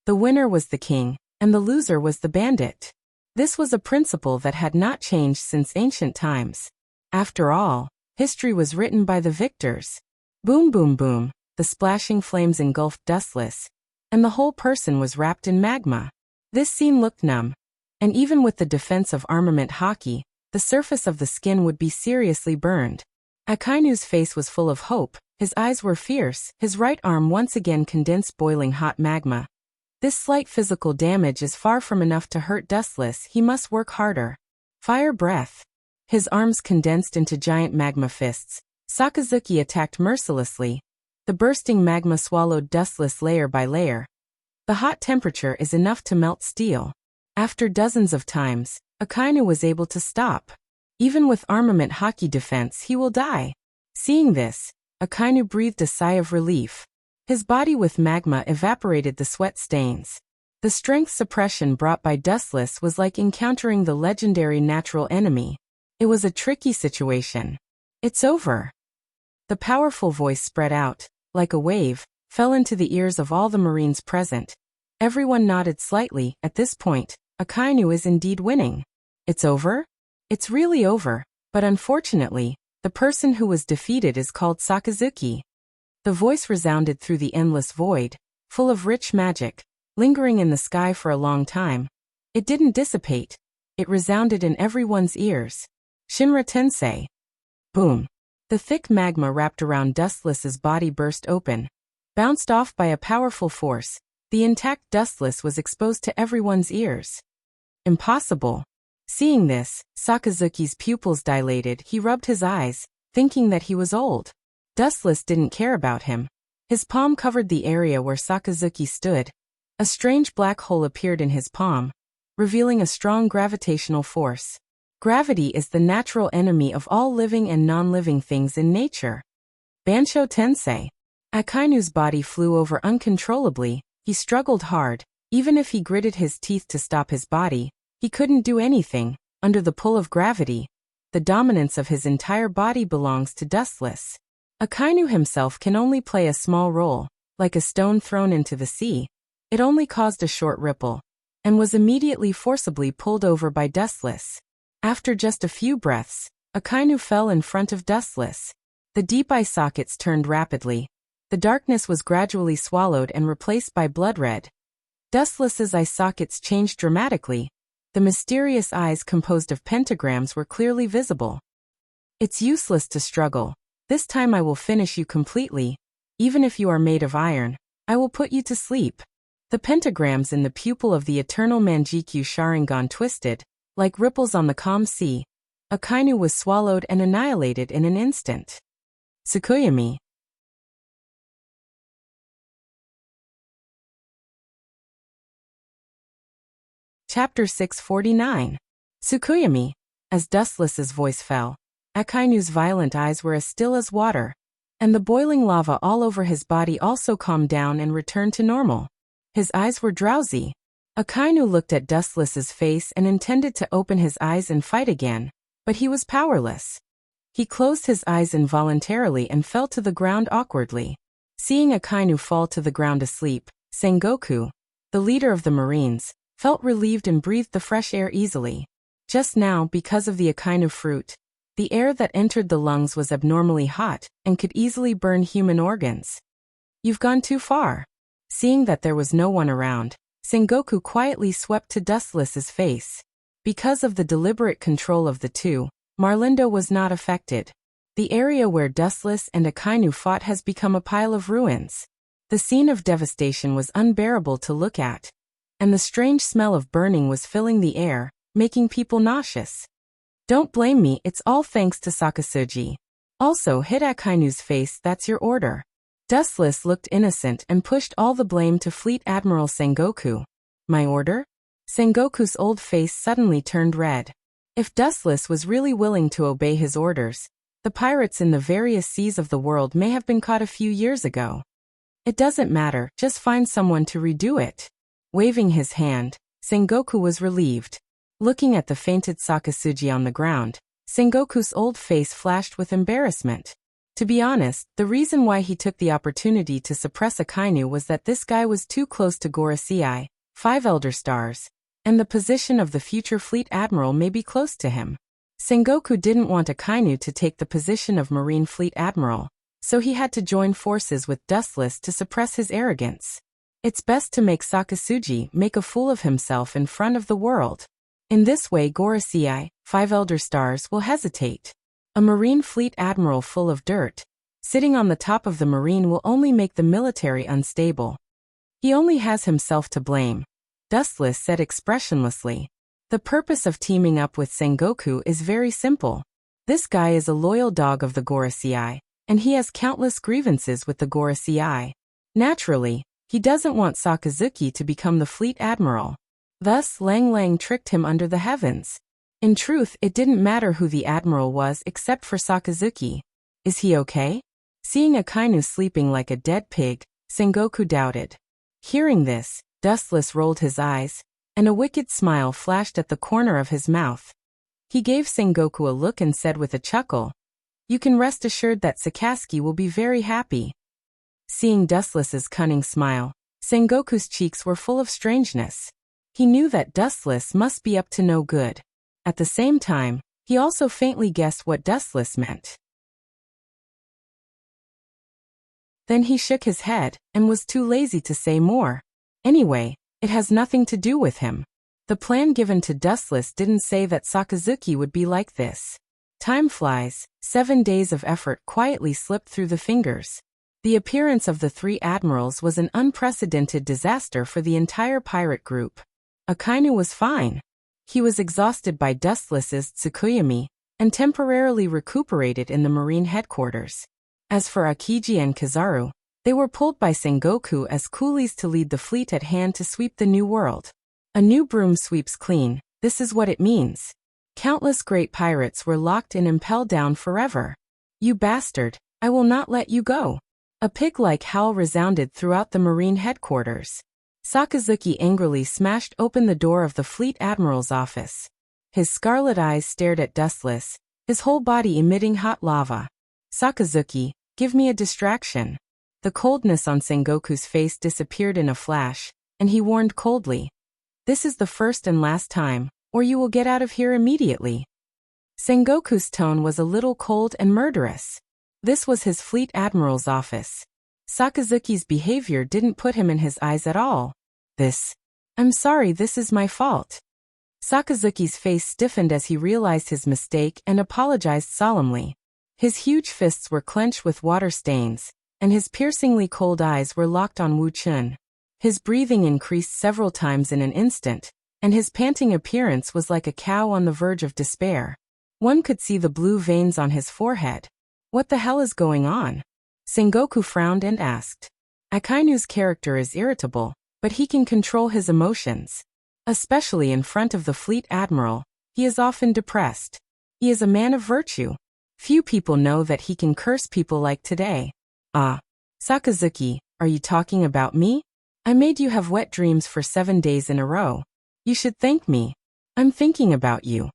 The winner was the king, and the loser was the bandit. This was a principle that had not changed since ancient times. After all, history was written by the victors. Boom, boom, boom, the splashing flames engulfed Dustless, and the whole person was wrapped in magma. This scene looked numb, and even with the defense of armament haki, the surface of the skin would be seriously burned. Akainu's face was full of hope, his eyes were fierce, his right arm once again condensed boiling hot magma. This slight physical damage is far from enough to hurt Dustless, he must work harder. Fire breath. His arms condensed into giant magma fists. Sakazuki attacked mercilessly. The bursting magma swallowed Dustless layer by layer. The hot temperature is enough to melt steel. After dozens of times, Akainu was able to stop. Even with armament haki defense, he will die. Seeing this, Akainu breathed a sigh of relief. His body with magma evaporated the sweat stains. The strength suppression brought by Dustless was like encountering the legendary natural enemy. It was a tricky situation. It's over. The powerful voice spread out, like a wave, fell into the ears of all the Marines present. Everyone nodded slightly. At this point, Akainu is indeed winning. It's over? It's really over, but unfortunately, the person who was defeated is called Sakazuki. The voice resounded through the endless void, full of rich magic, lingering in the sky for a long time. It didn't dissipate. It resounded in everyone's ears. Shinra Tensei. Boom. The thick magma wrapped around Dustless's body burst open. Bounced off by a powerful force, the intact Dustless was exposed to everyone's ears. Impossible. Seeing this, Sakazuki's pupils dilated. He rubbed his eyes, thinking that he was old. Dustless didn't care about him. His palm covered the area where Sakazuki stood, A strange black hole appeared in his palm, revealing a strong gravitational force. Gravity is the natural enemy of all living and non-living things in nature. Bansho Tensei. Akainu's body flew over uncontrollably. He struggled hard. Even if he gritted his teeth to stop his body, he couldn't do anything. Under the pull of gravity, the dominance of his entire body belongs to Dustless. Akainu himself can only play a small role, like a stone thrown into the sea. It only caused a short ripple, and was immediately forcibly pulled over by Dustless. After just a few breaths, Akainu fell in front of Dustless. The deep eye sockets turned rapidly. The darkness was gradually swallowed and replaced by blood red. Dustless's eye sockets changed dramatically. The mysterious eyes composed of pentagrams were clearly visible. It's useless to struggle. This time I will finish you completely. Even if you are made of iron, I will put you to sleep. The pentagrams in the pupil of the eternal Manjikyu Sharingan twisted, like ripples on the calm sea. Akainu was swallowed and annihilated in an instant. Tsukuyomi. Chapter 649. Tsukuyomi. As Dustless's voice fell, Akainu's violent eyes were as still as water, and the boiling lava all over his body also calmed down and returned to normal. His eyes were drowsy. Akainu looked at Dustless's face and intended to open his eyes and fight again, but he was powerless. He closed his eyes involuntarily and fell to the ground awkwardly. Seeing Akainu fall to the ground asleep, Sengoku, the leader of the Marines, felt relieved and breathed the fresh air easily. Just now, because of the Akainu fruit, the air that entered the lungs was abnormally hot and could easily burn human organs. You've gone too far. Seeing that there was no one around, Sengoku quietly swept to Dustless's face. Because of the deliberate control of the two, Marlindo was not affected. The area where Dustless and Akainu fought has become a pile of ruins. The scene of devastation was unbearable to look at, and the strange smell of burning was filling the air, making people nauseous. Don't blame me, it's all thanks to Sakasuji. Also hit Akainu's face, that's your order. Dustless looked innocent and pushed all the blame to Fleet Admiral Sengoku. My order? Sengoku's old face suddenly turned red. If Dustless was really willing to obey his orders, the pirates in the various seas of the world may have been caught a few years ago. It doesn't matter, just find someone to redo it. Waving his hand, Sengoku was relieved. Looking at the fainted Sakasuji on the ground, Sengoku's old face flashed with embarrassment. To be honest, the reason why he took the opportunity to suppress Akainu was that this guy was too close to Gorosei, 5 Elder Stars, and the position of the future fleet admiral may be close to him. Sengoku didn't want Akainu to take the position of Marine Fleet Admiral, so he had to join forces with Dustless to suppress his arrogance. It's best to make Sakasuji make a fool of himself in front of the world. In this way Gorosei, 5 Elder Stars will hesitate. A Marine Fleet Admiral full of dirt, sitting on the top of the Marine will only make the military unstable. He only has himself to blame, Dustless said expressionlessly. The purpose of teaming up with Sengoku is very simple. This guy is a loyal dog of the Gorosei, and he has countless grievances with the Gorosei. Naturally, he doesn't want Sakazuki to become the fleet admiral. Thus Lang Lang tricked him under the heavens. In truth, it didn't matter who the admiral was except for Sakazuki. Is he okay? Seeing Akainu sleeping like a dead pig, Sengoku doubted. Hearing this, Dustless rolled his eyes, and a wicked smile flashed at the corner of his mouth. He gave Sengoku a look and said with a chuckle, "You can rest assured that Sakazuki will be very happy." Seeing Dustless's cunning smile, Sengoku's cheeks were full of strangeness. He knew that Dustless must be up to no good. At the same time, he also faintly guessed what Dustless meant. Then he shook his head, and was too lazy to say more. Anyway, it has nothing to do with him. The plan given to Dustless didn't say that Sakazuki would be like this. Time flies, 7 days of effort quietly slipped through the fingers. The appearance of the 3 admirals was an unprecedented disaster for the entire pirate group. Akainu was fine. He was exhausted by Dustless's Tsukuyomi, and temporarily recuperated in the Marine headquarters. As for Akiji and Kizaru, They were pulled by Sengoku as coolies to lead the fleet at hand to sweep the new world. A new broom sweeps clean, this is what it means. Countless great pirates were locked and impelled down forever. You bastard, I will not let you go. A pig-like howl resounded throughout the marine headquarters. Sakazuki angrily smashed open the door of the fleet admiral's office. His scarlet eyes stared at Dustless, his whole body emitting hot lava. Sakazuki, give me a distraction. The coldness on Sengoku's face disappeared in a flash, and he warned coldly. This is the first and last time, or you will get out of here immediately. Sengoku's tone was a little cold and murderous. This was his fleet admiral's office. Sakazuki's behavior didn't put him in his eyes at all. I'm sorry, this is my fault. Sakazuki's face stiffened as he realized his mistake and apologized solemnly. His huge fists were clenched with water stains, and his piercingly cold eyes were locked on Wu Chun. His breathing increased several times in an instant, and his panting appearance was like a cow on the verge of despair. One could see the blue veins on his forehead. What the hell is going on? Sengoku frowned and asked. Akainu's character is irritable, but he can control his emotions. Especially in front of the fleet admiral, he is often depressed. He is a man of virtue. Few people know that he can curse people like today. Ah. Sakazuki, are you talking about me? I made you have wet dreams for 7 days in a row. You should thank me. I'm thinking about you.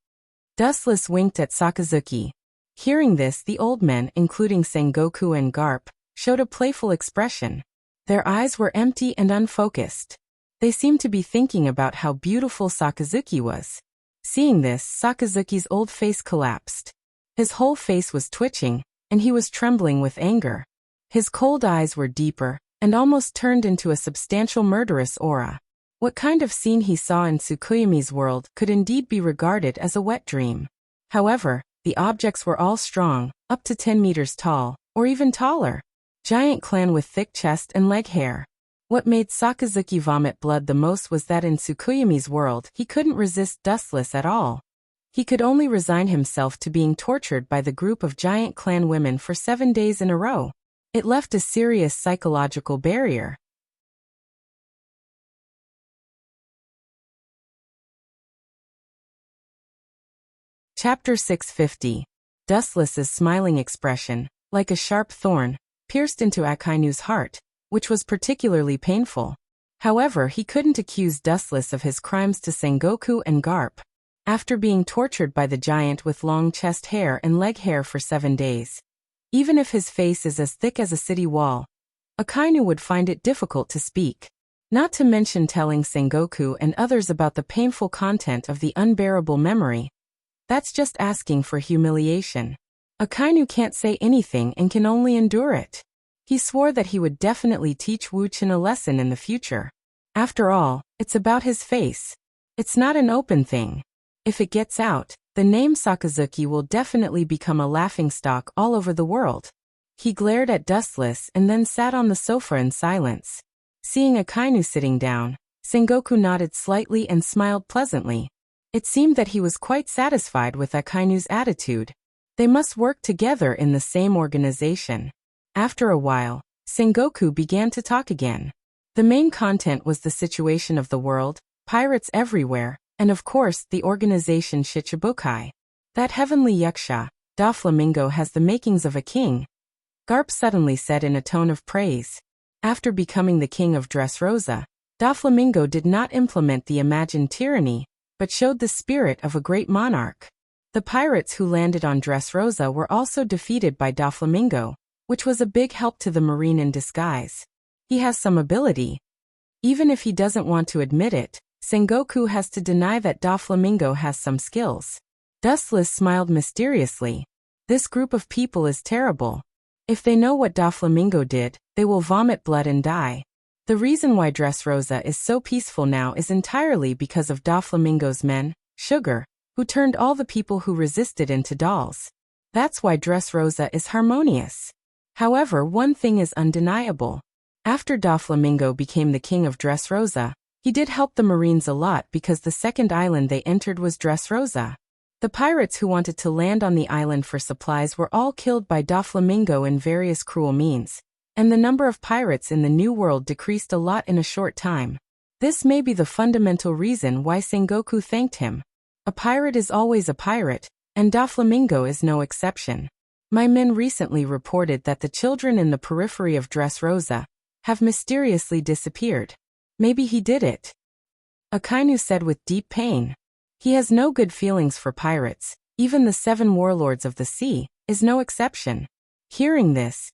Dustless winked at Sakazuki. Hearing this, the old men, including Sengoku and Garp, showed a playful expression. Their eyes were empty and unfocused. They seemed to be thinking about how beautiful Sakazuki was. Seeing this, Sakazuki's old face collapsed. His whole face was twitching, and he was trembling with anger. His cold eyes were deeper, and almost turned into a substantial murderous aura. What kind of scene he saw in Tsukuyomi's world could indeed be regarded as a wet dream. However, the objects were all strong, up to 10 meters tall, or even taller. Giant clan with thick chest and leg hair. What made Sakazuki vomit blood the most was that in Tsukuyomi's world he couldn't resist Dustless at all. He could only resign himself to being tortured by the group of giant clan women for 7 days in a row. It left a serious psychological barrier. Chapter 650. Dustless's smiling expression, like a sharp thorn, pierced into Akainu's heart, which was particularly painful. However, he couldn't accuse Dustless of his crimes to Sengoku and Garp. After being tortured by the giant with long chest hair and leg hair for 7 days, even if his face is as thick as a city wall, Akainu would find it difficult to speak. Not to mention telling Sengoku and others about the painful content of the unbearable memory. That's just asking for humiliation. Akainu can't say anything and can only endure it. He swore that he would definitely teach Wu Chun a lesson in the future. After all, it's about his face. It's not an open thing. If it gets out, the name Sakazuki will definitely become a laughingstock all over the world. He glared at Dustless and then sat on the sofa in silence. Seeing Akainu sitting down, Sengoku nodded slightly and smiled pleasantly. It seemed that he was quite satisfied with Akainu's attitude. They must work together in the same organization. After a while, Sengoku began to talk again. The main content was the situation of the world, pirates everywhere, and of course the organization Shichibukai. That heavenly yaksha, Doflamingo, has the makings of a king. Garp suddenly said in a tone of praise. After becoming the king of Dressrosa, Doflamingo did not implement the imagined tyranny, but showed the spirit of a great monarch. The pirates who landed on Dressrosa were also defeated by Doflamingo, which was a big help to the marine in disguise. He has some ability. Even if he doesn't want to admit it, Sengoku has to deny that Doflamingo has some skills. Dustless smiled mysteriously. This group of people is terrible. If they know what Doflamingo did, they will vomit blood and die. The reason why Dressrosa is so peaceful now is entirely because of Doflamingo's men, Sugar, who turned all the people who resisted into dolls. That's why Dressrosa is harmonious. However, one thing is undeniable. After Doflamingo became the king of Dressrosa, he did help the Marines a lot because the second island they entered was Dressrosa. The pirates who wanted to land on the island for supplies were all killed by Doflamingo in various cruel means. and the number of pirates in the New World decreased a lot in a short time. This may be the fundamental reason why Sengoku thanked him. A pirate is always a pirate, and Doflamingo is no exception. My men recently reported that the children in the periphery of Dressrosa have mysteriously disappeared. Maybe he did it. Akainu said with deep pain. He has no good feelings for pirates. Even the 7 warlords of the sea is no exception. Hearing this,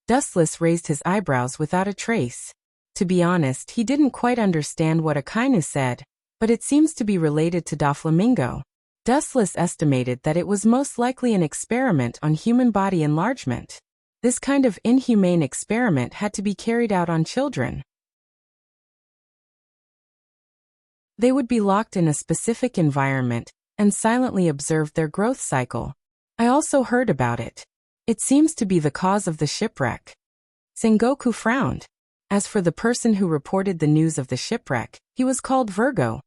Dustless raised his eyebrows without a trace. To be honest, he didn't quite understand what Akainu said, but it seems to be related to Doflamingo. Dustless estimated that it was most likely an experiment on human body enlargement. This kind of inhumane experiment had to be carried out on children. They would be locked in a specific environment and silently observed their growth cycle. I also heard about it. It seems to be the cause of the shipwreck. Sengoku frowned. As for the person who reported the news of the shipwreck, he was called Virgo.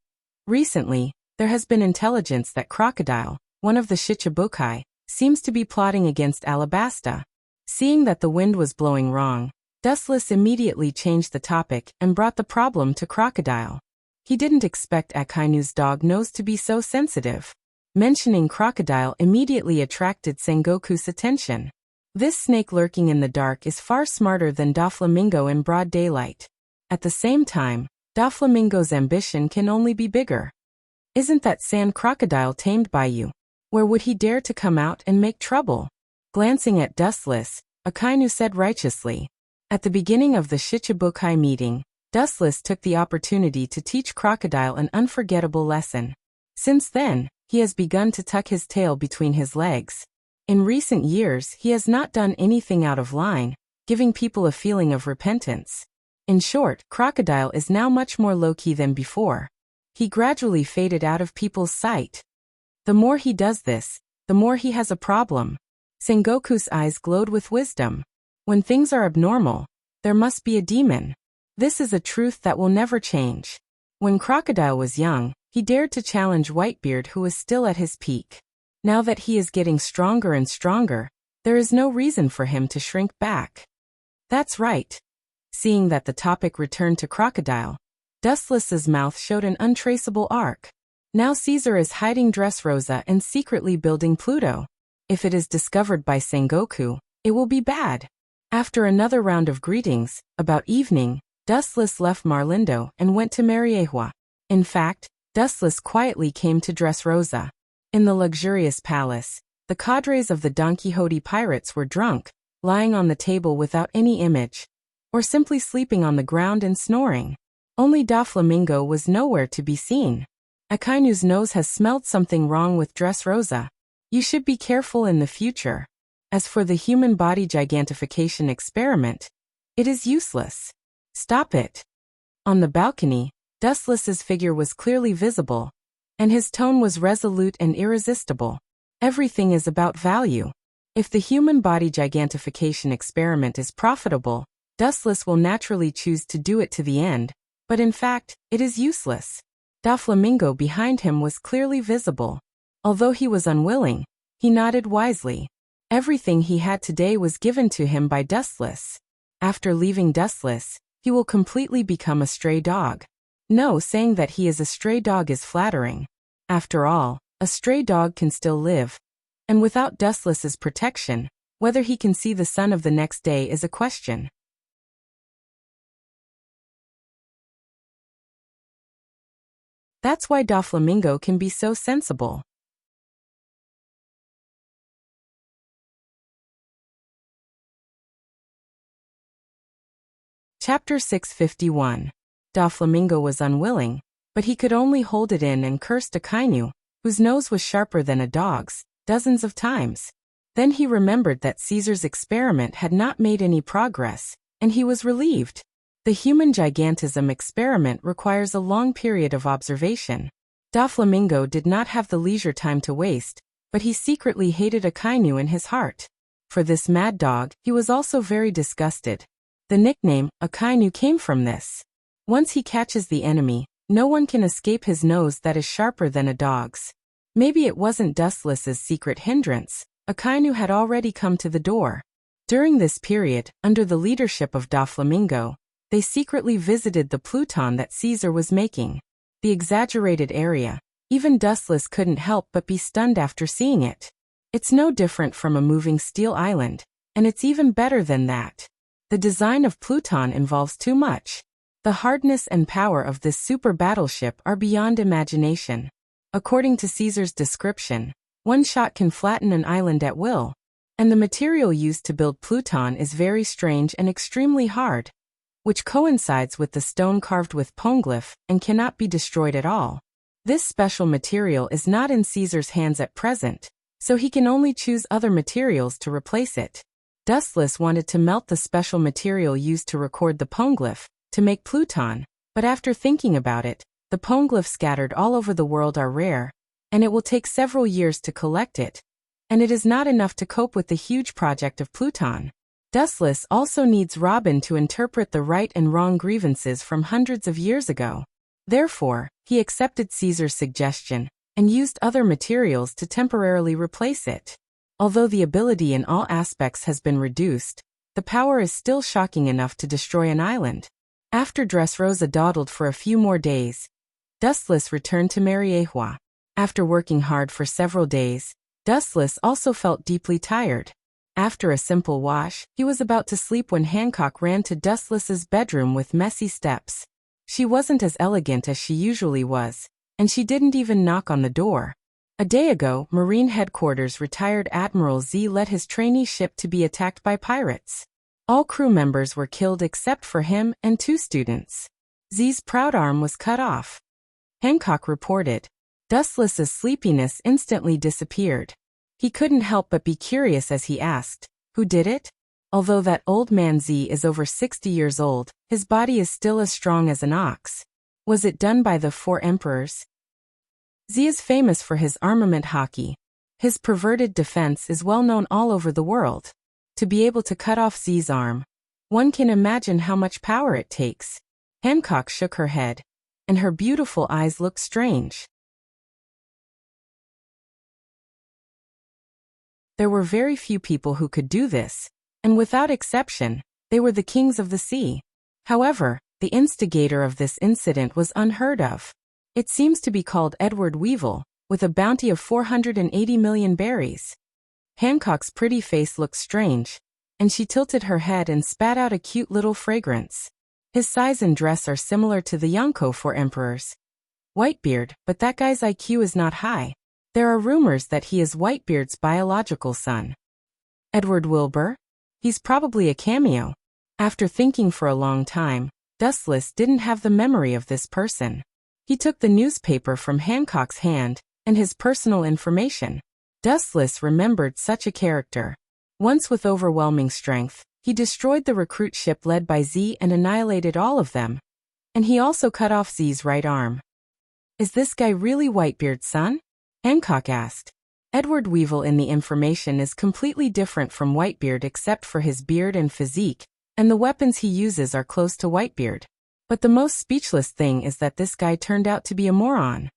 Recently, there has been intelligence that Crocodile, one of the Shichibukai, seems to be plotting against Alabasta. Seeing that the wind was blowing wrong, Dustless immediately changed the topic and brought the problem to Crocodile. He didn't expect Akainu's dog nose to be so sensitive. Mentioning Crocodile immediately attracted Sengoku's attention. This snake lurking in the dark is far smarter than Doflamingo in broad daylight. At the same time, Doflamingo's ambition can only be bigger. Isn't that sand crocodile tamed by you? Where would he dare to come out and make trouble? Glancing at Dustless, Akainu said righteously. At the beginning of the Shichibukai meeting, Dustless took the opportunity to teach Crocodile an unforgettable lesson. Since then, he has begun to tuck his tail between his legs. In recent years, he has not done anything out of line, giving people a feeling of repentance. In short, Crocodile is now much more low-key than before. He gradually faded out of people's sight. The more he does this, the more he has a problem. Sengoku's eyes glowed with wisdom. When things are abnormal, there must be a demon. This is a truth that will never change. When Crocodile was young, he dared to challenge Whitebeard, who was still at his peak. Now that he is getting stronger and stronger, there is no reason for him to shrink back. That's right. Seeing that the topic returned to Crocodile, Dustless's mouth showed an untraceable arc. Now Caesar is hiding Dressrosa and secretly building Pluto. If it is discovered by Sengoku, it will be bad. After another round of greetings, about evening, Dustless left Marlindo and went to Mariehua. In fact, Dustless quietly came to Dressrosa. In the luxurious palace, the cadres of the Don Quixote pirates were drunk, lying on the table without any image, or simply sleeping on the ground and snoring. Only Doflamingo was nowhere to be seen. Akainu's nose has smelled something wrong with Dressrosa. You should be careful in the future. As for the human body gigantification experiment, it is useless. Stop it. On the balcony, Dustless's figure was clearly visible, and his tone was resolute and irresistible. Everything is about value. If the human body gigantification experiment is profitable, Dustless will naturally choose to do it to the end, but in fact, it is useless. Doflamingo behind him was clearly visible. Although he was unwilling, he nodded wisely. Everything he had today was given to him by Dustless. After leaving Dustless, he will completely become a stray dog. No, saying that he is a stray dog is flattering. After all, a stray dog can still live. And without Dustless's protection, whether he can see the sun of the next day is a question. That's why Doflamingo can be so sensible. Chapter 651. Doflamingo was unwilling, but he could only hold it in and cursed Akainu, whose nose was sharper than a dog's, dozens of times. Then he remembered that Caesar's experiment had not made any progress, and he was relieved. The human gigantism experiment requires a long period of observation. Doflamingo did not have the leisure time to waste, but he secretly hated Akainu in his heart. For this mad dog, he was also very disgusted. The nickname, Akainu, came from this. Once he catches the enemy, no one can escape his nose that is sharper than a dog's. Maybe it wasn't Dustless's secret hindrance. Akainu had already come to the door. During this period, under the leadership of Doflamingo, they secretly visited the Pluton that Caesar was making. The exaggerated area. Even Dustless couldn't help but be stunned after seeing it. It's no different from a moving steel island, and it's even better than that. The design of Pluton involves too much. The hardness and power of this super battleship are beyond imagination. According to Caesar's description, one shot can flatten an island at will. And the material used to build Pluton is very strange and extremely hard, which coincides with the stone carved with poneglyph and cannot be destroyed at all. This special material is not in Caesar's hands at present, so he can only choose other materials to replace it. Dustless wanted to melt the special material used to record the poneglyph to make Pluton, but after thinking about it, the poneglyphs scattered all over the world are rare, and it will take several years to collect it, and it is not enough to cope with the huge project of Pluton. Dustless also needs Robin to interpret the right and wrong grievances from hundreds of years ago. Therefore, he accepted Caesar's suggestion and used other materials to temporarily replace it. Although the ability in all aspects has been reduced, the power is still shocking enough to destroy an island. After Dressrosa dawdled for a few more days, Dustless returned to Mariejois. After working hard for several days, Dustless also felt deeply tired. After a simple wash, he was about to sleep when Hancock ran to Dustless's bedroom with messy steps. She wasn't as elegant as she usually was, and she didn't even knock on the door. A day ago, Marine Headquarters retired Admiral Z led his trainee ship to be attacked by pirates. All crew members were killed except for him and 2 students. Z's proud arm was cut off. Hancock reported. Dustless's sleepiness instantly disappeared. He couldn't help but be curious as he asked, "Who did it?" Although that old man Z is over 60 years old, his body is still as strong as an ox. Was it done by the 4 emperors? Z is famous for his armament hockey. His perverted defense is well known all over the world. To be able to cut off Z's arm, one can imagine how much power it takes. Hancock shook her head, and her beautiful eyes looked strange. There were very few people who could do this, and without exception, they were the kings of the sea. However, the instigator of this incident was unheard of. It seems to be called Edward Weevil, with a bounty of 480 million berries. Hancock's pretty face looked strange, and she tilted her head and spat out a cute little fragrance. His size and dress are similar to the Yonko 4 emperors. Whitebeard, but that guy's IQ is not high. There are rumors that he is Whitebeard's biological son. Edward Wilbur? He's probably a cameo. After thinking for a long time, Dustless didn't have the memory of this person. He took the newspaper from Hancock's hand, and his personal information. Dustless remembered such a character. Once with overwhelming strength, he destroyed the recruit ship led by Z and annihilated all of them. And he also cut off Z's right arm. Is this guy really Whitebeard's son? Hancock asked. Edward Weevil in the information is completely different from Whitebeard except for his beard and physique, and the weapons he uses are close to Whitebeard. But the most speechless thing is that this guy turned out to be a moron.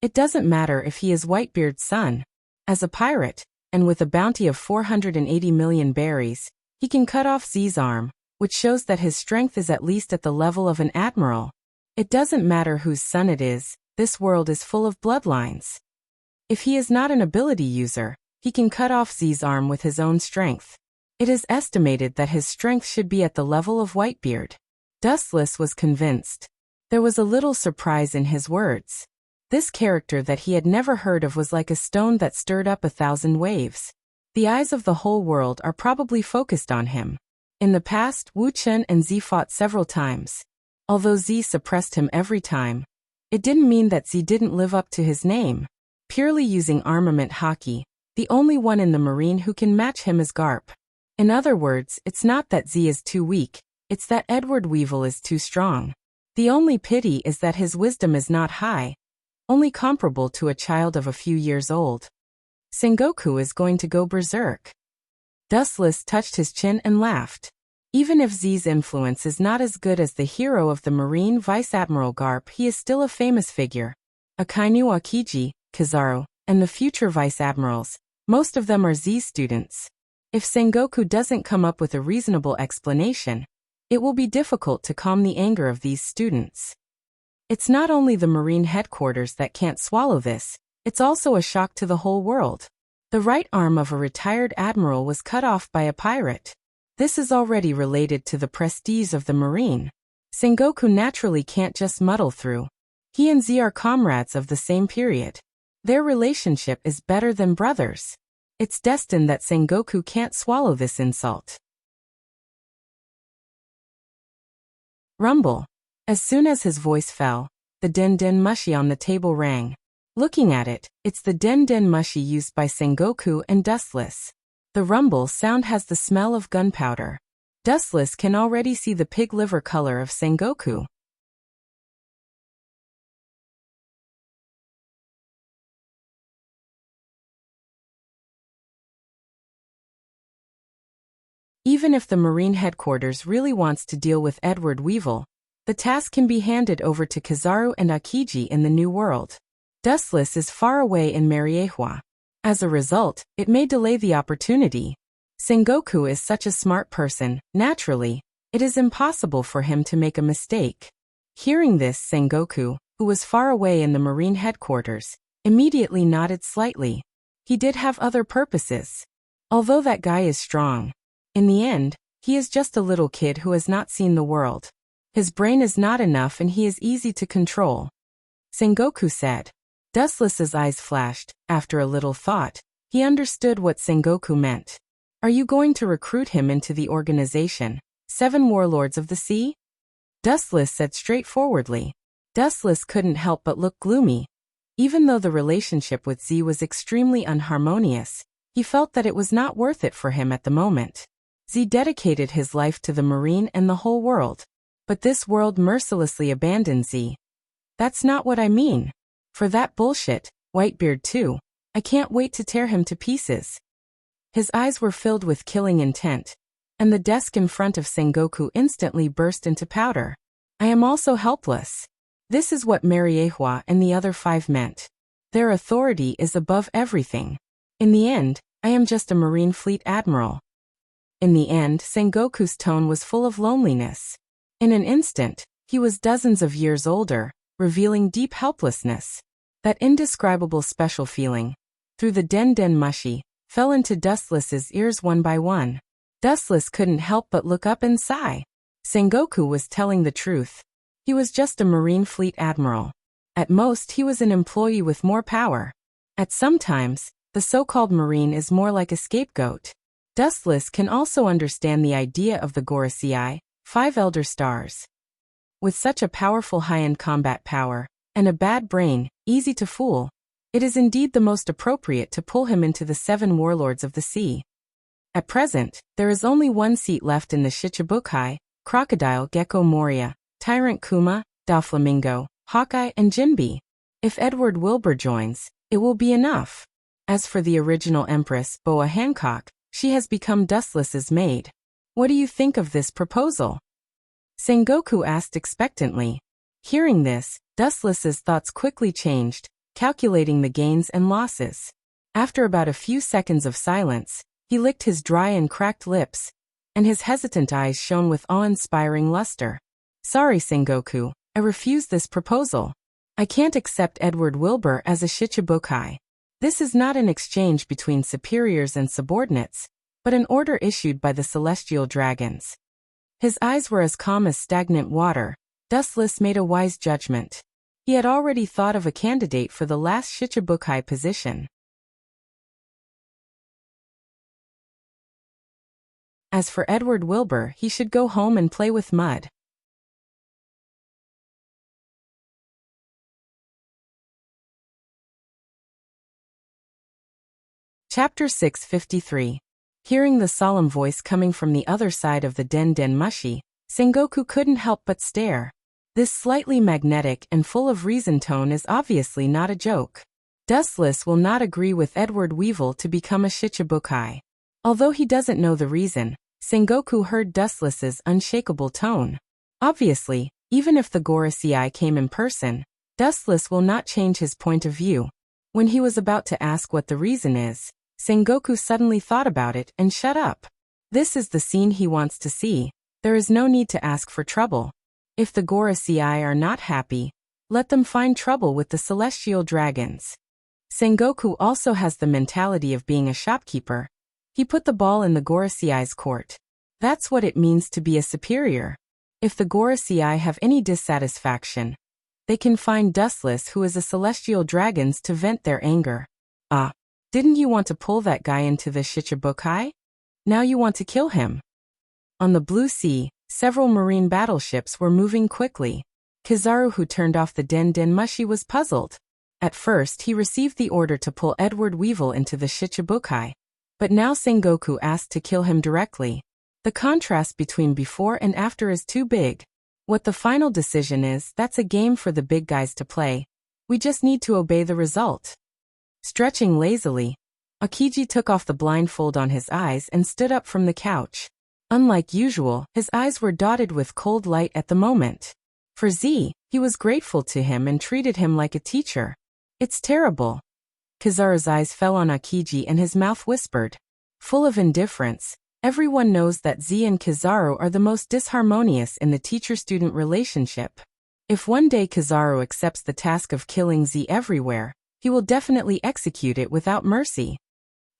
It doesn't matter if he is Whitebeard's son. As a pirate, and with a bounty of 480 million berries, he can cut off Z's arm, which shows that his strength is at least at the level of an admiral. It doesn't matter whose son it is, this world is full of bloodlines. If he is not an ability user, he can cut off Z's arm with his own strength. It is estimated that his strength should be at the level of Whitebeard. Dustless was convinced. There was a little surprise in his words. This character that he had never heard of was like a stone that stirred up 1,000 waves. The eyes of the whole world are probably focused on him. In the past, Wu Chen and Z fought several times. Although Z suppressed him every time, it didn't mean that Z didn't live up to his name. Purely using armament hockey, the only one in the Marine who can match him is Garp. In other words, it's not that Z is too weak, it's that Edward Weevil is too strong. The only pity is that his wisdom is not high, only comparable to a child of a few years old. Sengoku is going to go berserk. Dustless touched his chin and laughed. Even if Z's influence is not as good as the hero of the Marine Vice Admiral Garp, he is still a famous figure. Akainu Akiji, Kizaru, and the future vice admirals, most of them are Z's students. If Sengoku doesn't come up with a reasonable explanation, it will be difficult to calm the anger of these students. It's not only the Marine headquarters that can't swallow this, it's also a shock to the whole world. The right arm of a retired admiral was cut off by a pirate. This is already related to the prestige of the Marine. Sengoku naturally can't just muddle through. He and Z are comrades of the same period. Their relationship is better than brothers. It's destined that Sengoku can't swallow this insult. Rumble. As soon as his voice fell, the den mushi on the table rang. Looking at it, it's the den mushi used by Sengoku and Dustless. The rumble sound has the smell of gunpowder. Dustless can already see the pig liver color of Sengoku. Even if the Marine headquarters really wants to deal with Edward Weevil, the task can be handed over to Kizaru and Akiji in the New World. Dustless is far away in Mariehua. As a result, it may delay the opportunity. Sengoku is such a smart person, naturally, it is impossible for him to make a mistake. Hearing this, Sengoku, who was far away in the Marine headquarters, immediately nodded slightly. He did have other purposes. Although that guy is strong, in the end, he is just a little kid who has not seen the world. His brain is not enough and he is easy to control. Sengoku said. Dustless's eyes flashed. After a little thought, he understood what Sengoku meant. Are you going to recruit him into the organization, 7 Warlords of the Sea? Dustless said straightforwardly. Dustless couldn't help but look gloomy. Even though the relationship with Z was extremely unharmonious, he felt that it was not worth it for him at the moment. Z dedicated his life to the Marine and the whole world. But this world mercilessly abandoned Z. That's not what I mean. For that bullshit, Whitebeard too. I can't wait to tear him to pieces. His eyes were filled with killing intent, and the desk in front of Sengoku instantly burst into powder. I am also helpless. This is what Mariehua and the other 5 meant. Their authority is above everything. In the end, I am just a Marine Fleet Admiral. In the end, Sengoku's tone was full of loneliness. In an instant, he was dozens of years older, revealing deep helplessness. That indescribable special feeling, through the den mushi, fell into Dustless's ears one by one. Dustless couldn't help but look up and sigh. Sengoku was telling the truth. He was just a Marine Fleet Admiral. At most, he was an employee with more power. At some times, the so-called Marine is more like a scapegoat. Dustless can also understand the idea of the Gorosei, 5 Elder Stars. With such a powerful high-end combat power, and a bad brain, easy to fool, it is indeed the most appropriate to pull him into the 7 Warlords of the Sea. At present, there is only 1 seat left in the Shichibukai: Crocodile Gecko Moria, Tyrant Kuma, Doflamingo, Hawkeye and Jinbe. If Edward Wilbur joins, it will be enough. As for the original Empress, Boa Hancock, she has become Dustless's maid. What do you think of this proposal? Sengoku asked expectantly. Hearing this, Dustless's thoughts quickly changed, calculating the gains and losses. After about a few seconds of silence, he licked his dry and cracked lips, and his hesitant eyes shone with awe-inspiring luster. Sorry, Sengoku, I refuse this proposal. I can't accept Edward Wilbur as a Shichibukai. This is not an exchange between superiors and subordinates, but an order issued by the celestial dragons. His eyes were as calm as stagnant water. Dustless made a wise judgment. He had already thought of a candidate for the last Shichibukai position. As for Edward Wilbur, he should go home and play with mud. Chapter 653. Hearing the solemn voice coming from the other side of the den mushi, Sengoku couldn't help but stare. This slightly magnetic and full of reason tone is obviously not a joke. Dustless will not agree with Edward Weevil to become a Shichibukai. Although he doesn't know the reason, Sengoku heard Dustless's unshakable tone. Obviously, even if the Gorosei came in person, Dustless will not change his point of view. When he was about to ask what the reason is, Sengoku suddenly thought about it and shut up. This is the scene he wants to see. There is no need to ask for trouble. If the Gorosei are not happy, let them find trouble with the celestial dragons. Sengoku also has the mentality of being a shopkeeper. He put the ball in the Gorosei's court. That's what it means to be a superior. If the Gorosei have any dissatisfaction, they can find Dustless, who is a celestial dragons, to vent their anger. Ah, didn't you want to pull that guy into the Shichibukai? Now you want to kill him. On the blue sea, several marine battleships were moving quickly. Kizaru, who turned off the Den Mushi, was puzzled. At first he received the order to pull Edward Weevil into the Shichibukai, but now Sengoku asked to kill him directly. The contrast between before and after is too big. What the final decision is, that's a game for the big guys to play. We just need to obey the result. Stretching lazily, Akiji took off the blindfold on his eyes and stood up from the couch. Unlike usual, his eyes were dotted with cold light at the moment. For Z, he was grateful to him and treated him like a teacher. It's terrible. Kizaru's eyes fell on Akiji and his mouth whispered. Full of indifference, everyone knows that Z and Kizaru are the most disharmonious in the teacher-student relationship. If one day Kizaru accepts the task of killing Z everywhere, he will definitely execute it without mercy.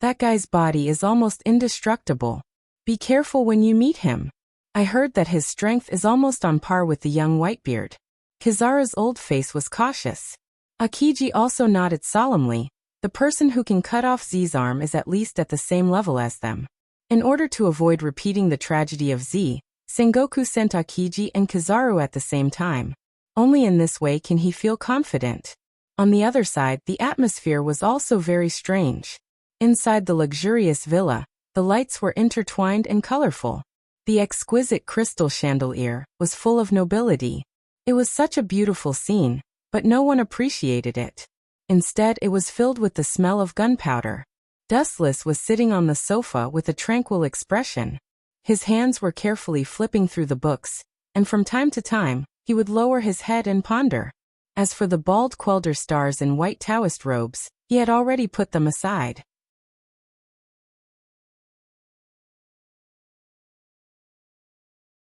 That guy's body is almost indestructible. Be careful when you meet him. I heard that his strength is almost on par with the young Whitebeard. Kizaru's old face was cautious. Akiji also nodded solemnly. The person who can cut off Z's arm is at least at the same level as them. In order to avoid repeating the tragedy of Z, Sengoku sent Akiji and Kizaru at the same time. Only in this way can he feel confident. On the other side, the atmosphere was also very strange. Inside the luxurious villa, the lights were intertwined and colorful. The exquisite crystal chandelier was full of nobility. It was such a beautiful scene, but no one appreciated it. Instead, it was filled with the smell of gunpowder. Dustless was sitting on the sofa with a tranquil expression. His hands were carefully flipping through the books, and from time to time, he would lower his head and ponder. As for the bald Quelder stars in white Taoist robes, he had already put them aside.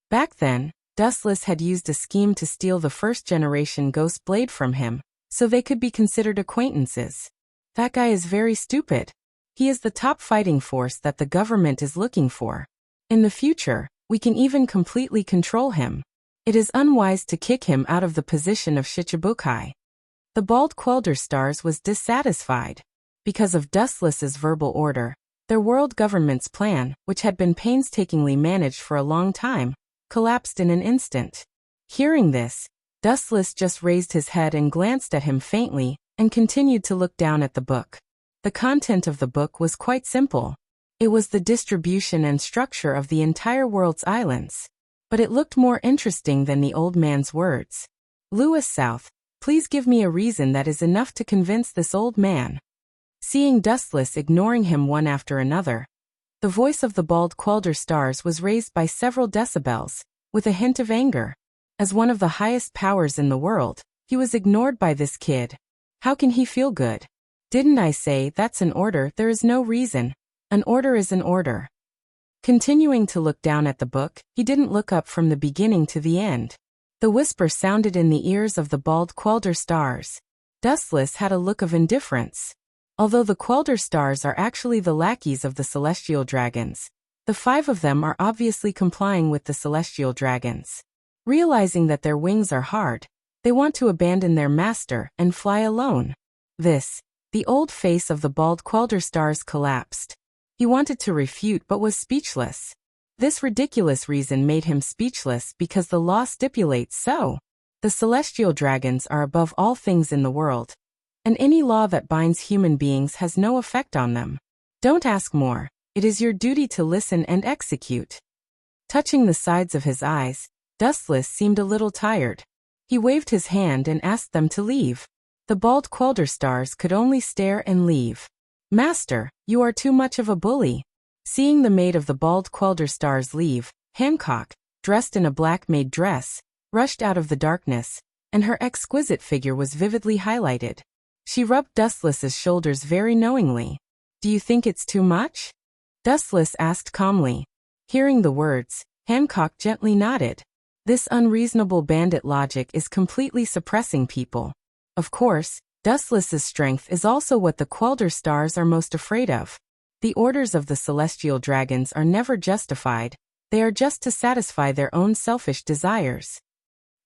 Back then, Dustless had used a scheme to steal the first-generation Ghost Blade from him, so they could be considered acquaintances. That guy is very stupid. He is the top fighting force that the government is looking for. In the future, we can even completely control him. It is unwise to kick him out of the position of Shichibukai. The bald Quelder stars was dissatisfied. Because of Dustless's verbal order, their world government's plan, which had been painstakingly managed for a long time, collapsed in an instant. Hearing this, Dustless just raised his head and glanced at him faintly, and continued to look down at the book. The content of the book was quite simple. It was the distribution and structure of the entire world's islands. But it looked more interesting than the old man's words. Lewis South, please give me a reason that is enough to convince this old man. Seeing Dustless ignoring him one after another, the voice of the bald Quelder stars was raised by several decibels, with a hint of anger. As one of the highest powers in the world, he was ignored by this kid. How can he feel good? Didn't I say that's an order? There is no reason. An order is an order. Continuing to look down at the book, he didn't look up from the beginning to the end. The whisper sounded in the ears of the bald Quelder stars. Dustless had a look of indifference. Although the Quelder stars are actually the lackeys of the celestial dragons, the 5 of them are obviously complying with the celestial dragons. Realizing that their wings are hard, they want to abandon their master and fly alone. The old face of the bald Quelder stars collapsed. He wanted to refute but was speechless. This ridiculous reason made him speechless because the law stipulates so. The celestial dragons are above all things in the world, and any law that binds human beings has no effect on them. Don't ask more. It is your duty to listen and execute. Touching the sides of his eyes, Dustless seemed a little tired. He waved his hand and asked them to leave. The bald Quelder stars could only stare and leave. Master, you are too much of a bully. Seeing the maid of the bald Quelder stars leave, Hancock, dressed in a black maid dress, rushed out of the darkness, and her exquisite figure was vividly highlighted. She rubbed Dustless's shoulders very knowingly. Do you think it's too much? Dustless asked calmly. Hearing the words, Hancock gently nodded. This unreasonable bandit logic is completely suppressing people. Of course, Dustless's strength is also what the Quelder stars are most afraid of. The orders of the celestial dragons are never justified, they are just to satisfy their own selfish desires.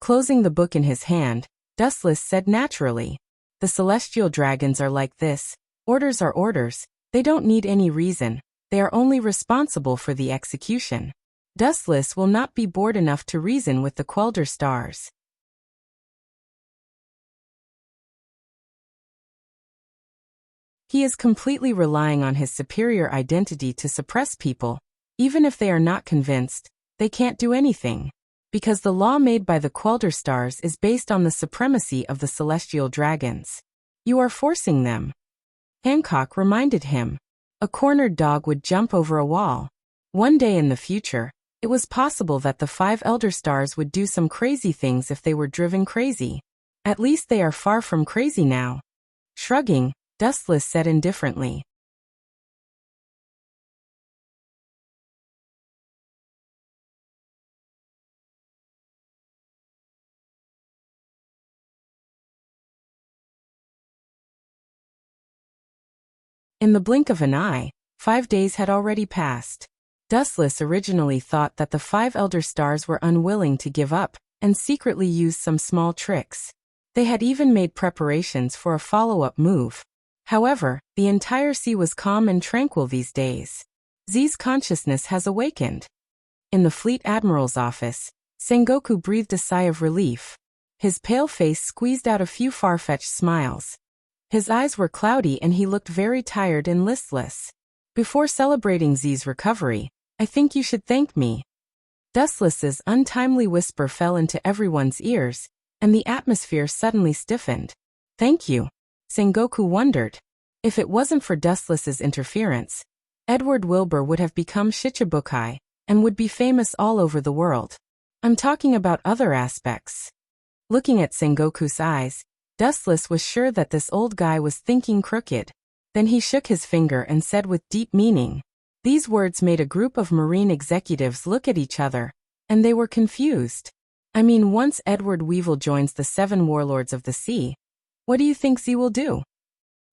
Closing the book in his hand, Dustless said naturally, the celestial dragons are like this, orders are orders, they don't need any reason, they are only responsible for the execution. Dustless will not be bored enough to reason with the Quelder stars. He is completely relying on his superior identity to suppress people. Even if they are not convinced, they can't do anything. Because the law made by the Quelder stars is based on the supremacy of the celestial dragons. You are forcing them. Hancock reminded him. A cornered dog would jump over a wall. One day in the future, it was possible that the 5 elder stars would do some crazy things if they were driven crazy. At least they are far from crazy now. Shrugging, Dustless said indifferently. In the blink of an eye, 5 days had already passed. Dustless originally thought that the 5 elder stars were unwilling to give up, and secretly used some small tricks. They had even made preparations for a follow-up move. However, the entire sea was calm and tranquil these days. Z's consciousness has awakened. In the Fleet Admiral's office, Sengoku breathed a sigh of relief. His pale face squeezed out a few far-fetched smiles. His eyes were cloudy and he looked very tired and listless. Before celebrating Z's recovery, I think you should thank me. Dustless's untimely whisper fell into everyone's ears, and the atmosphere suddenly stiffened. Thank you. Sengoku wondered. If it wasn't for Dustless's interference, Edward Wilbur would have become Shichibukai, and would be famous all over the world. I'm talking about other aspects. Looking at Sengoku's eyes, Dustless was sure that this old guy was thinking crooked. Then he shook his finger and said with deep meaning. These words made a group of Marine executives look at each other, and they were confused. I mean, once Edward Weevil joins the 7 warlords of the sea, what do you think Z will do?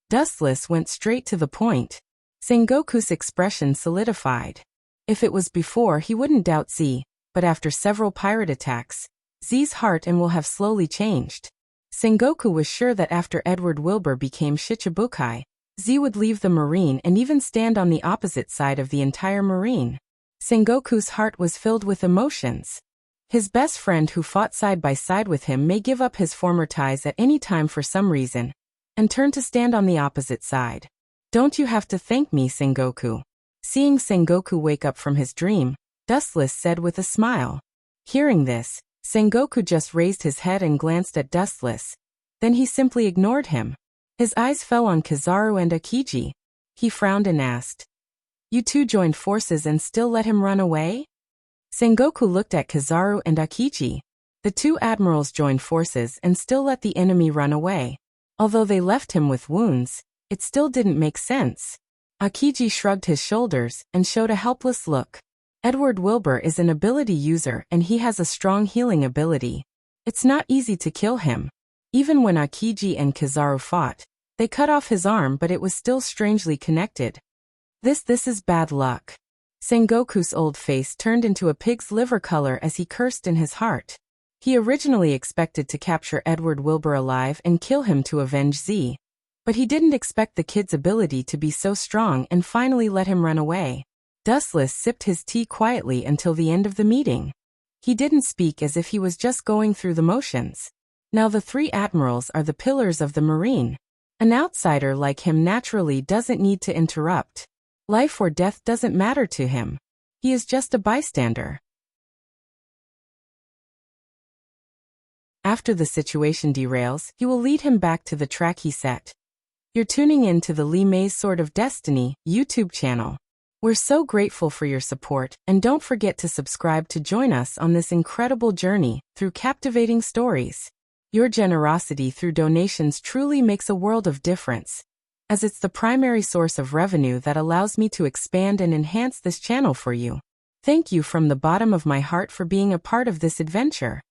Dustless went straight to the point. Sengoku's expression solidified. If it was before, he wouldn't doubt Z, but after several pirate attacks, Z's heart and will have slowly changed. Sengoku was sure that after Edward Wilbur became Shichibukai, Z would leave the Marine and even stand on the opposite side of the entire Marine. Sengoku's heart was filled with emotions. His best friend who fought side by side with him may give up his former ties at any time for some reason, and turn to stand on the opposite side. Don't you have to thank me, Sengoku. Seeing Sengoku wake up from his dream, Dustless said with a smile. Hearing this, Sengoku just raised his head and glanced at Dustless. Then he simply ignored him. His eyes fell on Kizaru and Akiji. He frowned and asked, You two joined forces and still let him run away? Sengoku looked at Kizaru and Akiji. The 2 admirals joined forces and still let the enemy run away. Although they left him with wounds, it still didn't make sense. Akiji shrugged his shoulders and showed a helpless look. Edward Wilbur is an ability user and he has a strong healing ability. It's not easy to kill him. Even when Akiji and Kizaru fought, they cut off his arm, but it was still strangely connected. This is bad luck. Sengoku's old face turned into a pig's liver color as he cursed in his heart. He originally expected to capture Edward Wilbur alive and kill him to avenge Z. But he didn't expect the kid's ability to be so strong and finally let him run away. Dustless sipped his tea quietly until the end of the meeting. He didn't speak as if he was just going through the motions. Now the 3 admirals are the pillars of the Marine. An outsider like him naturally doesn't need to interrupt. Life or death doesn't matter to him. He is just a bystander. After the situation derails, he will lead him back to the track he set. You're tuning in to the Li Mei's Sword of Destiny YouTube channel. We're so grateful for your support, and don't forget to subscribe to join us on this incredible journey through captivating stories. Your generosity through donations truly makes a world of difference. as it's the primary source of revenue that allows me to expand and enhance this channel for you. Thank you from the bottom of my heart for being a part of this adventure.